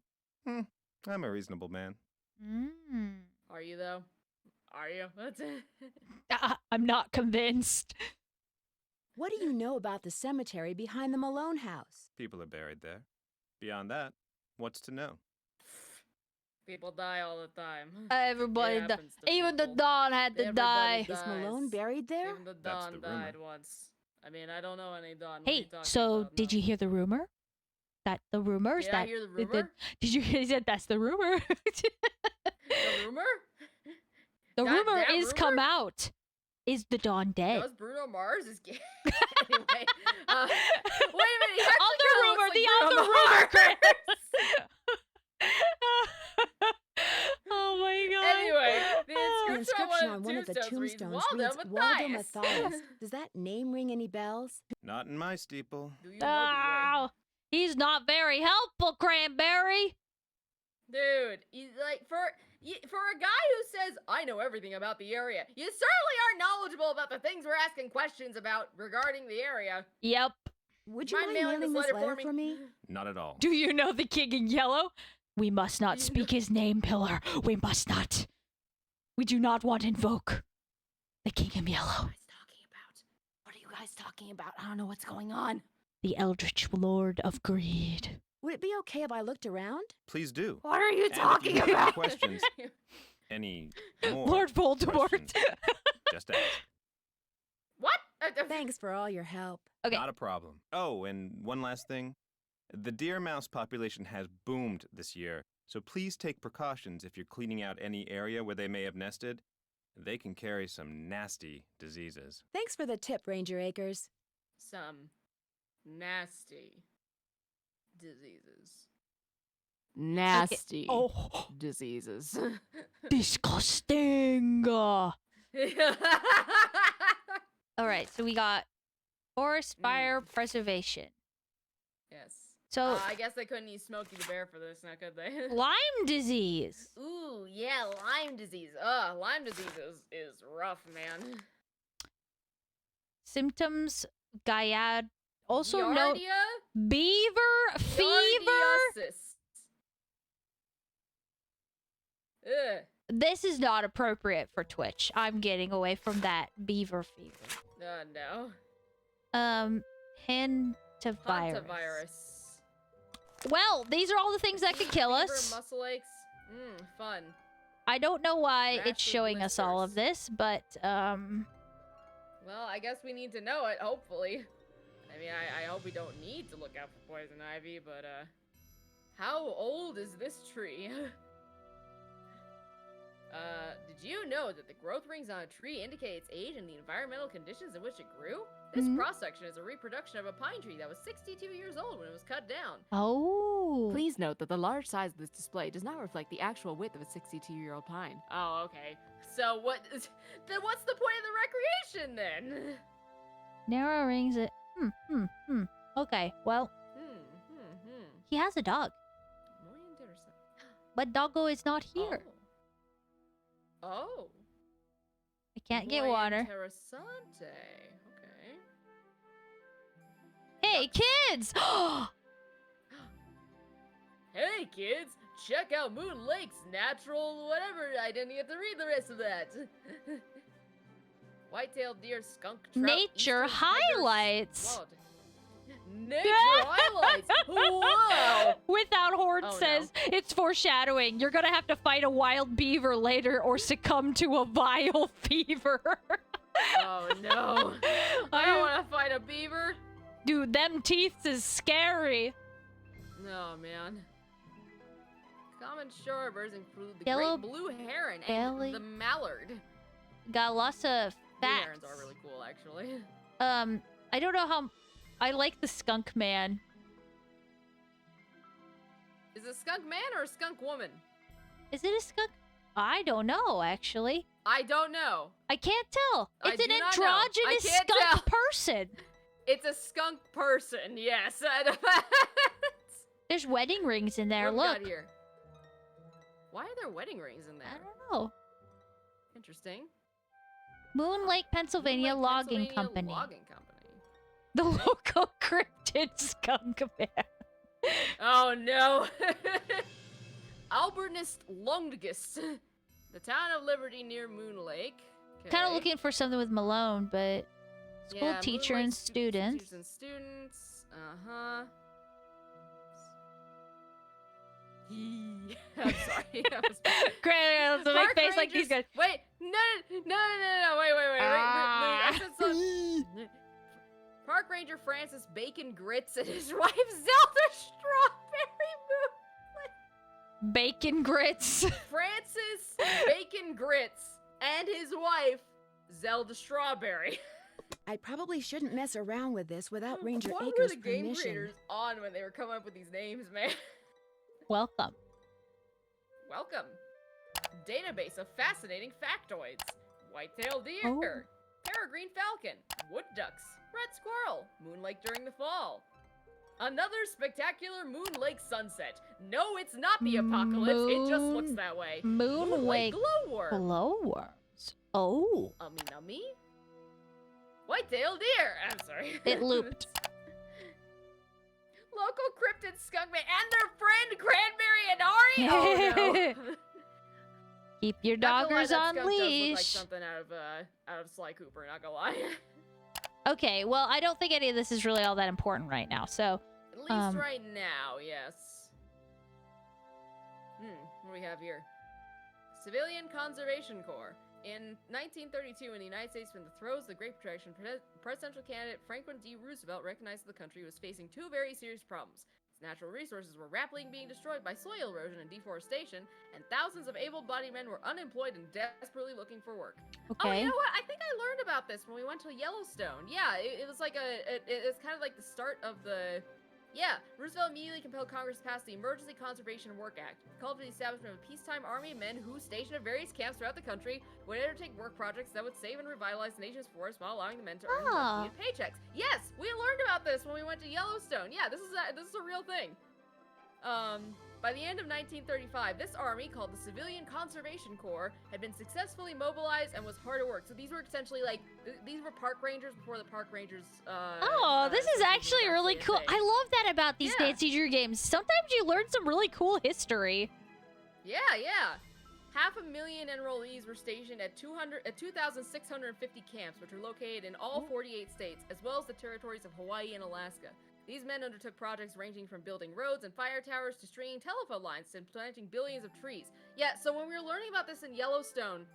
I'm a reasonable man. Are you, though? Are you? That's it. I'm not convinced. What do you know about the cemetery behind the Malone house? People are buried there. Beyond that, what's to know? People die all the time. Everybody It died. happens to Even the people. Don had to die. Everybody Is Malone buried there? Even the That's Don the rumor. died once. I mean, I don't know any Don. What are you Hey, talking so about? did No. you hear the rumor? That the rumors Did that I hear the rumor? Did you hear? He said that's the rumor. The rumor? The That- rumor that is come rumor? out. Is the Don dead? Does Bruno Mars is gay? Anyway, wait a minute. He actually Other kinda rumor, looks the like other Bruno rumor, Mars. Oh my god. Anyway, the The inscription, inscription on one of the tombstones tombstones Waldo reads Waldo Matthias. Matthias. Does that name ring any bells? Not in my steeple. Do you know Oh, he's not very helpful, Cranberry. Dude, like for a guy who says I know everything about the area, you certainly aren't knowledgeable about the things we're asking questions about regarding the area. Yep. Would you mind mailing mailing this this letter letter for me? Not at all. Do you know the king in yellow? We must not speak his name, Pillar. We must not. We do not want to invoke the king in yellow. What are you guys talking about? I don't know what's going on. The eldritch lord of greed. Would it be okay if I looked around? Please do. What are you And if talking you have any about? questions, any more Lord Voldemort. questions, just ask. What? Thanks for all your help. Okay. Not a problem. Oh, and one last thing. The deer mouse population has boomed this year, so please take precautions if you're cleaning out any area where they may have nested. They can carry some nasty diseases. Thanks for the tip, Ranger Acres. Some nasty diseases. Nasty diseases. Disgusting. All right, so we got forest fire preservation. Yes. So I guess they couldn't use Smokey the Bear for this, now could they? Lyme disease. Ooh, yeah, Lyme disease. Lyme disease is rough, man. Symptoms, Gaiad. Also note Giardia? beaver fever. Giardiosis. Ugh. This is not appropriate for Twitch. I'm getting away from that beaver fever. No. Hantavirus. Hantavirus. Well, these are all the things that could kill Fever, us. muscle aches. Fun. I don't know why it's Rash showing us all of this, but Well, I guess we need to know it, hopefully. I mean, I hope we don't need to look out for poison ivy, but how old is this tree? Did you know that the growth rings on a tree indicate its age and the environmental conditions in which it grew? This cross-section is a reproduction of a pine tree that was 62 years old when it was cut down. Oh. Please note that the large size of this display does not reflect the actual width of a 62-year-old pine. Oh, okay. So then what's the point of the recreation then? Narrow rings it. Okay, well, he has a dog. Muy interesante. But Doggo is not here. Oh. I can't get Muy water. Interessante. Okay. Hey, kids! Hey kids, check out Moon Lake's natural whatever. I didn't get to read the rest of that. White-tailed deer, skunk, trout, Nature eastern tiger, highlights. swallowed. Nature highlights. Whoa. Without Horde Oh, says it's foreshadowing. You're gonna have to fight a wild beaver later or succumb to a vile fever. Oh no. I don't want to fight a beaver. Dude, them teeth is scary. Oh man. Common shorebirds include the Yellow great blue heron belly. and the mallard. Got lots of Blue facts. herons are really cool, actually. I don't know how... I like the skunk man. Is it a skunk man or a skunk woman? Is it a skunk? I don't know, actually. I don't know. I can't tell. I It's an do not know. androgynous I can't skunk tell. person. It's a skunk person, yes. There's wedding rings in there. What we Look. got here? Why are there wedding rings in there? I don't know. Interesting. Moon Lake, Pennsylvania Moon Lake, Logging Pennsylvania Company. Logging Company. The local cryptid skunk man. Oh no. Albertus Longest. The town of Liberty near Moon Lake. Kind of Okay. looking for something with Malone, but school Yeah, Moon teacher Lake and teachers students. and students. Uh-huh. I'm sorry. Great, so make face like these guys. Wait, no, wait. Ah. I said something. Park Ranger Francis Bacon Grits and his wife Zelda Strawberry Moon. Bacon grits. Francis Bacon Grits and his wife Zelda Strawberry. I probably shouldn't mess around with this without Ranger What were Acres' the game permission. creators on when they were coming up with these names, man? Welcome. Welcome. Database of fascinating factoids. White-tailed deer. Oh. Peregrine falcon. Wood ducks. Red squirrel. Moon Lake during the fall. Another spectacular Moon Lake sunset. No, it's not the apocalypse. It just looks that way. Moon Lake glowworm. glowworms. Oh. Nummy? White-tailed deer. I'm sorry. It looped. Local cryptid skunk man and their friend Cranberry and Ari. Oh no. Keep your Not gonna lie, doggers that on skunk does look like leash. something out of Sly Cooper. Not gonna lie. Okay, well, I don't think any of this is really all that important right now. So, At least right now, yes. What do we have here? Civilian Conservation Corps. In 1932, in the United States, from the throes of the Great Depression, presidential candidate Franklin D. Roosevelt recognized the country was facing two very serious problems. Its natural resources were rapidly being destroyed by soil erosion and deforestation, and thousands of able-bodied men were unemployed and desperately looking for work. Okay. Oh, you know what? I think I learned about this when we went to Yellowstone. Yeah, it was like it's kind of like the start of the... Yeah, Roosevelt immediately compelled Congress to pass the Emergency Conservation Work Act, called for the establishment of a peacetime army of men who, stationed at various camps throughout the country, would undertake work projects that would save and revitalize the nation's forests while allowing the men to earn needed paychecks. Yes, we learned about this when we went to Yellowstone. Yeah, this is a real thing. By the end of 1935, this army, called the Civilian Conservation Corps, had been successfully mobilized and was hard at work. So these were essentially like, these were park rangers before the park rangers, this is actually really cool. I love that about these Nancy Drew games. Sometimes you learn some really cool history. Yeah. 500,000 enrollees were stationed at 2,650 camps, which are located in all 48 states, as well as the territories of Hawaii and Alaska. These men undertook projects ranging from building roads and fire towers to stringing telephone lines to planting billions of trees. Yeah, so when we were learning about this in Yellowstone,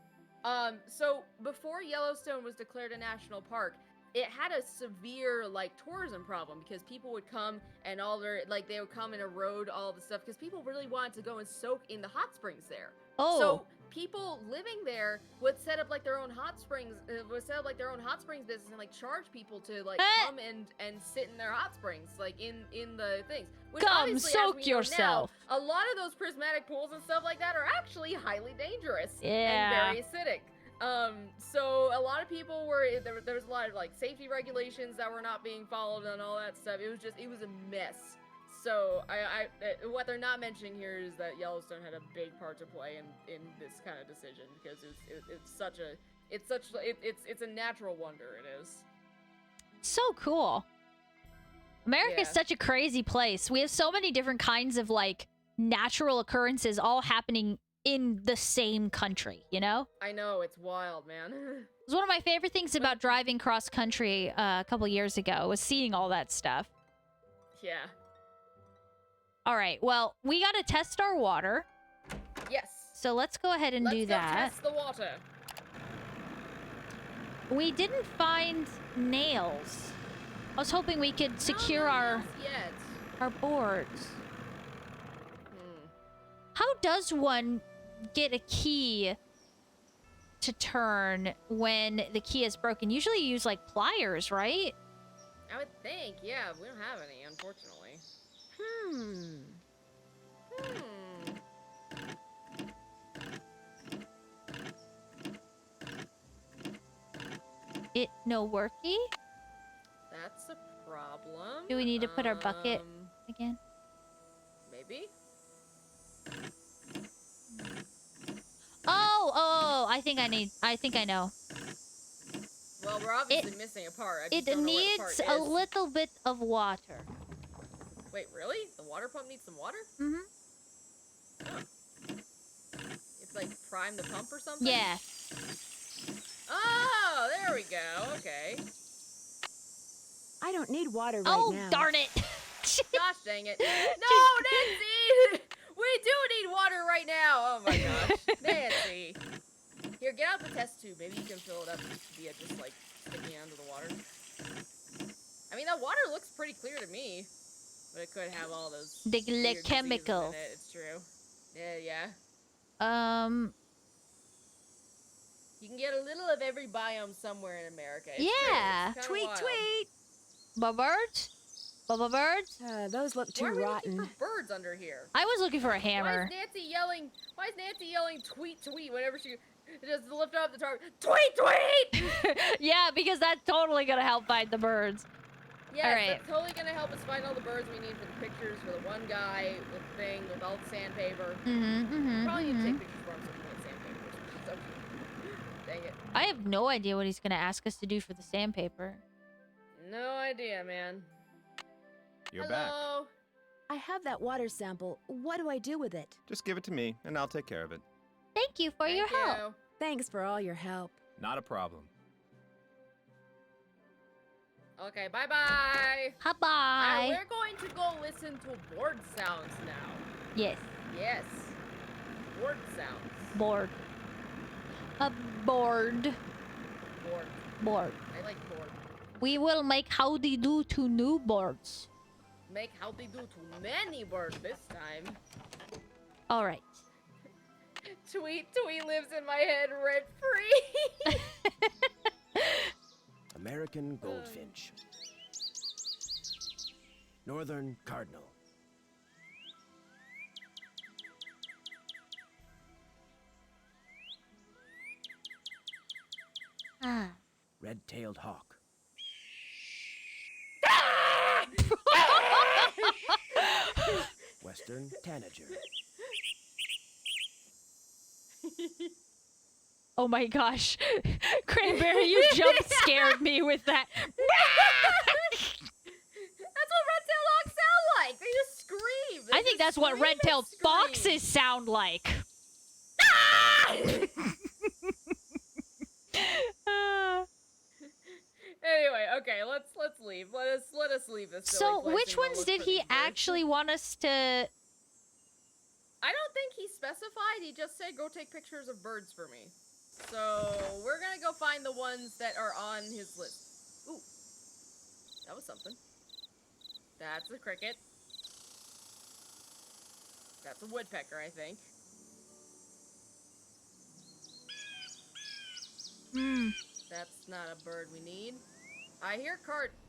so before Yellowstone was declared a national park, it had a severe, like, tourism problem because people would come and they would come and erode all the stuff because people really wanted to go and soak in the hot springs there. Oh. So people living there would set up like their own hot springs, business and like charge people to like come and sit in their hot springs, like in the things. Which come soak yourself. Now, a lot of those prismatic pools and stuff like that are actually highly dangerous and very acidic. So a lot of people were there was a lot of like safety regulations that were not being followed and all that stuff. It was a mess. So I what they're not mentioning here is that Yellowstone had a big part to play in this kind of decision because it's a natural wonder. It is so cool. America is such a crazy place. We have so many different kinds of like natural occurrences all happening in the same country, you know? I know, it's wild, man. It was one of my favorite things about driving cross country a couple years ago was seeing all that stuff. Yeah. All right, well, we got to test our water. Yes. So let's go ahead and do that. Let's test the water. We didn't find nails. I was hoping we could secure our boards. How does one get a key to turn when the key is broken? Usually you use like pliers, right? I would think, yeah. We don't have any, unfortunately. It no worky? That's a problem. Do we need to put our bucket again? Maybe. Oh, I think I know. Well, we're obviously missing a part. It needs a little bit of water. Wait, really? The water pump needs some water? Mm-hmm. Oh. It's like prime the pump or something? Yeah. Oh, there we go. Okay. I don't need water right now. Oh, darn it. Gosh dang it. No, Nancy! We do need water right now! Oh my gosh. Nancy. Here, get out the test tube. Maybe you can fill it up via just, like, sticking it under the water. I mean, that water looks pretty clear to me. But it could have all those the chemicals. in it. It's true. Yeah. You can get a little of every biome somewhere in America. It's Tweet, wild. tweet! Bubba birds? Those look too Why are we rotten. looking for birds under here? I was looking for a hammer. Why is Nancy yelling tweet whenever she just lift up the target? Tweet! Yeah, because that's totally gonna help find the birds. Yes, all right. That's totally gonna help us find all the birds we need for the pictures for the one guy with the thing with all the sandpaper. Probably need to take pictures for him so we can get sandpaper. So, dang it. I have no idea what he's gonna ask us to do for the sandpaper. No idea, man. You're Hello. back. I have that water sample. What do I do with it? Just give it to me, and I'll take care of it. Thank you for your help. Thanks for all your help. Not a problem. Okay, bye-bye. Bye-bye. We're going to go listen to board sounds now. Yes. Yes. Board sounds. Board. A board. Board. I like board. We will make howdy do to new boards. Make howdy do to many birds this time. All right. Tweet lives in my head rent free. American goldfinch. Northern cardinal. Ah. Red-tailed hawk. Western tanager. Oh my gosh. Cranberry, you jump scared me with that. That's what red-tailed hawks sound like. They just scream. I think that's what red-tailed foxes sound like. Anyway, okay, let's leave. Let us leave this. So, which ones did he actually want us to? I don't think he specified. He just said go take pictures of birds for me. So we're gonna go find the ones that are on his list. Ooh, that was something. That's a cricket. That's a woodpecker, I think. Hmm. That's not a bird we need. I hear cardinal.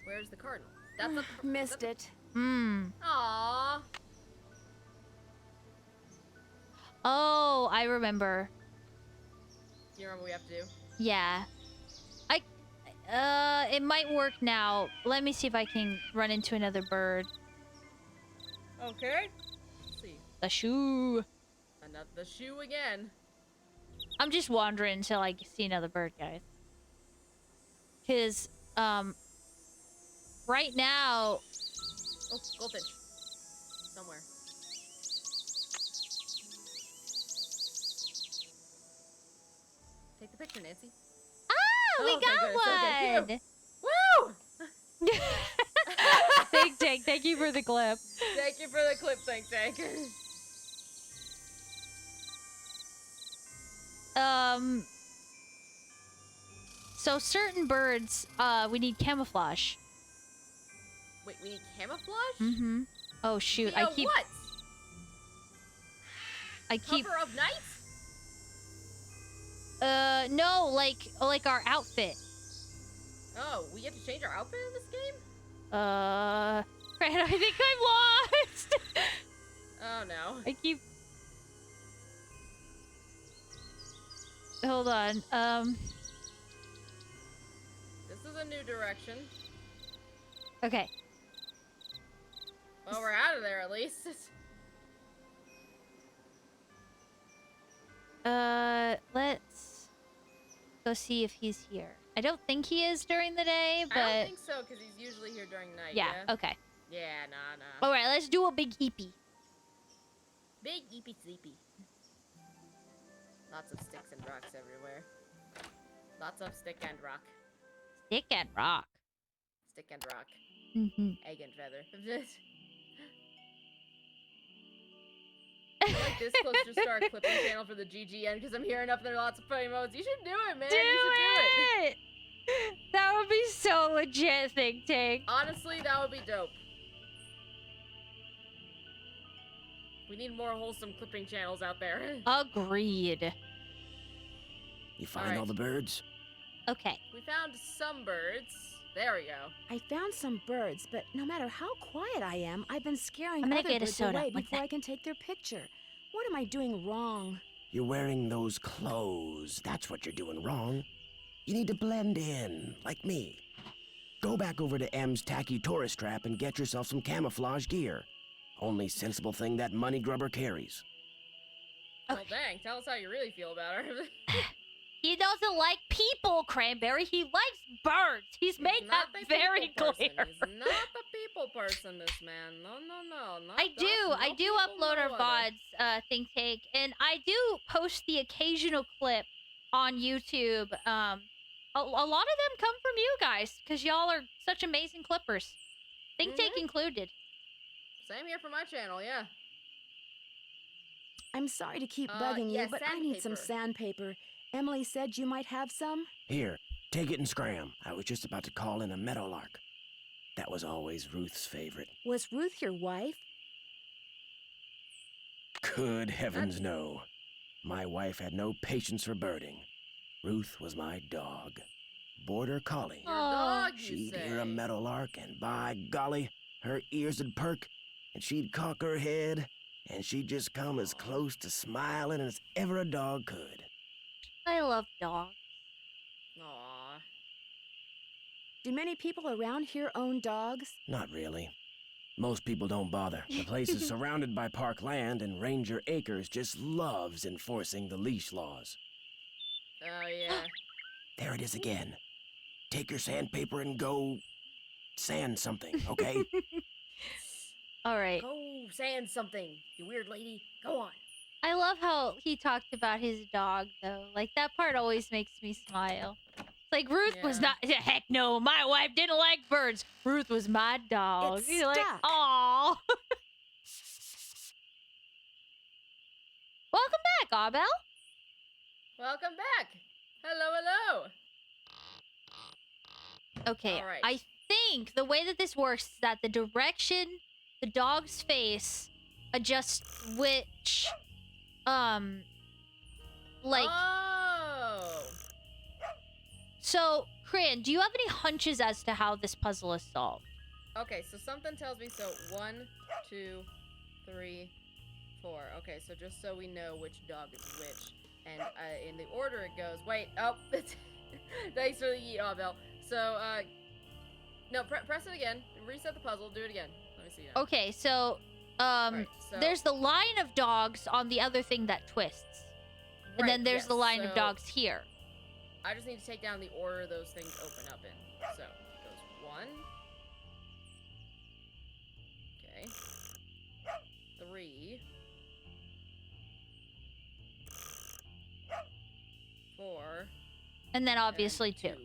Where's the cardinal? That's a Missed it. Hmm. Aww. Oh, I remember. You remember what we have to do? Yeah. It might work now. Let me see if I can run into another bird. Okay. Let's see. The shoe. The shoe again. I'm just wandering until I see another bird, guys. Cause, right now... Oh, goldfinch. Somewhere. Take the picture, Nancy. Ah, we got one! Woo! Think Tank, thank you for the clip. Thank you for the clip, Think Tank. So certain birds, we need camouflage. Wait, we need camouflage? Mm-hmm. Oh shoot, Via I keep... what? Cover of night? No, like our outfit. Oh, we get to change our outfit in this game? Fran, I think I'm lost! Oh no. I keep... Hold on, This is a new direction. Okay. Well, we're out of there at least. Let's go see if he's here. I don't think he is during the day, but... I don't think so, because he's usually here during night, yeah, okay. Yeah, nah. Alright, let's do a big eepee. Big eepy sleepy. Lots of sticks and rocks everywhere. Lots of stick and rock. Stick and rock. Stick and rock. Mm-hmm. Egg and feather. I like this close to start a clipping channel for the GGN because I'm hearing up there lots of funny modes. You should do it, man. Do you should do it. That would be so legit, Think Tank. Honestly, that would be dope. We need more wholesome clipping channels out there. Agreed. You find all the birds? Okay. We found some birds. There we go. I found some birds, but no matter how quiet I am, I've been scaring I'm gonna other get a birds soda. away One before sec. I can take their picture. What am I doing wrong? You're wearing those clothes. That's what you're doing wrong. You need to blend in, like me. Go back over to M's tacky tourist trap and get yourself some camouflage gear. Only sensible thing that money grubber carries. Well, dang. Tell us how you really feel about her. He doesn't like people, Cranberry. He likes birds. He's made that very clear. He's not the people person, this man. No. Not I do people, upload our no other. VODs, Think Tank, and I do post the occasional clip on YouTube. A lot of them come from you guys, because y'all are such amazing clippers. Think Tank included. Same here for my channel, yeah. I'm sorry to keep bugging yeah, you, but I need some sandpaper. Emily said you might have some. Here, take it and scram. I was just about to call in a meadowlark. That was always Ruth's favorite. Was Ruth your wife? Good heavens, no. My wife had no patience for birding. Ruth was my dog. Border collie. Your dog, you She'd say? hear a meadowlark, and by golly, her ears would perk, and she'd cock her head, and she'd just come as close to smiling as ever a dog could. I love dogs. Aww. Do many people around here own dogs? Not really. Most people don't bother. The place is surrounded by park land, and Ranger Acres just loves enforcing the leash laws. Oh, yeah. There it is again. Take your sandpaper and go sand something, okay? All right. Go sand something, you weird lady. Go on. I love how he talked about his dog, though. Like, that part always makes me smile. It's like, Ruth was not... Heck no, my wife didn't like birds. Ruth was my dog. It's You're like, stuck. aw. Welcome back, Abel. Welcome back. Hello, hello. Okay, All right. I think the way that this works is that the direction the dog's face adjusts which, like... Oh. So, Cran, do you have any hunches as to how this puzzle is solved? Okay, so something tells me so 1, 2, 3, 4. Okay, so just so we know which dog is which. And in the order it goes. Wait, oh, thanks for the yeet, Abel. So, no, press it again. Reset the puzzle. Do it again. Let me see now. Okay, so, Right, so- there's the line of dogs on the other thing that twists. And Right, then there's yes, the line of so dogs here. I just need to take down the order those things open up in. So, it goes 1. Okay. 3. 4. And then obviously and 2. I'm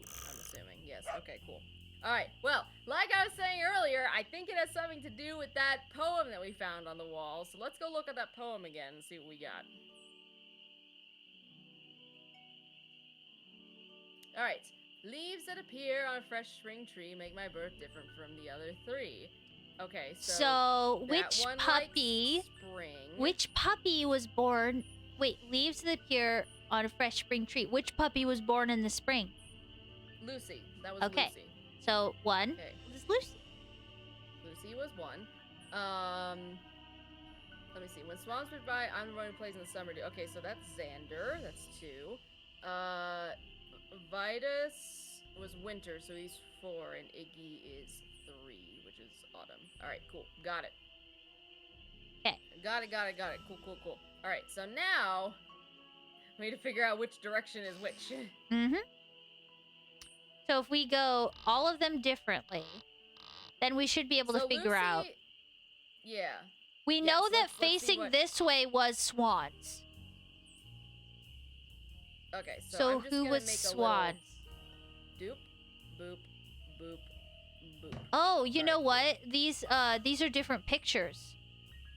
assuming. Yes. Okay, cool. Alright, well, like I was saying earlier, I think it has something to do with that poem that we found on the wall. So let's go look at that poem again and see what we got. Alright. Leaves that appear on a fresh spring tree make my birth different from the other 3. Okay, So, that which one puppy... likes spring. Which puppy was born... Wait, leaves that appear on a fresh spring tree. Which puppy was born in the spring? Lucy. That was Okay. Lucy. So, 1 Okay. was Lucy. Lucy was 1. Let me see. When swans went by, I'm the one who plays in the summer. Okay, so that's Xander. That's 2. Vitus was winter, so he's 4, and Iggy is 3, which is autumn. Alright, cool. Got it. Okay. Got it. Cool. Alright, so now we need to figure out which direction is which. Mm-hmm. So if we go all of them differently, then we should be able to figure Lucy, out. Yeah. We Yes, know that let's see facing what- this way was swans. Okay, so So I'm just who gonna was make a swans? little doop, boop, boop, boop. Oh, you know Alright, what? These are different pictures.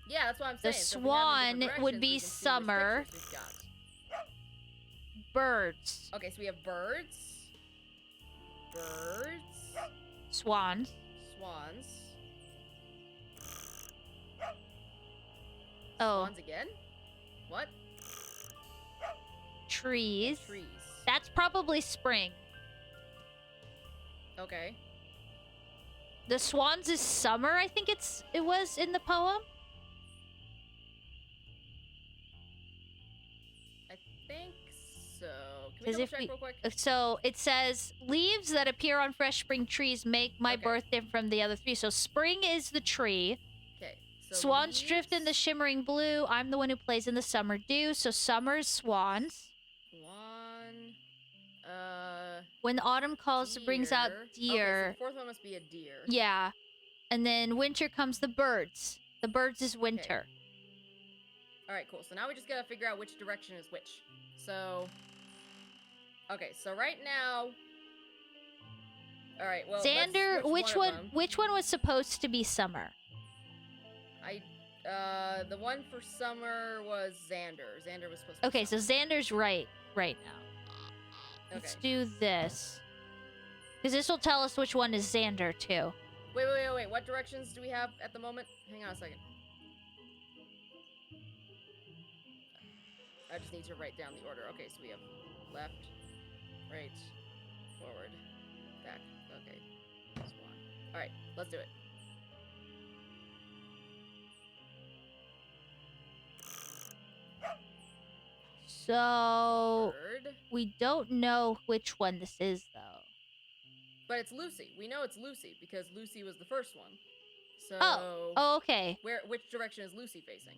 Yeah, that's what I'm The saying. So if we have them in different swan would directions, be we can see which summer. pictures we've got. Birds. Okay, so we have birds, Swans. swans, Oh, swans again. What? trees. Trees. That's probably spring. Okay. The swans is summer, I think it was in the poem. I think so. Can we 'Cause double if check we- real quick? So it says leaves that appear on fresh spring trees make my Okay. birth different from the other 3. So spring is the tree. Okay. So Swans drift in the leaves, shimmering blue. I'm the one who plays in the summer dew. So summer's swans. Swan. When autumn calls, brings out Okay, so deer. the 4th one must be a deer. Yeah. And then winter comes the birds. The birds is winter. Alright, cool. So now we just gotta figure out which direction is which. So... Okay, so right now... Alright, well, Xander, let's switch which one one? of them. Which one was supposed to be summer? I The one for summer was Xander. Xander was supposed to be Okay, so summer. Xander's right now. Let's do this. Because this will tell us which one is Xander, too. Wait. What directions do we have at the moment? Hang on a second. I just need to write down the order. Okay, so we have left, right, forward, back. Okay. Swan. Alright, let's do it. So, Bird. we don't know which one this is, though. But it's Lucy. We know it's Lucy because Lucy was the first one. So. Oh, okay. Which direction is Lucy facing?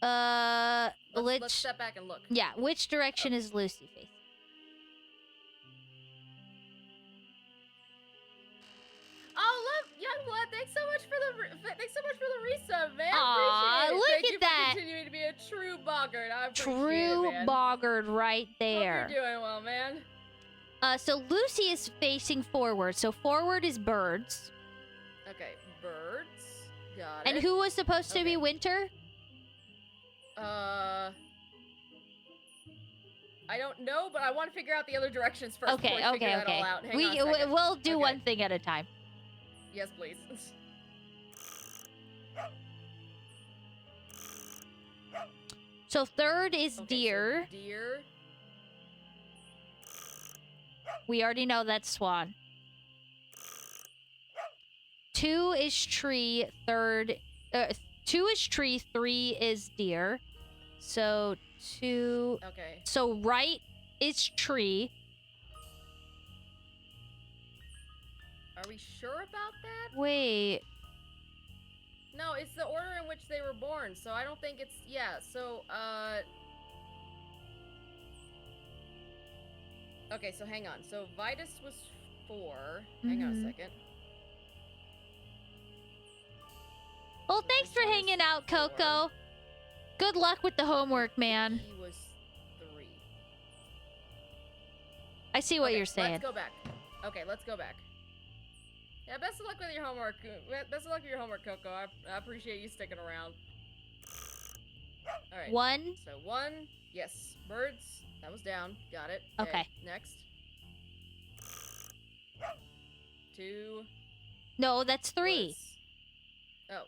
Let's step back and look. Yeah, which direction is Lucy facing? Oh, look, Youngblood! Thanks so much for the resub, man. Aw, Appreciate it. look Thank at you that. For continuing to be a true boggart. I appreciate True it, man. boggart right there. Hope you're doing well, man. So Lucy is facing forward. So forward is birds. Okay, birds. Got it. And who was supposed to be Winter? I don't know, but I want to figure out the other directions first. Before we figure that all out. Hang on a second. We'll do one thing at a time. Yes, please. So third is deer. So deer. We already know that's swan. 2 is tree. 2 is tree. 3 is deer. So 2. Okay. So right is tree. Are we sure about that? Wait. No, it's the order in which they were born, so I don't think it's... Yeah, so, Okay, so hang on. So Vitus was 4. Hang on a second. Well, thanks for hanging out, Coco. Good luck with the homework, man. He was 3. I see what you're saying. Let's go back. Okay, let's go back. Yeah, best of luck with your homework. Best of luck with your homework, Coco. I appreciate you sticking around. All right. 1. So 1. Yes. Birds. That was down. Got it. Okay. Next. 2. No, that's 3. Birds. Oh.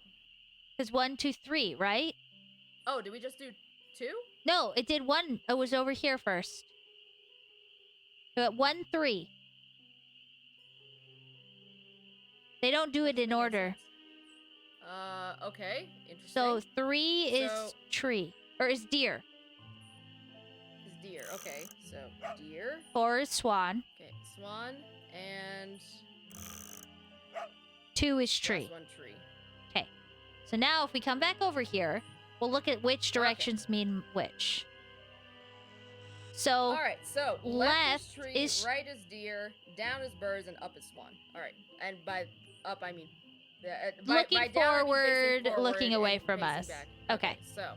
Because 1, 2, 3, right? Oh, did we just do 2? No, it did 1. It was over here first. So at 1, 3. They don't do it in order. Okay. Interesting. So 3 is tree. Or is deer. Is deer. Okay. So deer. 4 is swan. Okay. Swan. And 2 is tree. Last one tree. Okay. So now if we come back over here, we'll look at which directions mean which. So all right, so left is tree, is right is deer, down is birds, and up is swan. All right, and by up I mean looking by down, I mean forward, facing forward, looking away and from facing us. back. Okay. So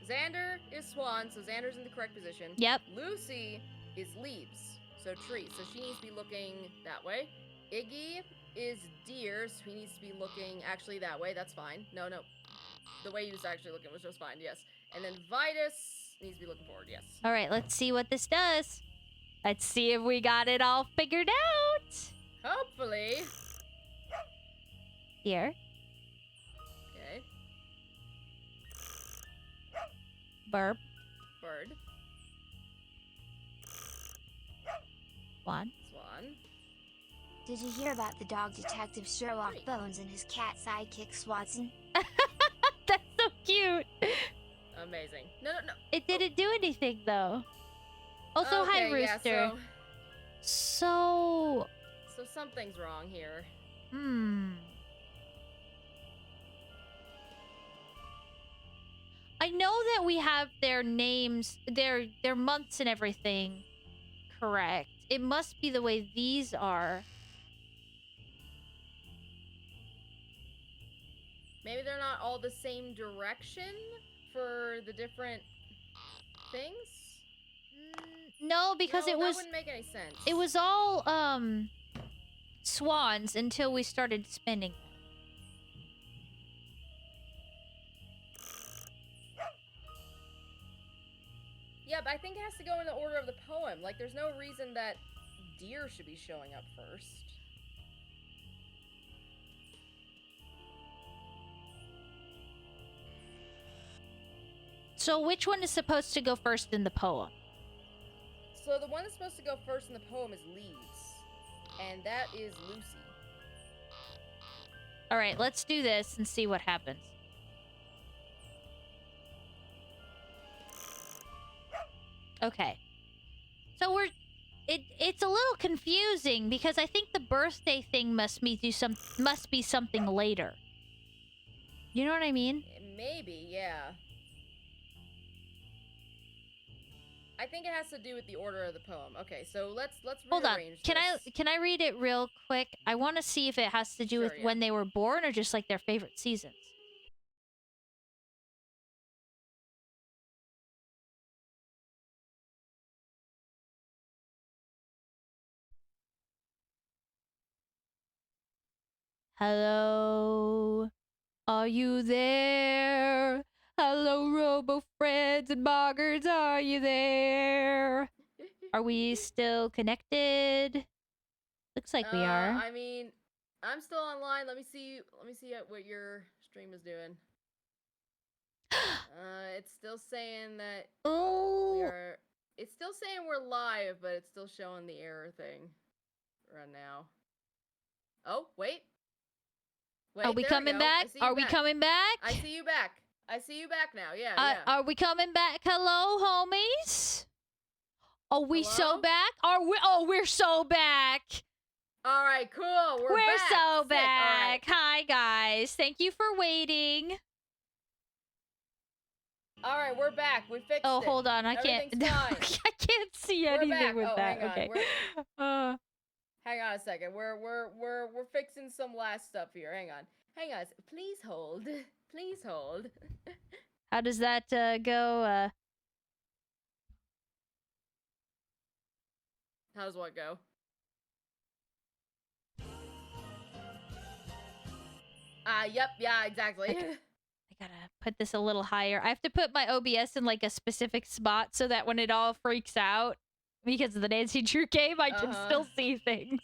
Xander is swan, so Xander's in the correct position. Yep. Lucy is leaves, so tree, so she needs to be looking that way. Iggy is deer, so he needs to be looking actually that way. That's fine. No, the way he was actually looking was just fine. Yes, and then Vitus needs to be looking forward. Yes. All right, let's see what this does. Let's see if we got it all figured out. Hopefully. Here. Okay. Burp. Bird. Swan. Swan. Did you hear about the dog detective Sherlock Bones and his cat sidekick Swatson? That's so cute. Amazing. No. It didn't do anything though. Also, hi Okay, yeah, Rooster. So something's wrong here. I know that we have their names, their months and everything correct. It must be the way these are. Maybe they're not all the same direction for the different things? No, because No, it that was wouldn't make any sense. It was all swans until we started spinning them. Yeah, but I think it has to go in the order of the poem. Like, there's no reason that deer should be showing up first. So which one is supposed to go first in the poem? So the one that's supposed to go first in the poem is Leaves. And that is Lucy. Alright, let's do this and see what happens. Okay. So it's a little confusing because I think the birthday thing must be something later. You know what I mean? Maybe, yeah. I think it has to do with the order of the poem. Okay, so let's Hold on. rearrange Can I read it real quick? I want to see if it has to do with when they were born or just like their favorite seasons. Hello? Are you there? Hello, robo friends and boggers, are you there? Are we still connected? Looks like we are. I mean, I'm still online. Let me see what your stream is doing. It's still saying that it's still saying we're live, but it's still showing the error thing right now. Oh, wait. Are we coming back? Are we coming back? I see you back. I see you back now. Yeah, yeah. yeah. Are we coming back? Hello, homies? Are we so back? We're so back. All right, cool. We're back. So Sick. back. Right. Hi, guys. Thank you for waiting. All right, we're back. We fixed it. Oh, hold on. I can't. I can't see anything with that. Okay. Hang on a second. We're fixing some last stuff here. Hang on. Please hold. Please hold. How does that go? How does what go? Yep, yeah, exactly. Okay. I gotta put this a little higher. I have to put my OBS in like a specific spot so that when it all freaks out because of the Nancy Drew game, I can still see things.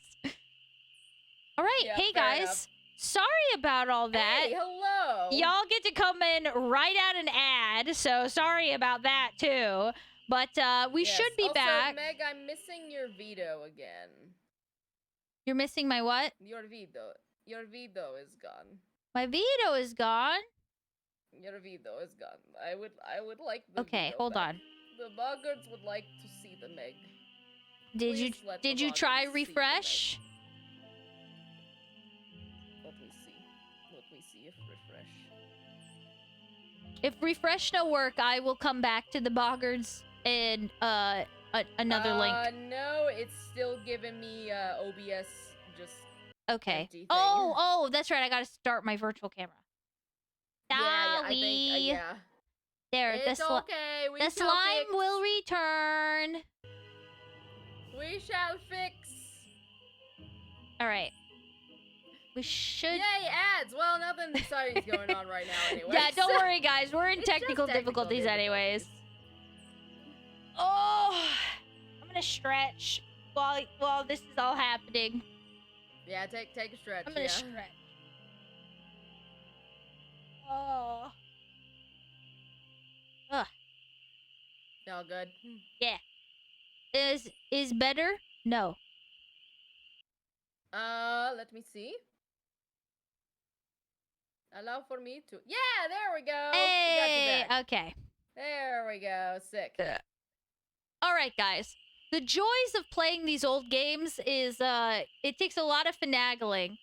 All right, yep, hey guys. Enough. Sorry about all that. Hey, hello. Y'all get to come in right at an ad, so sorry about that too. But we should be back. Meg, I'm missing your veto again. You're missing my what? Your veto. Your veto is gone. My veto is gone. Your veto is gone. I would like the Okay, veto hold back. on. The boggards would like to see the Meg. Did you try refresh? Let me see if refresh. If refresh no work, I will come back to the boggards and another link. No, it's still giving me OBS just okay. Empty thing. Oh, that's right. I gotta start my virtual camera. Yeah, I think, yeah. There, it's okay. The slime will return. We shall fix. All right. We should. Yay, ads! Well, nothing exciting is going on right now, anyway. Yeah, don't worry, guys. We're in technical difficulties, anyways. Oh, I'm gonna stretch while this is all happening. Yeah, take a stretch. I'm gonna stretch. Oh. Ugh. All good. Yeah. Is better? No. Let me see. Allow for me to. Yeah, there we go. Hey, okay. There we go. Sick. All right, guys. The joys of playing these old games is it takes a lot of finagling,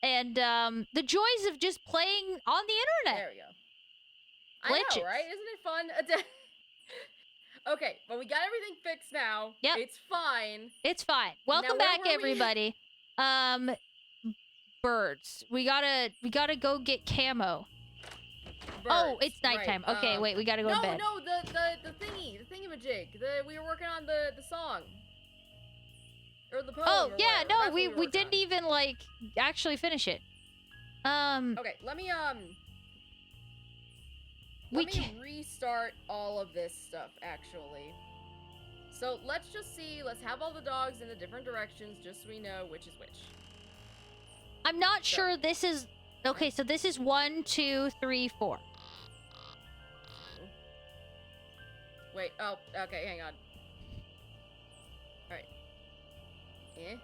and the joys of just playing on the internet. There we go. Glitches. I know, right? Isn't it fun? Okay, but we got everything fixed now. Yep. It's fine. It's fine. Welcome back, everybody. Birds. We gotta go get camo. Birds. Oh, it's nighttime. Right. Okay, wait, we gotta go to bed. No, the thingamajig. We were working on the song. Or the poem. Oh, yeah, no, we didn't even like actually finish it. Okay, let me Let me restart all of this stuff, actually. So let's just see. Let's have all the dogs in the different directions, just so we know which is which. I'm not sure this is... Okay, so this is 1, 2, 3, 4. Wait, oh, okay, hang on. Alright. Eh.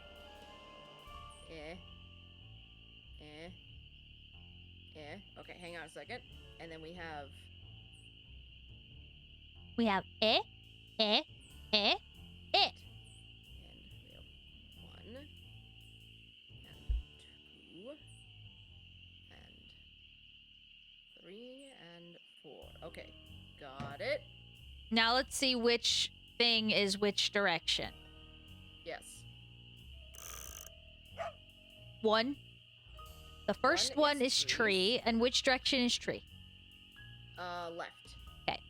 Okay, hang on a second. And then we have... We have eh. And we have 1, and 2, and 3, and 4. Okay, got it. Now let's see which thing is which direction. Yes. 1. The first one is tree, and which direction is tree? Left. Okay.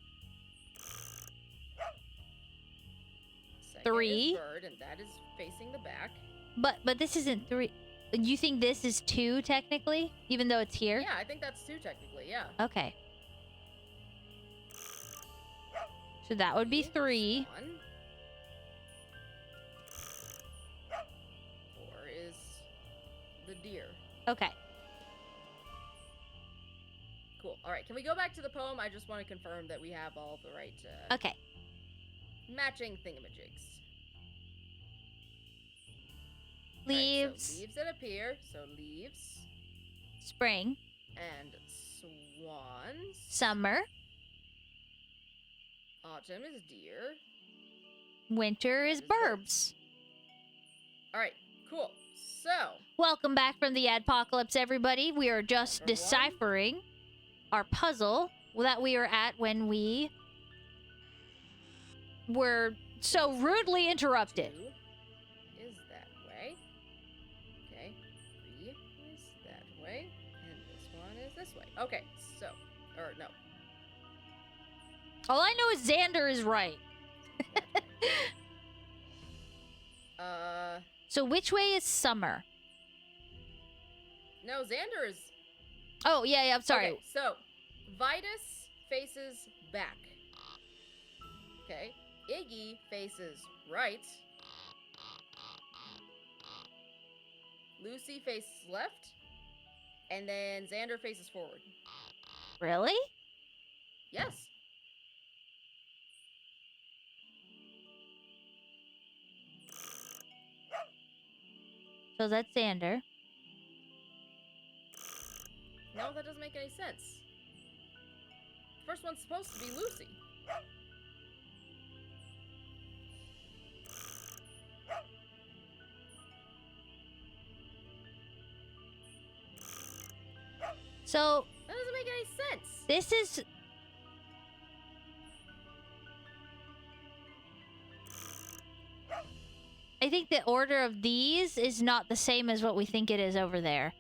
Second 3. Is bird, and that is facing the back. But this isn't 3. You think this is 2 technically, even though it's here? Yeah, I think that's 2 technically. Yeah. Okay. So that would be 3. 1. 4 is the deer. Okay. Cool. All right. Can we go back to the poem? I just want to confirm that we have all the right Okay. matching thingamajigs. Leaves. Right, so leaves that appear. So leaves. Spring. And swans. Summer. Autumn is deer. Winter is burbs. All right. Cool. So. Welcome back from the Adpocalypse, everybody. We are just deciphering our puzzle that we were at when we were so rudely interrupted. 2 is that way. Okay. 3 is that way. And this one is this way. Okay. So. Or no. All I know is Xander is right. So which way is summer? No, Xander is... Oh, yeah, I'm sorry. Okay, so, Vitus faces back. Okay. Iggy faces right. Lucy faces left. And then Xander faces forward. Really? Yes. So that's Xander. No, that doesn't make any sense. First one's supposed to be Lucy. So that doesn't make any sense. This is... I think the order of these is not the same as what we think it is over there.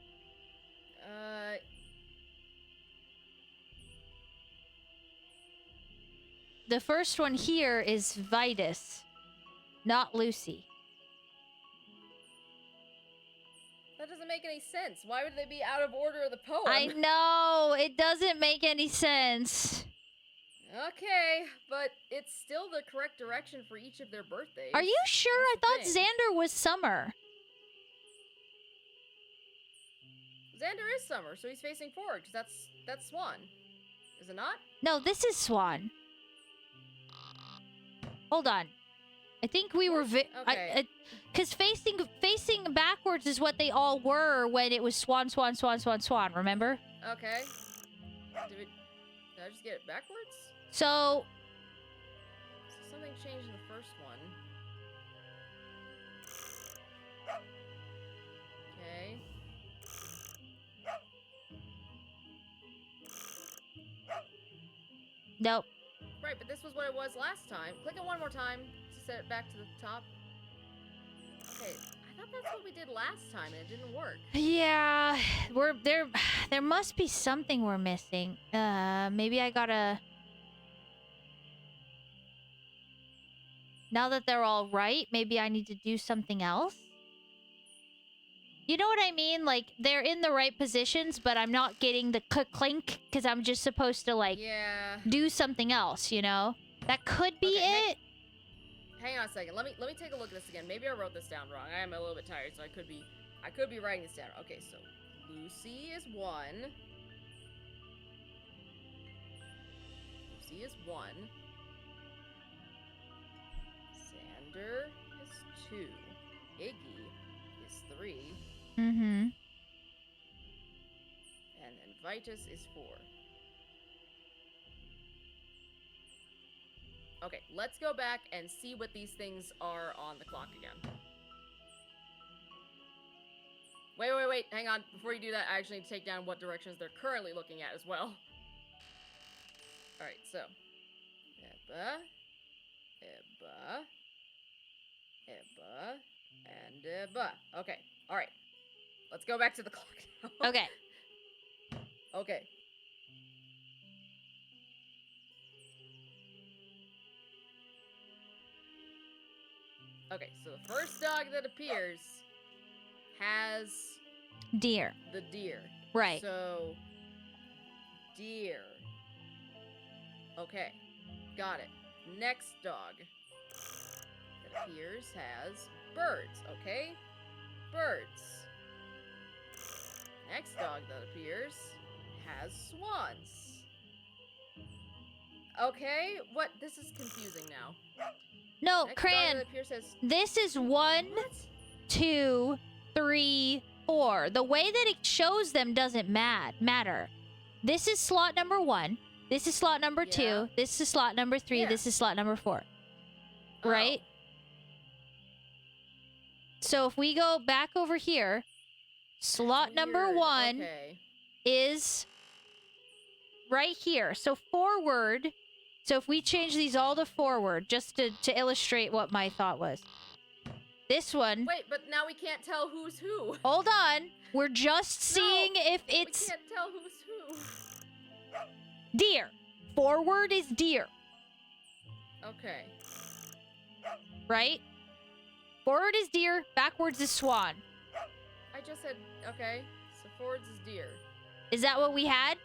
The first one here is Vitus, not Lucy. That doesn't make any sense. Why would they be out of order of the poem? I know! It doesn't make any sense. Okay, but it's still the correct direction for each of their birthdays. Are you sure? I thought Xander was summer. Xander is summer, so he's facing forward, because that's Swan. Is it not? No, this is Swan. Hold on. I think we were... Okay. Because facing backwards is what they all were when it was Swan, Swan, Swan, Swan, Swan, remember? Okay. Did I just get it backwards? So something changed in the first one. Okay. Nope. Right, but this was what it was last time. Click it one more time to set it back to the top. Okay, I thought that's what we did last time and it didn't work. Yeah, we're there. There must be something we're missing. Maybe I gotta... Now that they're all right, maybe I need to do something else? You know what I mean? Like, they're in the right positions, but I'm not getting the clink because I'm just supposed to, like, do something else, you know? That could be it. Hang on a second. Let me take a look at this again. Maybe I wrote this down wrong. I am a little bit tired, so I could be writing this down. Okay, so Lucy is 1. Lucy is 1. Xander is 2. Iggy is 3. Mm-hmm. And then Vitus is 4. Okay, let's go back and see what these things are on the clock again. Wait, hang on. Before you do that, I actually need to take down what directions they're currently looking at as well. Alright, so. Ebba, and Ebba. Okay, alright. Let's go back to the clock now. Okay. Okay. Okay, so the first dog that appears has Deer. the deer. Right. So, deer. Okay, got it. Next dog that appears has birds. Okay, birds. Next dog that appears has swans. Okay, what? This is confusing now. No, Next Cran. dog that appears has... This is 1, 2, 3, 4. The way that it shows them doesn't matter. This is slot number 1. This is slot number 2. This is slot number 3. Yeah. This is slot number 4. Right? So if we go back over here, slot number 1 is right here. So forward. So if we change these all to forward, just to illustrate what my thought was. This one. Wait, but now we can't tell who's who. Hold on. We're just seeing if it's... We can't tell who's who. Deer. Forward is deer. Okay. Right? Forward is deer. Backwards is swan. I just said, okay. So forwards is deer. Is that what we had?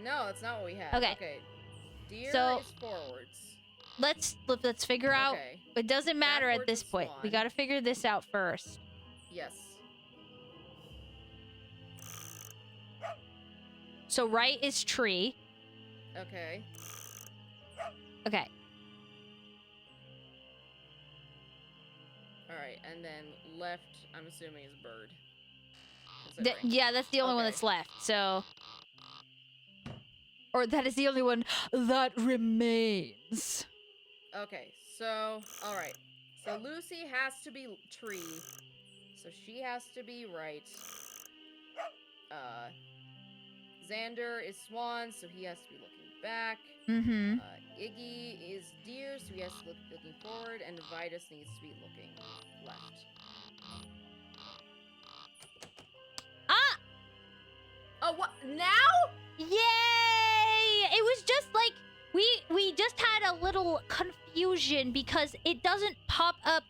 No, that's not what we had. Okay. Okay. Deer So, is forwards. Let's figure out. Okay. It doesn't matter Backwards at this is point. swan. We got to figure this out first. Yes. So right is tree. Okay. Okay. Alright, and then left, I'm assuming, is bird. Considering. Yeah, that's the only one that's left. So, or that is the only one that remains. Okay, so, alright. So Lucy has to be tree. So she has to be right. Xander is swan, so he has to be looking back. Mm-hmm. Iggy is deer, so he has to be looking forward, and Vitus needs to be looking left. Ah! Oh, what? Now? Yay! It was just like we just had a little confusion because it doesn't pop up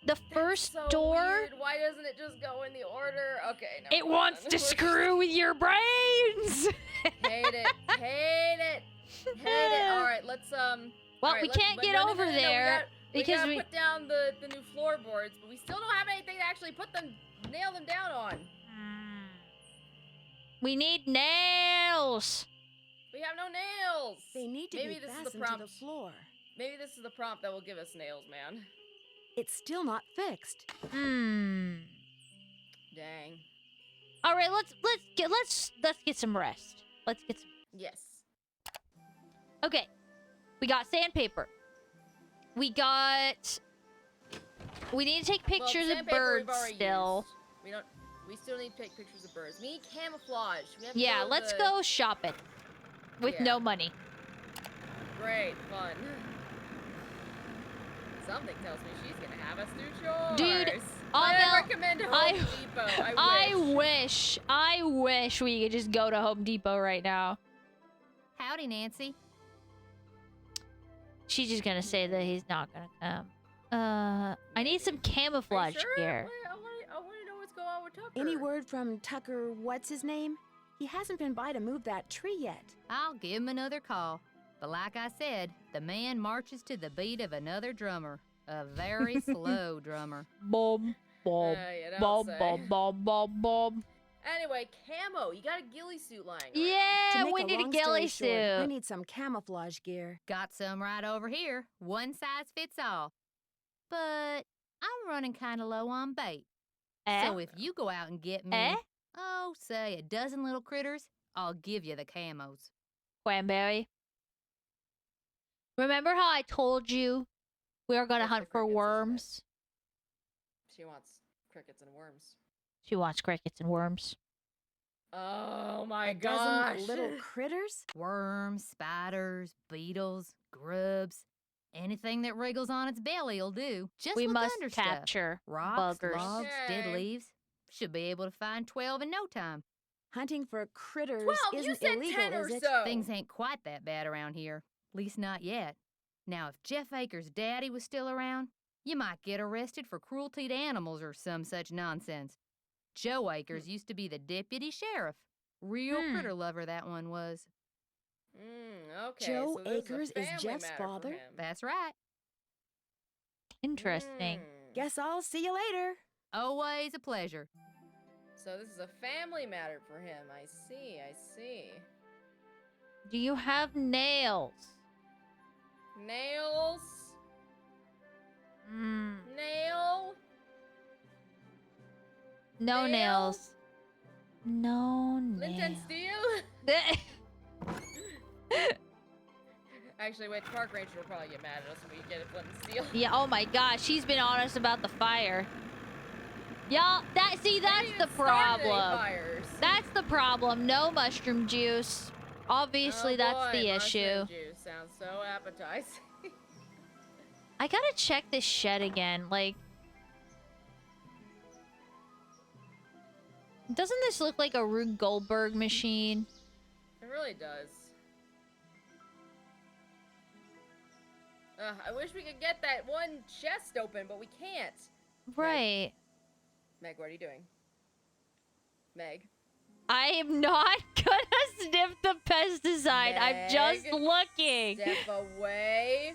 the first so door. Weird. Why doesn't it just go in the order? Okay, no. It wants to screw with your brains. Hate it. Hate it. Hate it. All right, let's Well, all right, we can't get no, over there because we gotta put down the new floorboards, but we still don't have anything to actually nail them down on. We need nails. We have no nails. They need to Maybe be this is fastened the prompt. to the floor. Maybe this is the prompt that will give us nails, man. It's still not fixed. Hmm. Dang. All right, let's get some rest. Let's get some. Yes. Okay. We got sandpaper. We need to take pictures of birds still. We still need to take pictures of birds. We need camouflage. We have Yeah, let's go shopping. With no money. Great, fun. Something tells me she's gonna have us do chores. Dude, I recommend Home Depot. I wish we could just go to Home Depot right now. Howdy, Nancy. She's just gonna say that he's not gonna come. I need some camouflage gear. I want to know what's go out with Tucker. Any word from Tucker, what's his name? He hasn't been by to move that tree yet. I'll give him another call. But like I said, the man marches to the beat of another drummer. A very slow drummer. Boom, boom, you don't boom, say. boom, boom, boom, boom. Anyway, camo. You got a ghillie suit lying around. Yeah, To make we a need a long ghillie story short, I suit. need some camouflage gear. Got some right over here. One size fits all. But I'm running kind of low on bait. So if you go out and get me, say a dozen little critters, I'll give you the camos. Cranberry. Remember how I told you we are going to What's the hunt for crickets, isn't it? worms? She wants crickets and worms. She wants crickets and worms. Oh my A gosh. dozen little critters? Worms, spiders, beetles, grubs. Anything that wriggles on its belly'll do. Just We look must under stuff. capture Rocks, buggers. logs, dead Okay. leaves. Should be able to find 12 in no time. Hunting for critters 12, you isn't said illegal, 10 or is it? so. Things ain't quite that bad around here. Least not yet. Now, if Jeff Akers' daddy was still around, you might get arrested for cruelty to animals or some such nonsense. Joe Akers used to be the deputy sheriff. Real critter lover that one was. Okay. Joe so this Akers a is family Jeff's matter for father? him. That's right. Interesting. Guess I'll see you later. Always a pleasure. So this is a family matter for him. I see. Do you have nails? Nails. Nail. No Nail? nails. No Flint and nails. steel. Actually, wait. The park ranger will probably get mad at us when we get a flint and steel. Yeah, oh my gosh, she's been honest about the fire. Y'all, that's the problem. Fires. That's the problem. No mushroom juice. Obviously, Oh that's boy, the mushroom issue. Juice sounds so appetizing. I gotta check this shed again. Like, doesn't this look like a Rube Goldberg machine? It really does. I wish we could get that one chest open, but we can't. Right. Meg, what are you doing? Meg. I am not gonna sniff the pesticide. I'm just Meg, looking. Step away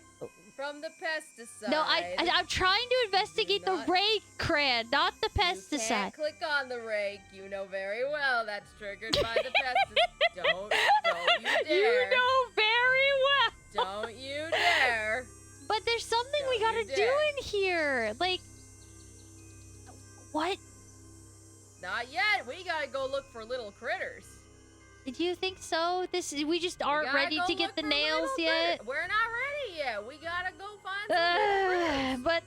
from the pesticide. No, I'm trying to investigate the rake cran, not the You pesticide. can't click on the rake. You know very well that's triggered by the pesticide. Don't you dare. You know very well. Don't you dare. But there's something we Don't gotta you do dare. in here. Like, what? Not yet. We gotta go look for little critters. Do you think so? We just aren't gotta ready go to get look the for nails little yet. critters. We're not ready yet. We gotta go find some little critters. But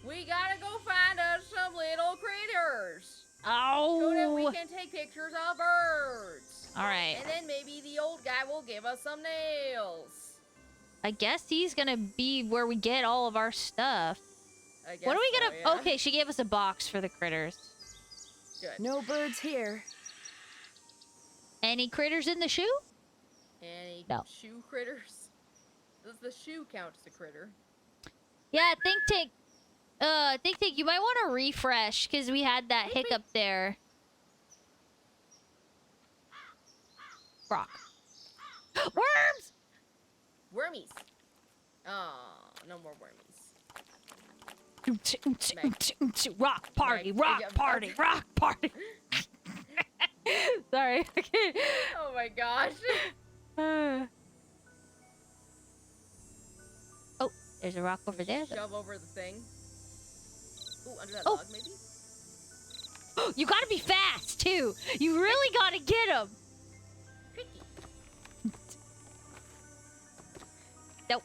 We gotta go find us some little critters. So that we oh, can take pictures of birds. all right. And then maybe the old guy will give us some nails. I guess he's gonna be where we get all of our stuff. I guess What are we so, gonna? yeah. Okay, she gave us a box for the critters. Good. No birds here. Any critters in the shoe? Any No. shoe critters? Does the shoe count as a critter? Yeah, Think Tank, you might want to refresh because we had that hiccup there. Rock. Worms! Wormies. Oh, no more wormies. Rock party, Meg, rock yeah, party, okay. rock party. Sorry. Okay. Oh my gosh. Oh, there's a rock over there. Though. Shove over the thing. Ooh, under that Oh. log maybe? You gotta be fast too. You really gotta get him. Tricky. Nope.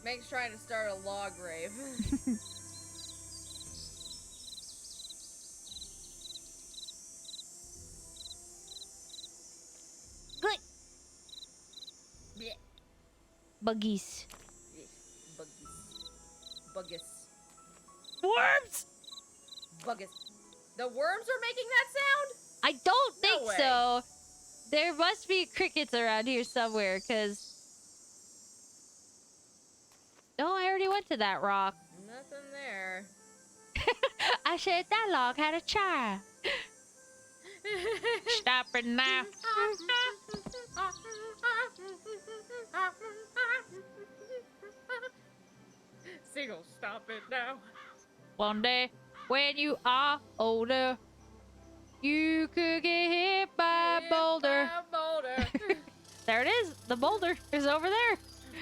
Meg's trying to start a log rave. Good. Blech. Buggies. Buggies. Buggus. Worms. Buggus. The worms are making that sound? I don't No think way. so. There must be crickets around here somewhere, cause. Oh, I already went to that rock. Nothing there. I said that log had a child. Stop it now. Single, stop it now. One day, when you are older, you could get hit by a boulder. There it is. The boulder is over there.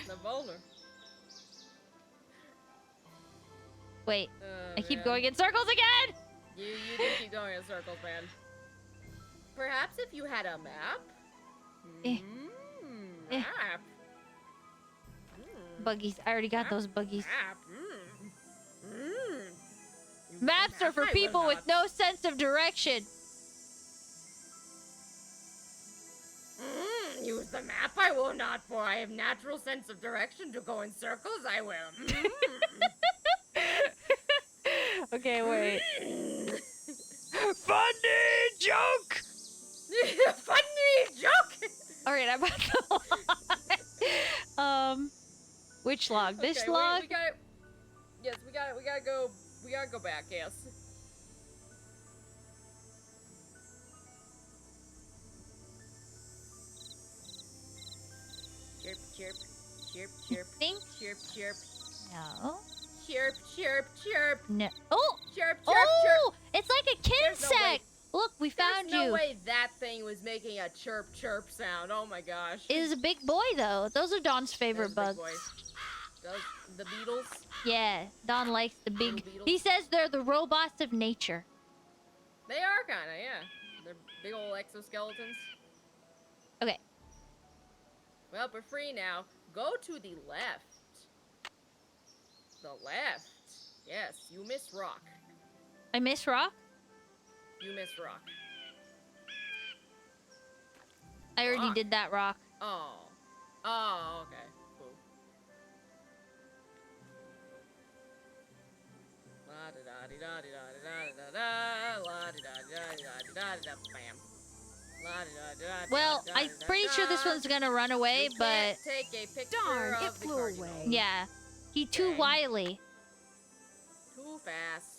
The boulder. Wait, I keep man. going in circles again. You do keep going in circles, man. Perhaps if you had a map? Eh. Eh. Map. Buggies. I already got those buggies. Map. Maps are for I will people with not. no sense of direction. Use the map. I will not, for I have natural sense of direction to go in circles. I will. Okay, wait. Funny joke! Funny joke! Alright, I'm about the log. Which log? This Okay, log? we gotta, yes, we gotta go back, yes. Chirp, chirp, chirp, chirp, Think? chirp, chirp, No. chirp, chirp, chirp, No. Oh! chirp, chirp, Oh! chirp. It's like a There's no way- insect! Look, we found There's you. no way that thing was making a chirp, chirp sound. Oh my gosh. It is a big boy, though. Those are Dawn's favorite There's a big bugs. boy. The beetles? Yeah, Dawn likes the big... Little beetles? He says they're the robots of nature. They are kinda, yeah. They're big old exoskeletons. Okay. Well, we're free now. Go to the left. The left. Yes, you miss rock. I miss rock? You miss rock. I already Rock. did that rock. Oh. Oh, okay. Cool. La da da di da di da di da da da la di da di da di da di da di da bam. La di da di da di Well, da di I'm da pretty da. sure this one's gonna run away, You but... can't take a picture Darn, it of the flew cardinal. away. Yeah. He too Okay. wily. Too fast.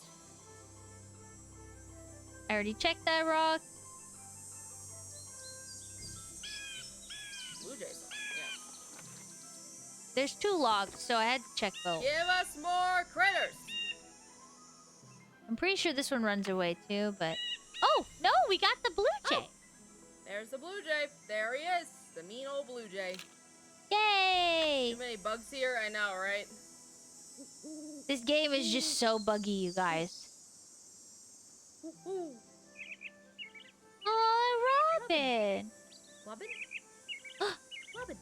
I already checked that rock. Blue jays on, yes. There's 2 logs, so I had to check both. Give us more critters. I'm pretty sure this one runs away too, but... Oh, no, we got the blue jay. There's the blue jay. There he is. The mean old blue jay. Yay! Too many bugs here. I know, right? This game is just so buggy, you guys. Ooh. Oh, Robin! Robin? Robin.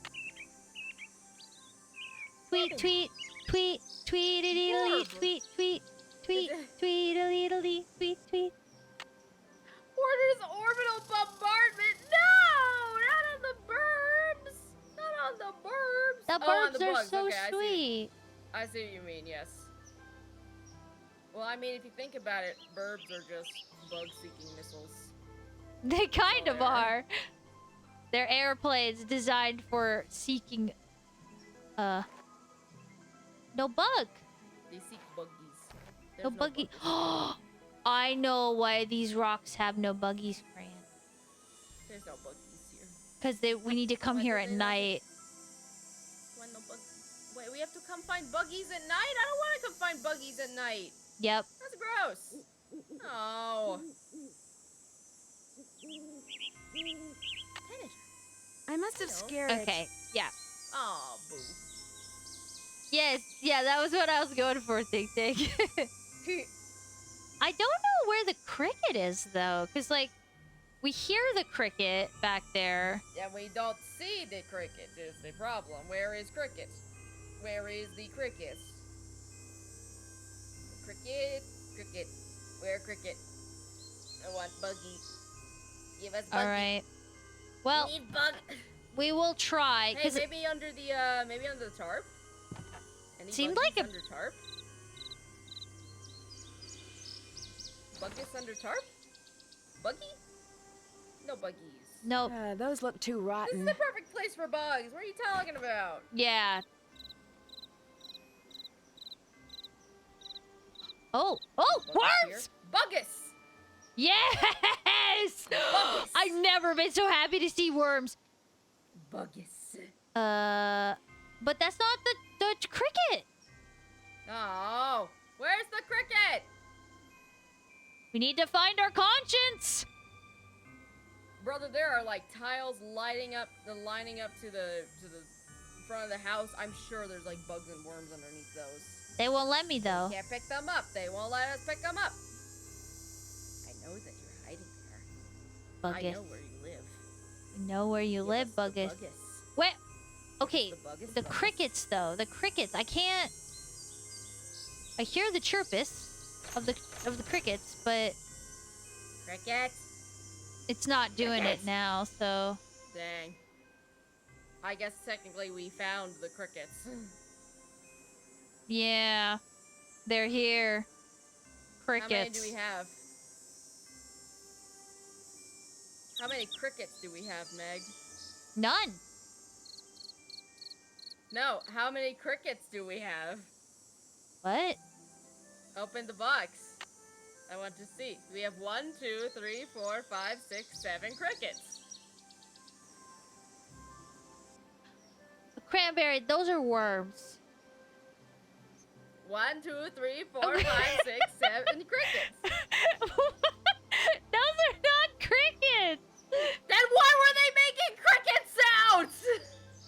Tweet, tweet, tweet, tweet-a-dee-dee, Orb. tweet, tweet, tweet, tweet-a-dee-dee, tweet, tweet. Orders orbital bombardment. No! Not on the burbs. Not on the burbs. The Oh, on burbs the are bugs. so Okay, sweet. I see what you mean, yes. Well, I mean, if you think about it, burbs are just bug-seeking missiles. They kind of There. are. They're airplanes designed for seeking, no bug. They seek buggies. No There's buggy. buggies. I know why these rocks have no buggies, Fran. There's no buggies here. Because we need to come Why here do at they not night. Why no buggies? Wait, we have to come find buggies at night? I don't want to come find buggies at night. Yep. That's gross. Oh. I must have scared it. Okay. Yeah. Oh, boo. Yes. Yeah, that was what I was going for, Think Think. I don't know where the cricket is, though. Because, like, we hear the cricket back there. Yeah, we don't see the cricket is the problem. Where is cricket? Where is the cricket? Cricket, cricket. Where cricket? I want buggy. Give us buggy. All right. Well, We need bug. we will try. Hey, Because maybe under the tarp. Any Seemed buggies like a- under tarp. Buggies under tarp. Buggy? No buggies. nope. Those look too This is rotten. the perfect place for bugs. What are you talking about? Yeah. Oh, worms! Buggus! Yes! Buggus. I've never been so happy to see worms. Buggus. But that's not the cricket. Oh, where's the cricket? We need to find our conscience. Brother, there are like tiles lining up to the front of the house. I'm sure there's like bugs and worms underneath those. They won't let me though. We can't pick them up. They won't let us pick them up. I know that you're hiding there. Buggus. I know where you live. We know where you live, Buggus. Wait. Okay, the crickets though. The crickets. I can't. I hear the chirpus of the crickets, but Cricket. it's not doing it now. So. Dang. I guess technically we found the crickets. Yeah, they're here. Crickets. How many do we have? How many crickets do we have, Meg? None. No, how many crickets do we have? What? Open the box. I want to see. We have 1, 2, 3, 4, 5, 6, 7 crickets. Cranberry, those are worms. 1, 2, 3, 4, 5, 6, 7 crickets. Those are not crickets. Then why were they making cricket sounds?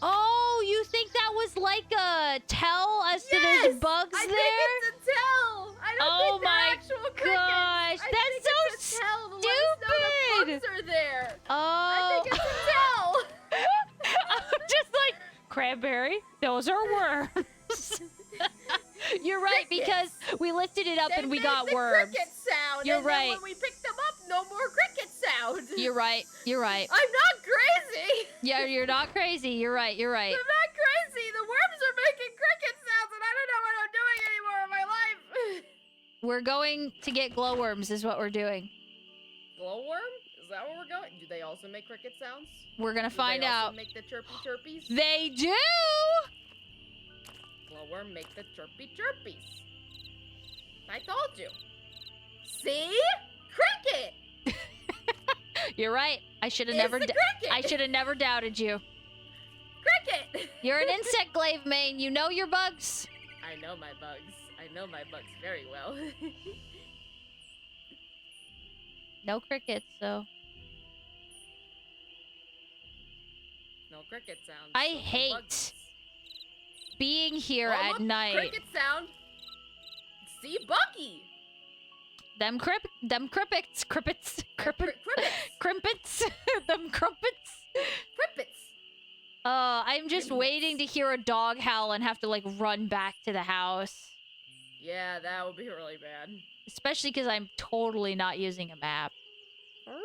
Oh, you think that was like a tell as to there's bugs I there? think it's a tell. I don't think they're actual crickets. Gosh, I that's think it's a tell to let us know the bugs are there. Oh. I think it's a tell. I'm just like, Cranberry, those are worms. You're right, because we lifted it up and we got worms. Cricket sound. You're and right. Then when we picked them up, no more cricket sound. You're right. You're right. I'm not crazy. Yeah, you're not crazy. You're right. You're right. I'm not crazy. The worms are making cricket sounds, and I don't know what I'm doing anymore in my life. We're going to get glowworms is what we're doing. Glowworm? Is that where we're going? Do they also make cricket sounds? We're going to find Do they also out. make the chirpy chirpies? They do! Glowworm make the chirpy chirpies. I told you. See? Cricket! You're right. I should have It's never the cricket! I should have never doubted you. Cricket! You're an insect glaive main. You know your bugs. I know my bugs. I know my bugs very well. No crickets, so. No cricket sounds. I so no hate bugs. being here Oh, at look, night. Cricket sound. See, Bucky. Them crippets, crimpets, them crumpets. Crippets. I'm just waiting to hear a dog howl and have to like run back to the house. Yeah, that would be really bad. Especially because I'm totally not using a map. No,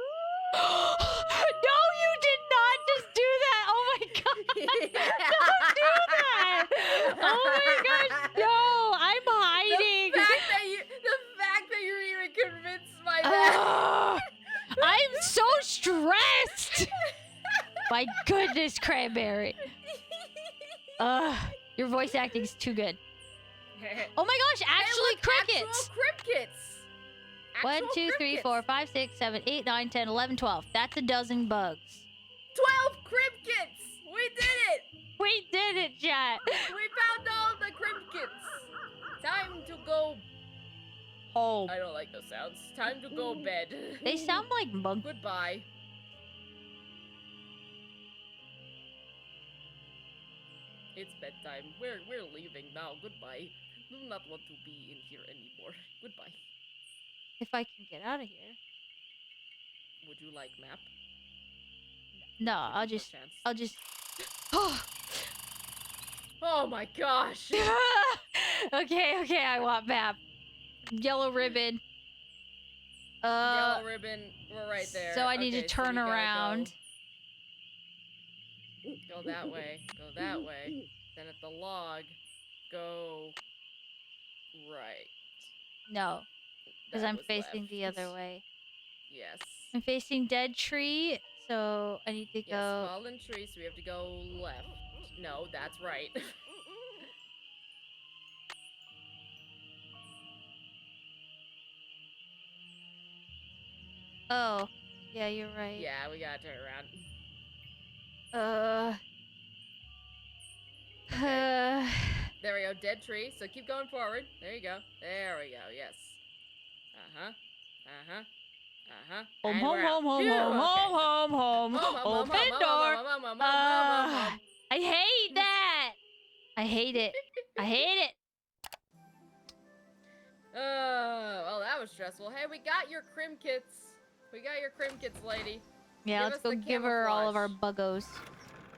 you did not just do that! Oh my god! Don't do that! Oh my gosh, no! I'm hiding! The fact that you're even convinced by that. I'm so stressed! My goodness, Cranberry. Your voice acting is too good. Oh my gosh, actually crickets! Actual crickets! 1, 2, 3, 4, 5, 6, 7, 8, 9, 10, 11, 12. That's a dozen bugs. 12 crickets! We did it! We did it, chat! We found all the crickets! Time to go... home. I don't like those sounds. Time to go bed. They sound like monkeys. Goodbye. It's bedtime. We're leaving now. Goodbye. Do not want to be in here anymore. Goodbye. If I can get out of here. Would you like map? No, I'll just... Oh my gosh! Okay, I want map. Yellow ribbon. Yellow ribbon, we're right there. So I need to Okay, turn we gotta around. Go that way. Go that way. Then at the log, go right. No, because That I'm was facing left. the other way. Yes. I'm facing dead tree, so I need to Yes, go... fallen tree, so we have to go left. No, that's right. Oh, yeah, you're right. Yeah, we gotta turn around. Okay. There we go, dead tree. So keep going forward. There you go. There we go. Yes. Home, And home, we're out. home, home, Phew, home, okay. home, home, home. Open door. I hate that. I hate it. I hate it. Well, that was stressful. Hey, we got your crim kits. We got your crim kits, lady. Yeah, Give let's us go the give her all of our camouflage. buggos.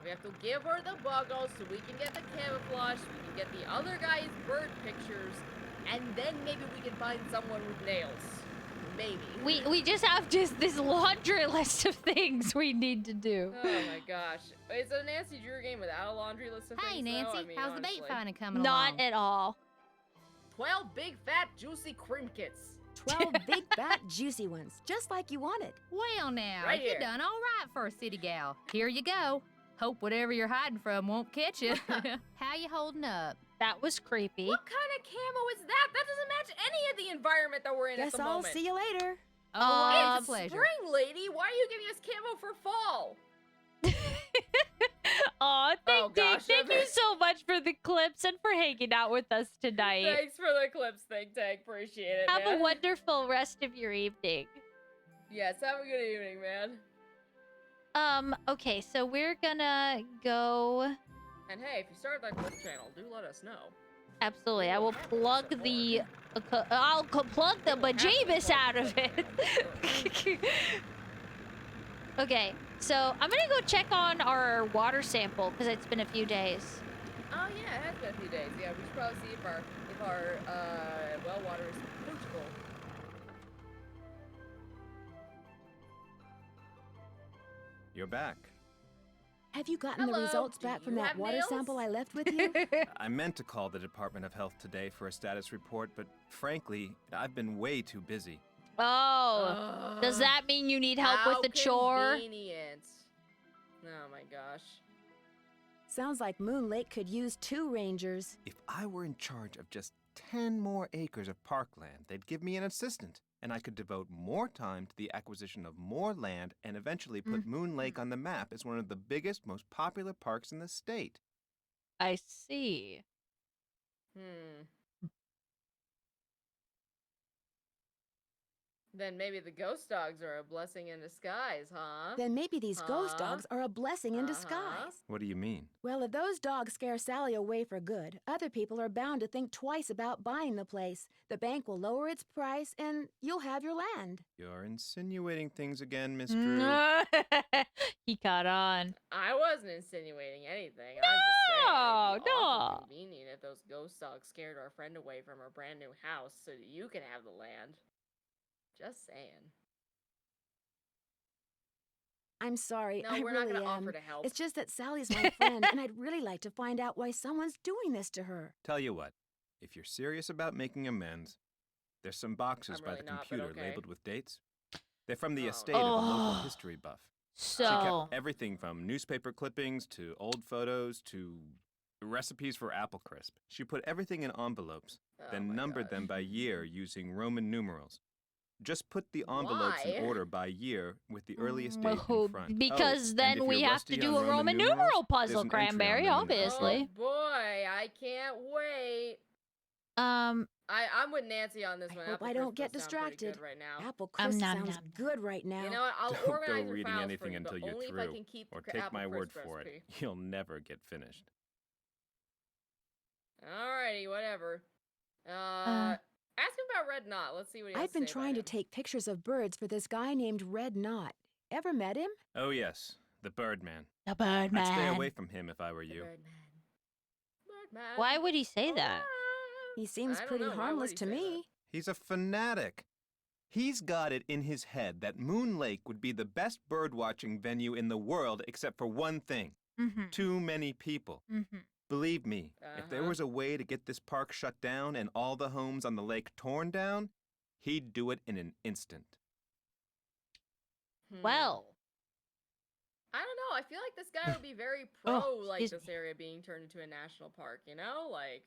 We have to give her the buggles so we can get the camouflage, we can get the other guy's bird pictures, and then maybe we can find someone with nails. Maybe. We just have this laundry list of things we need to do. Oh my gosh. It's a Nancy Drew game without a laundry list of Hey, things, Nancy, though. I mean, how's the bait honestly. finding coming Not along? at all. 12 big, fat, juicy crim kits. 12 big, fat, juicy ones, just like you wanted. Well, now, Right you here. done all right for a city gal. Here you go. Hope whatever you're hiding from won't catch you. How you holding up? That was creepy. What kind of camo is that? That doesn't match any of the environment that we're in at Guess the I'll moment. see you later. Oh, It's it's a pleasure. spring, lady. Why are you giving us camo for fall? Aw, Oh, gosh, thank you so much for the clips and for hanging out with us tonight. Thanks for the clips, Think Tank. Appreciate it, Have man. a wonderful rest of your evening. Yes, have a good evening, man. Okay, so we're gonna go... And hey, if you start that clip channel, do let us know. Absolutely, I will plug the... plug the bejeebus out of it. Okay, so I'm gonna go check on our water sample, because it's been a few days. Oh yeah, it has been a few days. Yeah, we should probably see if our well water is potable. You're back. Have you gotten the Hello, results do back from you that have water nails? sample I left with you? I meant to call the Department of Health today for a status report, but frankly, I've been way too busy. Oh, does that mean you need help with the chore? Convenient. Oh my gosh. Sounds like Moon Lake could use 2 rangers. If I were in charge of just 10 more acres of parkland, they'd give me an assistant, and I could devote more time to the acquisition of more land and eventually put Moon Lake on the map as one of the biggest, most popular parks in the state. I see. Then maybe the ghost dogs are a blessing in disguise, huh? Then maybe these ghost Huh? dogs are a blessing in disguise. What do you mean? Well, if those dogs scare Sally away for good, other people are bound to think twice about buying the place. The bank will lower its price, and you'll have your land. You're insinuating things again, Miss Drew. He caught on. I wasn't insinuating anything. I'm just saying it'd be awful no. convenient if those ghost dogs scared our friend away from her brand new house so that you can have the land. Just saying. I'm sorry, No, I we're really not gonna am. offer to help. It's just that Sally's my friend, and I'd really like to find out why someone's doing this to her. Tell you what, if you're serious about making amends, there's some boxes I'm by really the not, but computer okay. labeled with dates. They're from the Oh, estate of a local Oh. history buff. So, She kept everything from newspaper clippings to old photos to recipes for apple crisp. She put everything in envelopes, Oh then my numbered gosh. them by year using Roman numerals. Just put the envelopes Why? in order by year with the earliest date well, in front. because and then if we you're have to rusty do on a Roman numerals, numeral there's puzzle, an entry on Cranberry, them in the obviously. Oh boy, I can't wait. I'm with Nancy on this I one. hope Apple I crisp don't get does sound pretty distracted. good right now. Apple crisp nom, sounds nom, nom. good right now. You know what? I'll Don't go organize your reading files for anything you, until but you're only through, if I can keep or the take apple my word crisp for it. recipe. You'll never get finished. Alrighty, whatever. Ask him about Red Knot. Let's see what he has I've been to say trying to about him. take pictures of birds for this guy named Red Knot. Ever met him? Oh yes, the Birdman. The Birdman. I'd stay away from him if I were you. Birdman. Why would he say that? He seems I don't pretty know. Why would harmless he to say that? me. He's a fanatic. He's got it in his head that Moon Lake would be the best birdwatching venue in the world except for one thing. Mm-hmm. Too many people. Mm-hmm. Believe me, if there Uh-huh. was a way to get this park shut down and all the homes on the lake torn down, he'd do it in an instant. Well, I don't know. I feel like this guy would be very pro, Oh, like excuse this area being turned into a national park. You know, like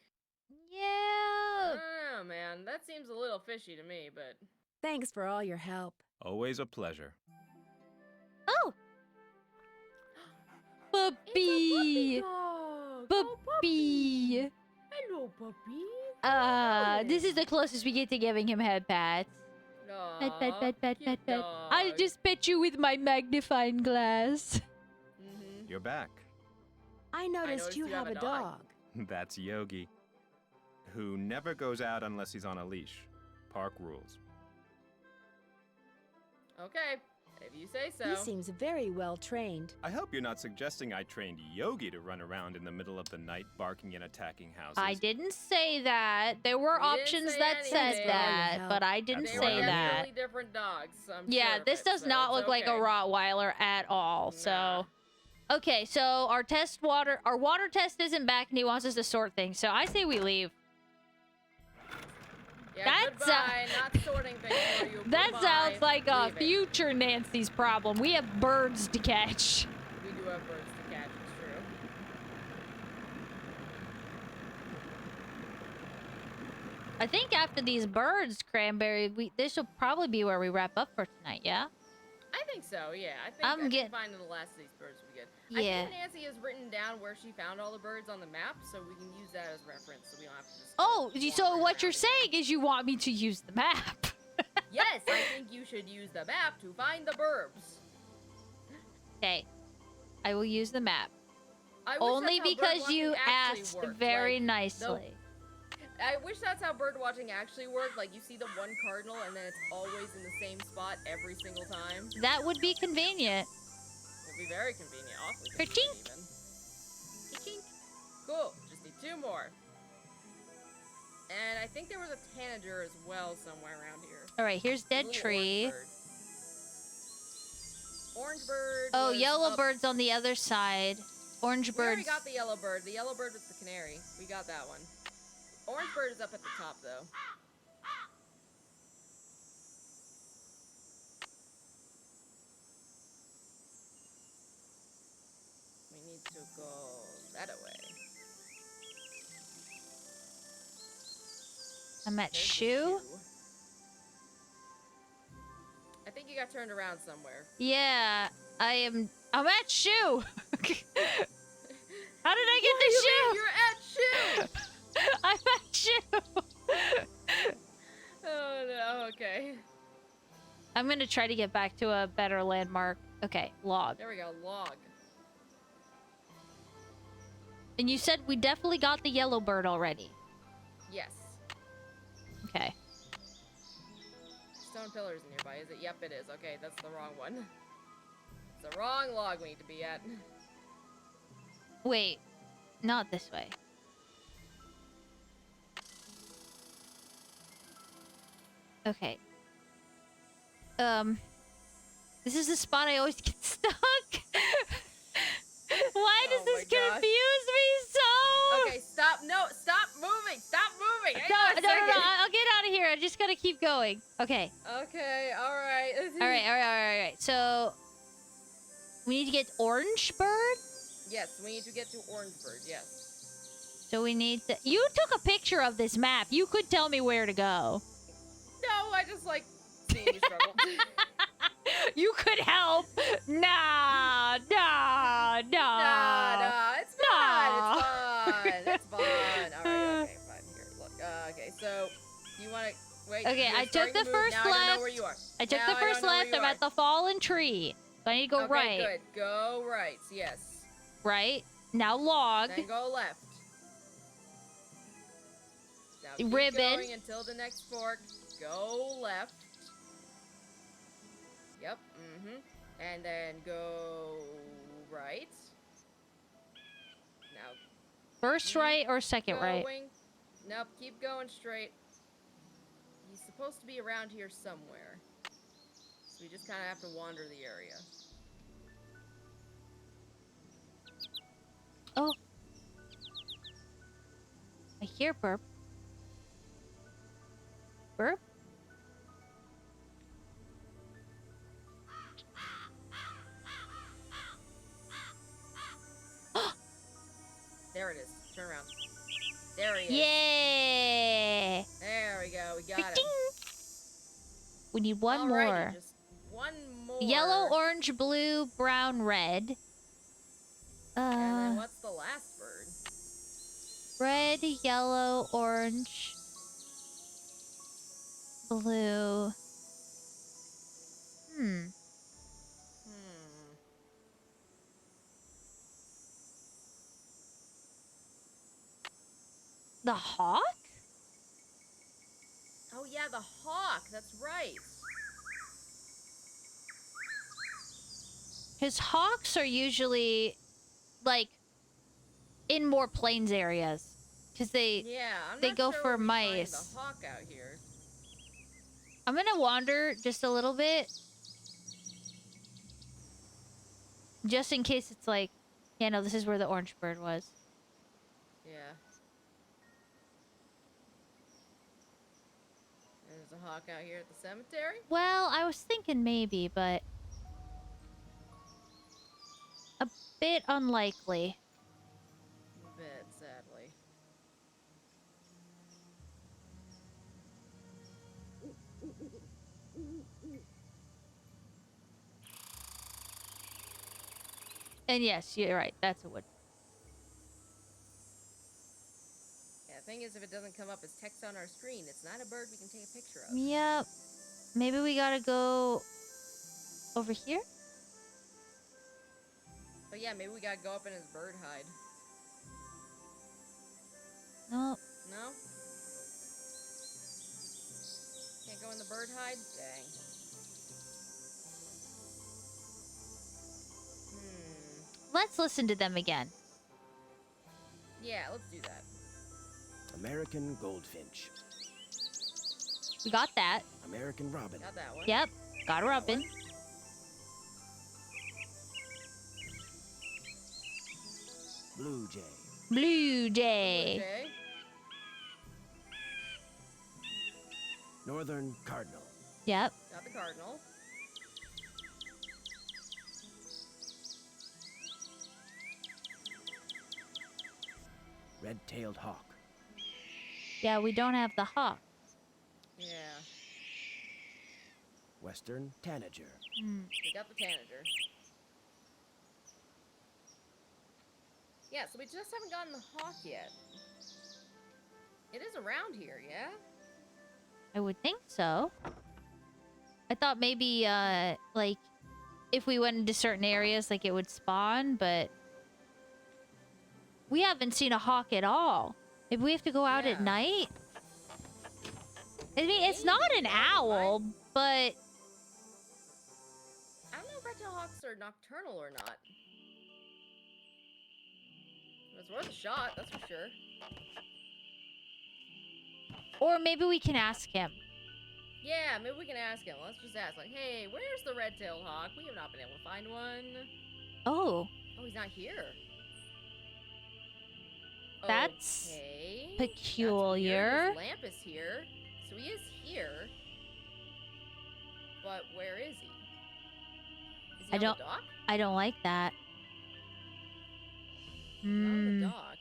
I yeah. don't know, man. That seems a little fishy to me, but Thanks for all your help. Always a pleasure. Oh, It's puppy, a puppy dog. puppy. Hello, puppy. This is the closest we get to giving him head pats. Pet, pet, Aw, pet, pet, cute pet, pet. dog. I'll just pet you with my magnifying glass. You're back. I noticed you have a dog. That's Yogi, who never goes out unless he's on a leash. Park rules. Okay, if you say so. He seems very well trained. I hope you're not suggesting I trained Yogi to run around in the middle of the night barking and attacking houses. I didn't say that. There were We didn't options say that said anything. that, but I didn't That's They why say were I'm that. definitely different dogs. I'm Yeah, sure of this it, does so not it's look like a okay. Rottweiler at all. So, okay, so our water test isn't back, and he wants us to sort things. So I say we leave. Yeah, That's, goodbye. Not sorting things for you. That Goodbye. sounds like a Leave it. future Nancy's problem. We have birds to catch. We do have birds to catch. It's true. I think after these birds, Cranberry, this will probably be where we wrap up for tonight, yeah? I think so. Yeah, I think I'm finding the last of these birds would be good. Yeah. I think Nancy has written down where she found all the birds on the map, so we can use that as reference, so we don't have to just. Oh, so wander what you're around saying is you want me to use the map? Yes, I think you should use the map to find the burbs. Okay. I will use the map. I wish Only that's how because bird you watching actually asked worked. very Like, nicely. I wish that's how bird watching actually worked. Like, you see the one cardinal, and then it's always in the same spot every single time. That would be convenient. It'd be very convenient, awfully Ka-chink. convenient even. Cool, just need 2 more. And I think there was a tanager as well somewhere around here. All right, here's A dead little tree. Orange bird. Oh, was yellow up- bird's on the other side. Orange We already bird's... got the yellow bird. The yellow bird was the canary. We got that one. Orange bird is up at the top, though. We need to go that way. I'm at There's the shoe? I think you got turned around somewhere. Yeah, I'm at shoe. How did I get What do to you shoe? mean You're at shoe! I'm at shoe. Oh no, okay. I'm gonna try to get back to a better landmark. Okay, log. There we go, log. And you said we definitely got the yellow bird already. Yes. Okay. Stone pillars nearby, is it? Yep, it is. Okay, that's the wrong one. It's the wrong log we need to be at. Wait, not this way. Okay. This is the spot I always get stuck. Why does Oh this my gosh. confuse me so? Okay, stop. No, stop moving. Stop moving. Hang No, on a no, second. I'll get out of here. I just gotta keep going. Okay. Okay, alright. Alright. So, we need to get orange bird? Yes, we need to get to orange bird, yes. So we need to... You took a picture of this map. You could tell me where to go. No, I just like seeing you struggle. You could help. Nah, Nah, it's fun. It's fun. Alright, okay, fine. Here, look. Okay, so you wanna wait. Okay, you're I took starting the to move. first Now I don't know left. where you are. I took Now the I first don't know where left. you I'm are. at the fallen tree. So I need to go Okay, right. good. Go right, yes. Right. Now log. Then go left. Now keep Ribbon. going until the next fork. Go left. Yep. And then go right. Now First right or second right? going. Nope. Keep going straight. He's supposed to be around here somewhere. So we just kind of have to wander the area. Oh. I hear burp. Burp? There it is. Turn around. There he is. Yeah. There we go. We got him. Ka-ching. We need one Alrighty, more. Just one more. Yellow, orange, blue, brown, red. And then what's the last bird? Red, yellow, orange, blue. The hawk? Oh yeah, the hawk. That's right. Because hawks are usually, like, in more plains areas. Because they I'm not go sure for where we find mice. the hawk out here. I'm gonna wander just a little bit. Just in case it's like, yeah, no, this is where the orange bird was. Yeah. There's a hawk out here at the cemetery. Well, I was thinking maybe, but a bit unlikely. A bit, sadly. And yes, you're right. That's a wood. Yeah, the thing is, if it doesn't come up as text on our screen, it's not a bird we can take a picture of. Yep. Maybe we gotta go over here? But yeah, maybe we gotta go up in his bird hide. No. No? Can't go in the bird hide? Dang. Let's listen to them again. Yeah, let's do that. American goldfinch. We got that. American robin. Got that one. Yep. Got a robin. Blue jay. Blue jay. Blue jay. Northern cardinal. Yep. Got the cardinal. Red-tailed hawk. Yeah, we don't have the hawk. Yeah. Western tanager. We got the tanager. Yeah, so we just haven't gotten the hawk yet. It is around here, yeah? I would think so. I thought maybe, like, if we went into certain areas, like, it would spawn, but... We haven't seen a hawk at all. If we have to go out at night... I mean, it's not an owl, but... I don't know if red-tailed hawks are nocturnal or not. It's worth a shot, that's for sure. Or maybe we can ask him. Yeah, maybe we can ask him. Let's just ask, like, hey, where's the red-tailed hawk? We have not been able to find one. Oh. Oh, he's not here. That's okay. peculiar. His lamp is here, so he is here. But where is he? Is he on the dock? I don't like that. On the dock.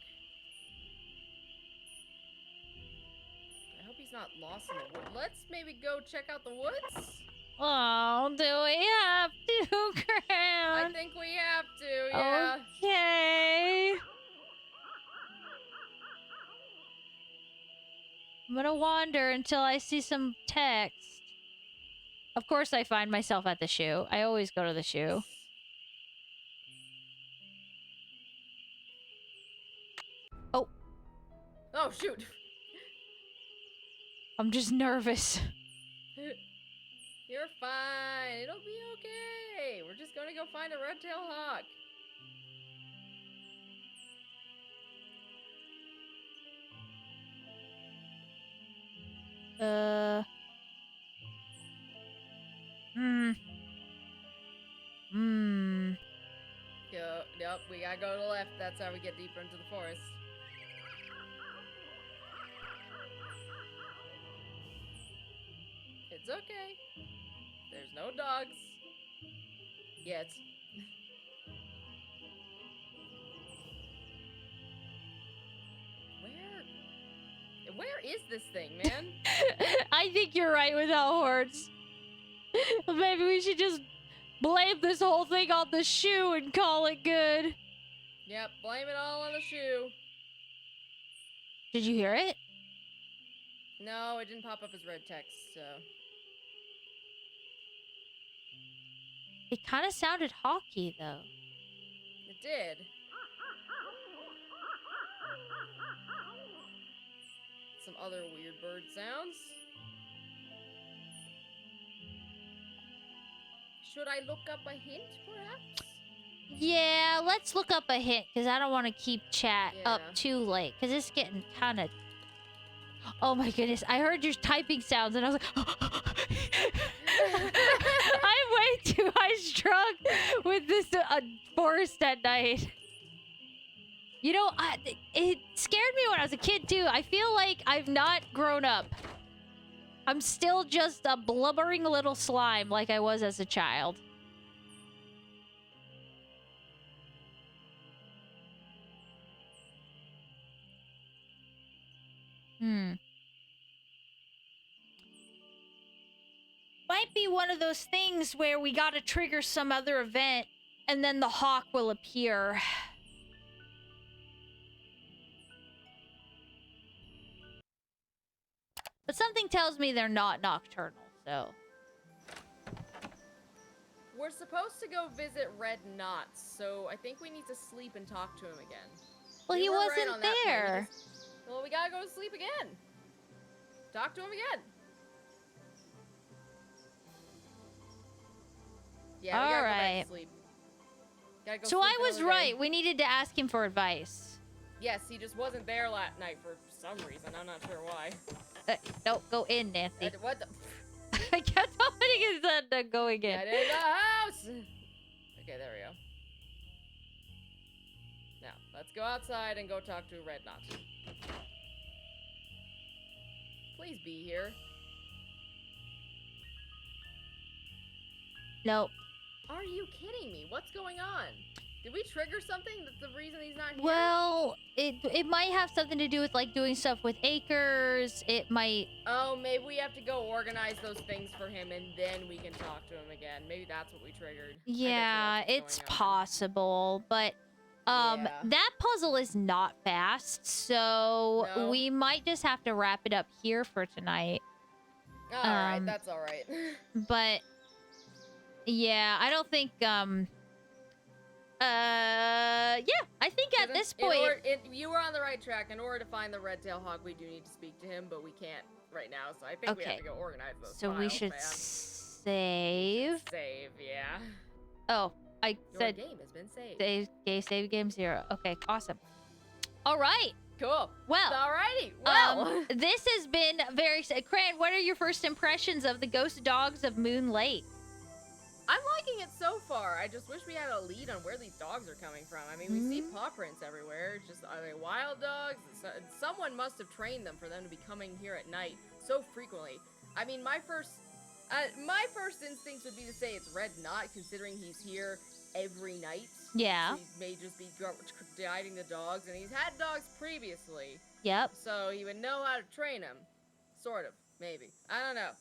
I hope he's not lost in the wood. Let's maybe go check out the woods. Oh, do we have to, Grant? I think we have to, yeah. Okay. I'm gonna wander until I see some text. Of course I find myself at the shoe. I always go to the shoe. Oh. Oh, shoot. I'm just nervous. You're fine. It'll be okay. We're just gonna go find a red-tailed hawk. Yep, we gotta go to the left. That's how we get deeper into the forest. It's okay. There's no dogs. Yet. Where is this thing, man? I think you're right without hordes. Maybe we should just blame this whole thing on the shoe and call it good. Yep, blame it all on the shoe. Did you hear it? No, it didn't pop up as red text, so... It kind of sounded hawky, though. It did. Some other weird bird sounds. Should I look up a hint, perhaps? Yeah, let's look up a hint, because I don't want to keep chat up Yeah. too late, because it's getting kind of... Oh my goodness, I heard your typing sounds, and I was like... I'm way too high-strung with this forest at night. You know, it scared me when I was a kid, too. I feel like I've not grown up. I'm still just a blubbering little slime like I was as a child. Might be one of those things where we gotta trigger some other event and then the hawk will appear. But something tells me they're not nocturnal, so... We're supposed to go visit Red Knots, so I think we need to sleep and talk to him again. Well, he were right wasn't on that point. there. Well, we gotta go to sleep again. Talk to him again. Yeah, we gotta go back to sleep. Gotta go So sleep I was another day. right. We needed to ask him for advice. Yes, he just wasn't there last night for some reason. I'm not sure why. Don't go in, Nancy. What the? I kept opening his head and going in. Get in the house! Okay, there we go. Now, let's go outside and go talk to Red Knot. Please be here. Nope. Are you kidding me? What's going on? Did we trigger something that's the reason he's not here? Well, it might have something to do with, like, doing stuff with acres. It might... Oh, maybe we have to go organize those things for him and then we can talk to him again. Maybe that's what we triggered. Yeah, it's possible, but... Yeah. That puzzle is not fast, so No. we might just have to wrap it up here for tonight. Alright, that's alright. But... Yeah, I don't think, yeah, I think at this point... You were on the right track. In order to find the red-tailed hawk, we do need to speak to him, but we can't right now, so I think we have to go organize those So we files, should man. save. Save, yeah. Oh, I Your said game has been saved. save game 0. Okay, awesome. All right. Cool. Well, alrighty. Well, this has been very... Cran, what are your first impressions of the Ghost Dogs of Moon Lake? I'm liking it so far. I just wish we had a lead on where these dogs are coming from. I mean, we see paw prints everywhere. It's just, are they wild dogs? Someone must have trained them for them to be coming here at night so frequently. I mean, my first instinct would be to say it's Red Knot, considering he's here every night. Yeah. So he may just be guiding the dogs, and he's had dogs previously. Yep. So he would know how to train them. Sort of. Maybe. I don't know.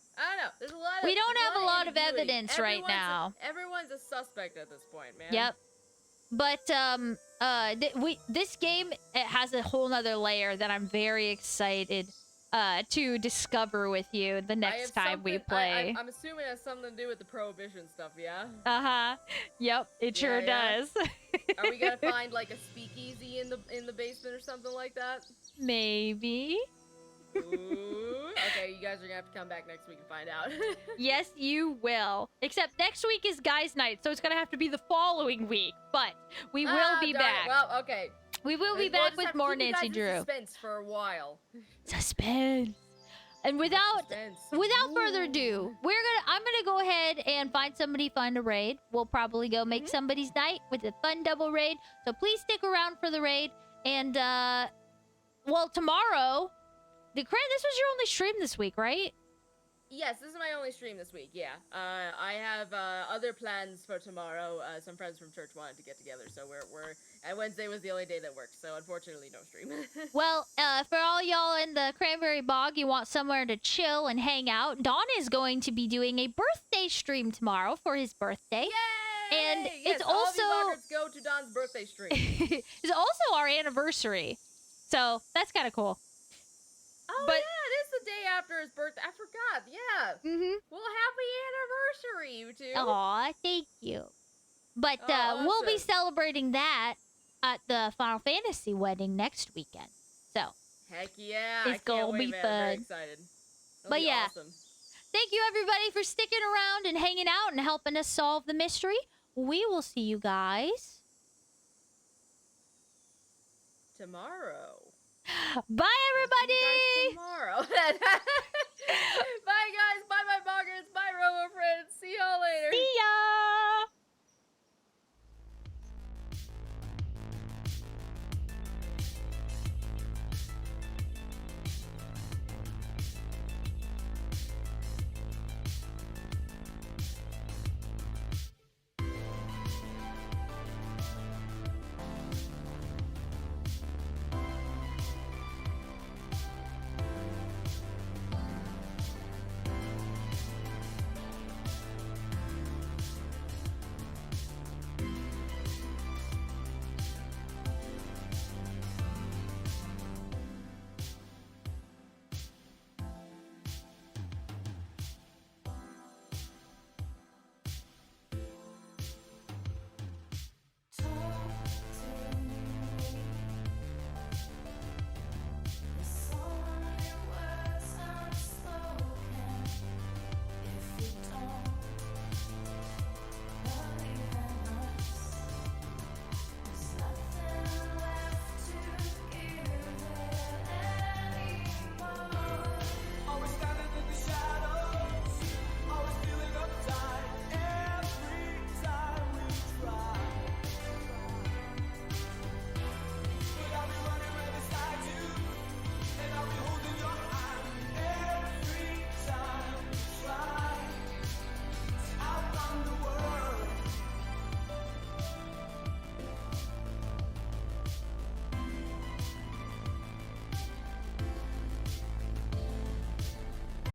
There's a lot of... We don't have a lot of ambiguity. evidence right now. Everyone's a suspect at this point, man. Yep. But, this game, it has a whole nother layer that I'm very excited to discover with you the next time we play. I'm assuming it has something to do with the prohibition stuff, yeah? Uh-huh. Yep, it sure does. Are we gonna find, like, a speakeasy in the basement or something like that? Maybe. Ooh. Okay, you guys are gonna have to come back next week and find out. Yes, you will. Except next week is guys' night, so it's gonna have to be the following week. But we will be darn it. back. Well, okay. We will be We'll back just with have to more keep you Nancy guys in Drew. suspense for a while. Suspense. And without further ado, I'm gonna go ahead and find a raid. We'll probably go make somebody's night with a fun double raid. So please stick around for the raid. And well, tomorrow, this was your only stream this week, right? Yes, this is my only stream this week. Yeah. I have other plans for tomorrow. Some friends from church wanted to get together, so we're and Wednesday was the only day that worked. So unfortunately, no stream. Well, for all y'all in the Cranberry Bog, you want somewhere to chill and hang out. Don is going to be doing a birthday stream tomorrow for his birthday. Yay! And yes, it's all also of you go to Don's birthday stream. it's also our anniversary. So that's kind of cool. Oh But- yeah, it is the day after his birthday. I forgot. Yeah. Mm-hmm. Well, happy anniversary, you two. Aw, thank you. But Oh, we'll be awesome. celebrating that at the Final Fantasy wedding next weekend. So Heck yeah! It's I can't gonna wait, be man. I'm very fun. excited. It'll But be yeah. awesome. thank you everybody for sticking around and hanging out and helping us solve the mystery. We will see you guys Tomorrow. Bye, everybody. See you guys tomorrow.